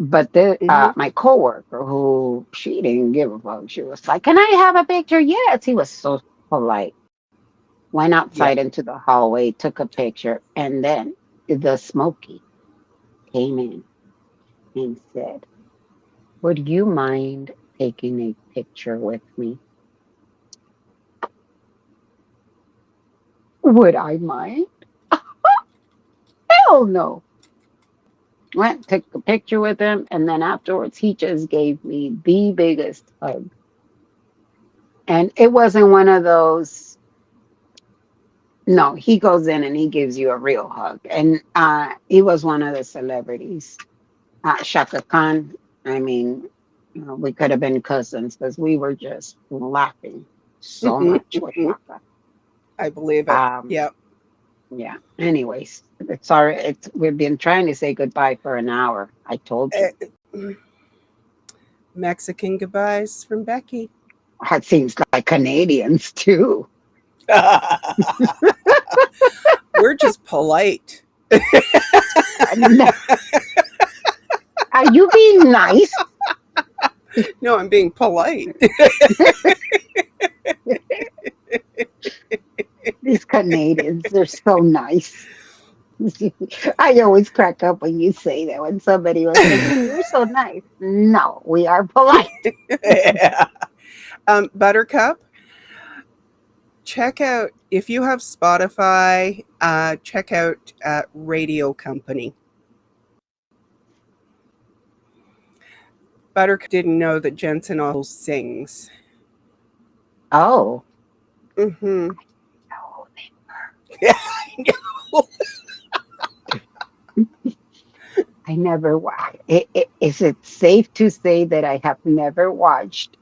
But Mm-hmm. my coworker, who she didn't give a fuck, she was like, "Can I have a picture?" Yes, he was so polite. Went Yep. outside into the hallway, took a picture, and then the Smokey came in and said, "Would you mind taking a picture with me?" Would I mind? Hell no. Went, took a picture with him, and then afterwards, he just gave me the biggest hug. And it wasn't one of those, No, he goes in and he gives you a real hug. And he was one of the celebrities. Shaka Khan. I mean, we could have been cousins because we were just laughing so much with Shaka. I believe it. Um, Yep. yeah. Anyways, it's sorry. It's we've been trying to say goodbye for an hour. I told you. Uh, Mexican goodbyes from Becky. It seems like Canadians too. We're just polite. And are you being nice? No, I'm being polite. These Canadians, they're so nice. I always crack up when you say that when somebody was like, "Mm, you're so nice." No, we are polite. Yeah. Buttercup, check out, if you have Spotify, check out Radio Company. Buttercup didn't know that Jensen also sings. Oh, Mm-hmm. no. Yeah, I know. I never watched. Is it safe to say that I have never watched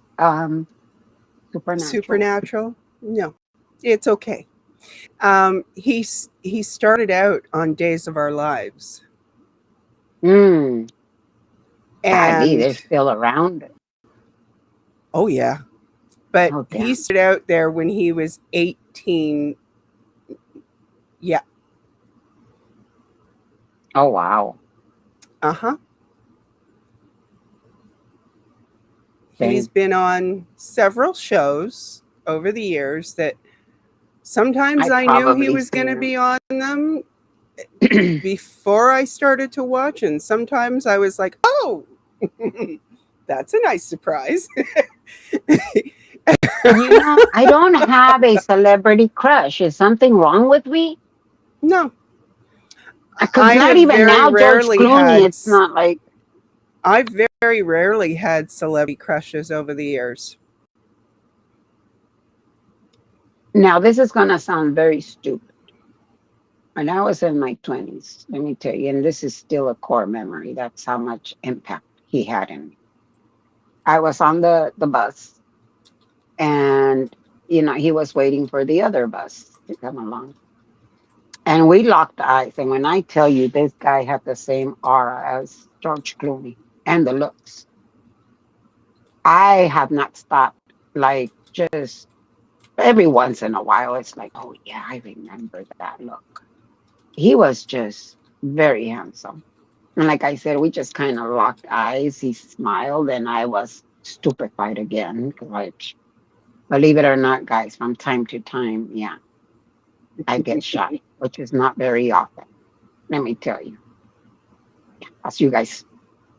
Supernatural? Supernatural? No, it's okay. He started out on Days of Our Lives, Hmm. Golly, they're and still around. oh yeah, but Oh, he damn. started out there when he was 18. Yeah, Oh, wow. uh huh. He's Dang. been on several shows over the years that sometimes I I knew he probably was going seen to them. be on them before I started to watch, and sometimes I was like, oh, that's a nice surprise. I don't have a celebrity crush. Is something wrong with me? No, Because I not have even very now, George rarely Clooney, it's not like. I've very rarely had celebrity crushes over the years. Now, this is going to sound very stupid. When I was in my 20s, let me tell you, and this is still a core memory. That's how much impact he had in me. I was on the bus, and, he was waiting for the other bus to come along. And we locked eyes. And when I tell you this guy had the same aura as George Clooney and the looks, I have not stopped. Like, just every once in a while, it's like, oh, yeah, I remember that look. He was just very handsome. And like I said, we just kind of locked eyes. He smiled, and I was stupefied again. 'Cause, like, believe it or not, guys, from time to time, yeah, I get shy, which is not very often. Let me tell you, as you guys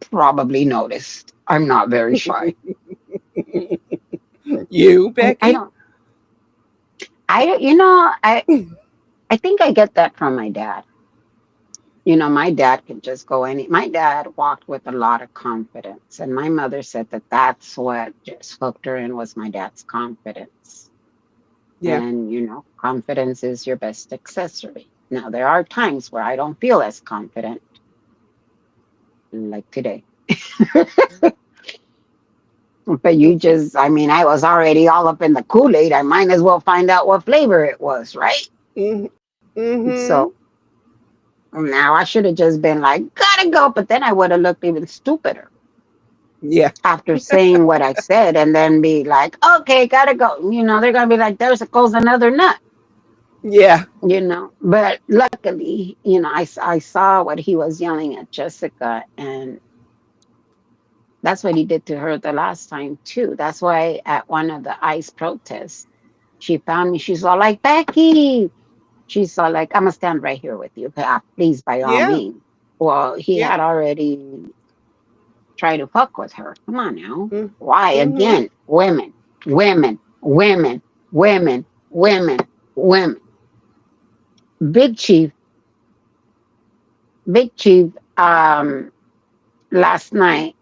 probably noticed, I'm not very shy. You, I Becky? don't. I think I get that from my dad. My dad could just go any. My dad walked with a lot of confidence, and my mother said that that's what just hooked her in was my dad's confidence. Yeah. And confidence is your best accessory. Now there are times where I don't feel as confident, like today. But I mean, I was already all up in the Kool-Aid. I might as well find out what flavor it was, right? Mm-hmm. So now I should have just been like, gotta go. But then I would have looked even stupider Yeah. after saying what I said and then be like, okay, gotta go. They're gonna be like, there's goes another nut. Yeah. But luckily, I saw what he was yelling at Jessica, and that's what he did to her the last time too. That's why at one of the ICE protests, she found me. She's all like, Becky. She's all like, I'm gonna stand right here with you. Please, by all Yeah. means. Well, he Yeah. had already tried to fuck with her. Come on now. Why? Mm-hmm. Again, women, women, women, women, women, women. Big Chief, Big Chief, last night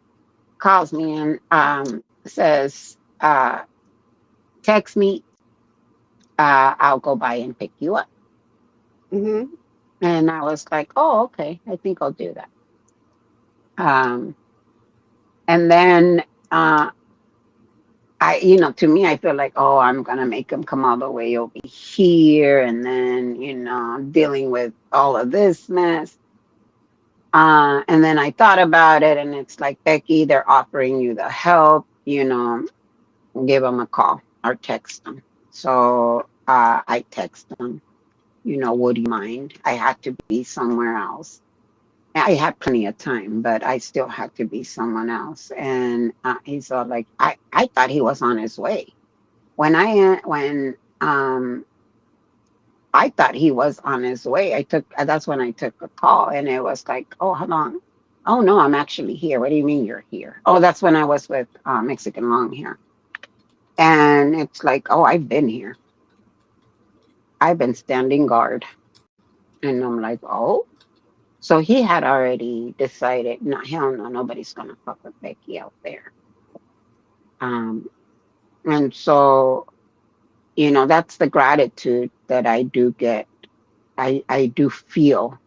calls me and says, text me, I'll go by and pick you up. Mm-hmm. And I was like, oh, okay, I think I'll do that. Um, and then to me, I feel like, oh, I'm gonna make him come all the way over here, and then, I'm dealing with all of this mess. And then I thought about it, and it's like, Becky, they're offering you the help, give them a call or text them. So I text them, would you mind? I had to be somewhere else. I had plenty of time, but I still had to be someone else. And he's all like, I thought he was on his way. When I thought he was on his way, that's when I took a call, and it was like, oh, hold on. Oh no, I'm actually here. What do you mean you're here? Oh, that's when I was with Mexican Long Hair. And it's like, oh, I've been here. I've been standing guard. And I'm like, oh. So he had already decided, no, hell no, nobody's gonna fuck with Becky out there. Um, and so, that's the gratitude that I do get. I do feel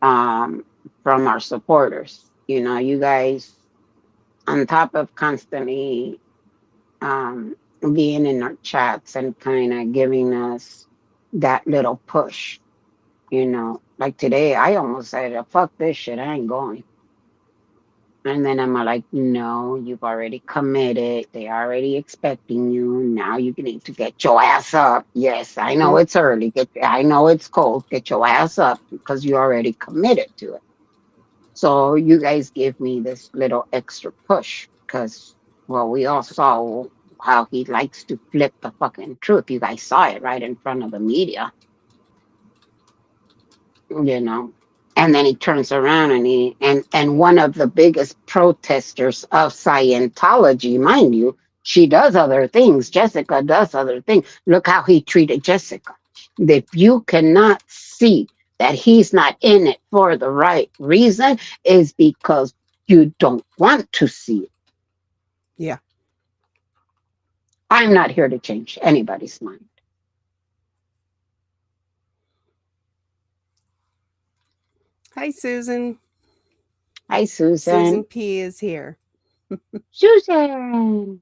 um from our supporters. You guys, on top of constantly um being in our chats and kind of giving us that little push. Like today, I almost said, fuck this shit, I ain't going. And then I'm like, no, you've already committed. They're already expecting you. Now you need to get your ass up. Yes, I know Mm-hmm. it's early. I know it's cold. Get your ass up because you already committed to it. So you guys give me this little extra push because, well, we all saw how he likes to flip the fucking truth. You guys saw it right in front of the media, you know. And then he turns around and one of the biggest protesters of Scientology, mind you, she does other things. Jessica does other things. Look how he treated Jessica. If you cannot see that he's not in it for the right reason, is because you don't want to see it. Yeah. I'm not here to change anybody's mind. Hi, Susan. Hi, Susan Susan. P is here. Susan.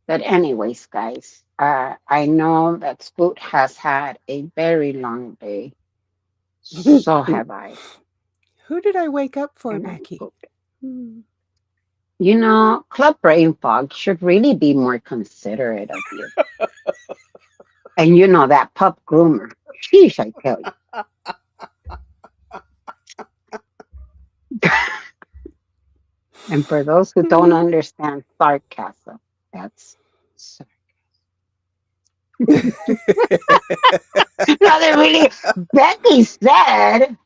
But anyways, guys, I know that Scoot has had a very long day. So Who have I. did I wake up for, And I'm Becky? Scoot. Hmm. Club Brain Fog should really be more considerate of you. And that pup groomer. Sheesh, I tell you. And for those who don't understand sarcasm, that's sar- no, they really. Becky said.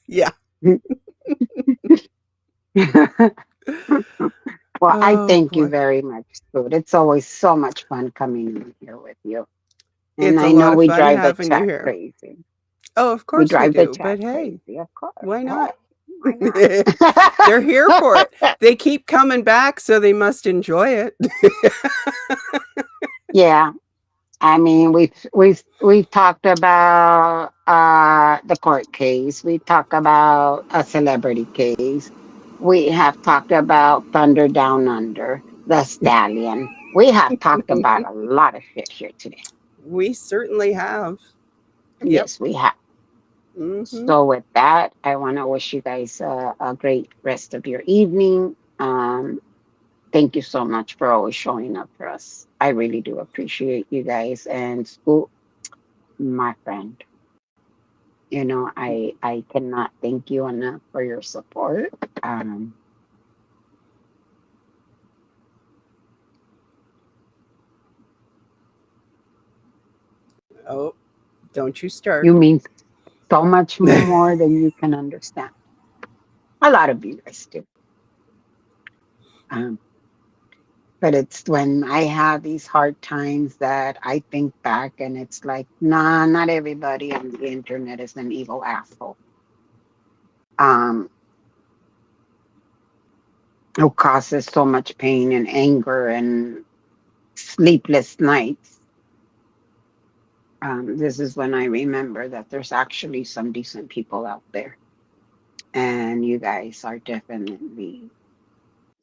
Yeah. Well, I Oh thank you boy. very much, Scoot. It's always so much fun coming in here with you. And It's a I lot know of we fun drive the having you chat here. crazy. Oh, of We course we drive the do. chat But hey, crazy, of course. why Hey, not? why They're here for it. not? They keep coming back, so they must enjoy it. Yeah, I mean, we've talked about the court case. We talk about a celebrity case. We have talked about Thunder Down Under, the Stallion. We have talked about a lot of shit here today. We certainly have. Yep. Yes, we have. Hmm. So with that, I want to wish you guys a great rest of your evening. Thank you so much for always showing up for us. I really do appreciate you guys. And Scoop, my friend, I cannot thank you enough for your support. Um, Oh, don't you start. you mean so much more than you can understand. A lot of you guys do. Um, but it's when I have these hard times that I think back and it's like, nah, not everybody on the internet is an evil asshole. Um, who causes so much pain and anger and sleepless nights. This is when I remember that there's actually some decent people out there, and you guys are definitely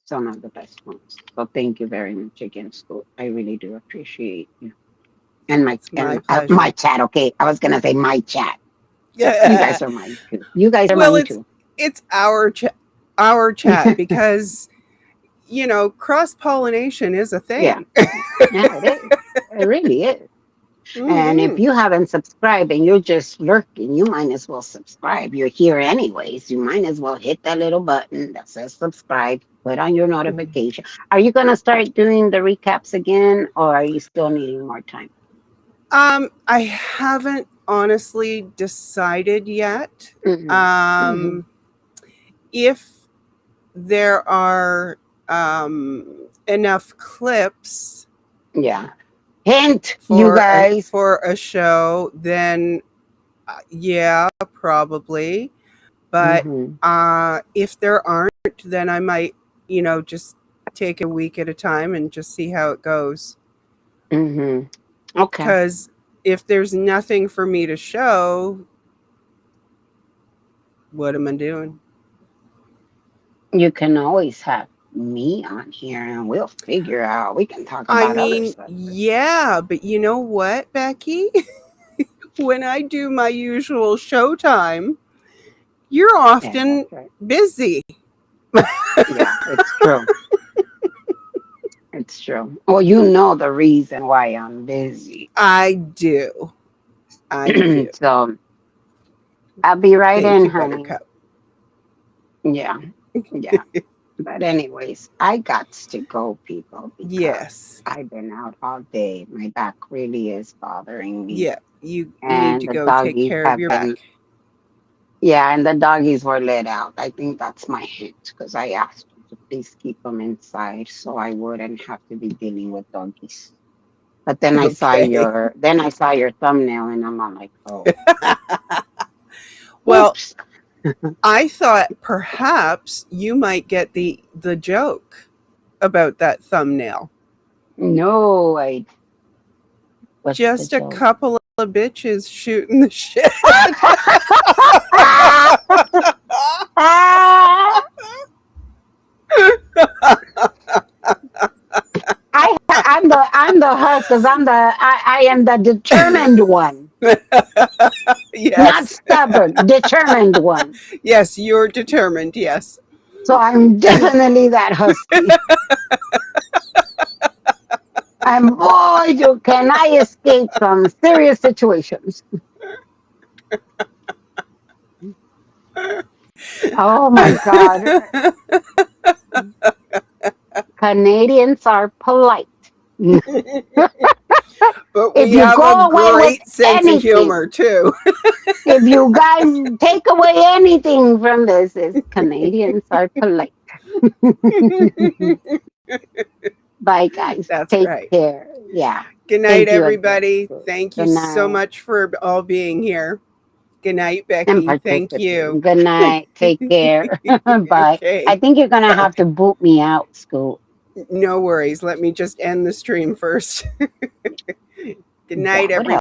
some of the best ones. So thank you very much again, Scoot. I really do appreciate you and my It's my my pleasure. chat. Okay, I was gonna say my chat. You Yeah. guys are mine too. You guys are Well, mine too. it's our chat because cross pollination is a Yeah, thing. yeah, it is. It really is. And if Hmm. you haven't subscribed and you're just lurking, you might as well subscribe. You're here anyways. You might as well hit that little button that says subscribe, put on your notification. Are you going to start doing the recaps again or are you still needing more time? I haven't honestly decided yet. Hmm. Hmm. Um, if there are enough clips Yeah. Hint, you for guys. a show, then yeah, probably. But Hmm. if there aren't, then I might, just take a week at a time and just see how it goes. Hmm. Okay. Because if there's nothing for me to show, what am I doing? You can always have me on here and we'll figure out. We can talk I about other mean, subjects. yeah, but you know what, Becky? When I do my usual showtime, you're Yeah, that's often right. busy. Yeah, it's true. It's true. Well, you know the reason why I'm busy. I do. I do. So I'll be right Thank in, you, honey. Buttercup. Yeah, yeah. But anyways, I got to go, people, because Yes. I've been out all day. My back really is bothering me. Yeah. You need And to the go take doggies care of have your been, back. yeah, and the doggies were let out. I think that's my hint because I asked you to please keep them inside so I wouldn't have to be dealing with doggies. But Okay. then I saw your thumbnail and I'm all like, oh, Well, whoops. I thought perhaps you might get the joke about that thumbnail. No, I, what's the Just a joke? couple of bitches shooting the shit. I'm the husk because I am the determined one, not Yes. stubborn, determined one. Yes, you're determined. Yes. So I'm definitely that husky. And boy, can I escape from serious situations. Oh my God. Canadians are polite. But If we you have a go away with great sense of anything, humor too. if you guys take away anything from this, is Canadians are polite. Bye, guys. That's Take right. care. Yeah. Good night, Thank you again. everybody. Thank you Good so night. much for all being here. Good night, And Becky. Thank you. participating. Good night. Take care. Bye. I Okay. think you're going to have to boot me out, Scoop. No worries. Let me just end the stream first. Good night, That would everybody. help.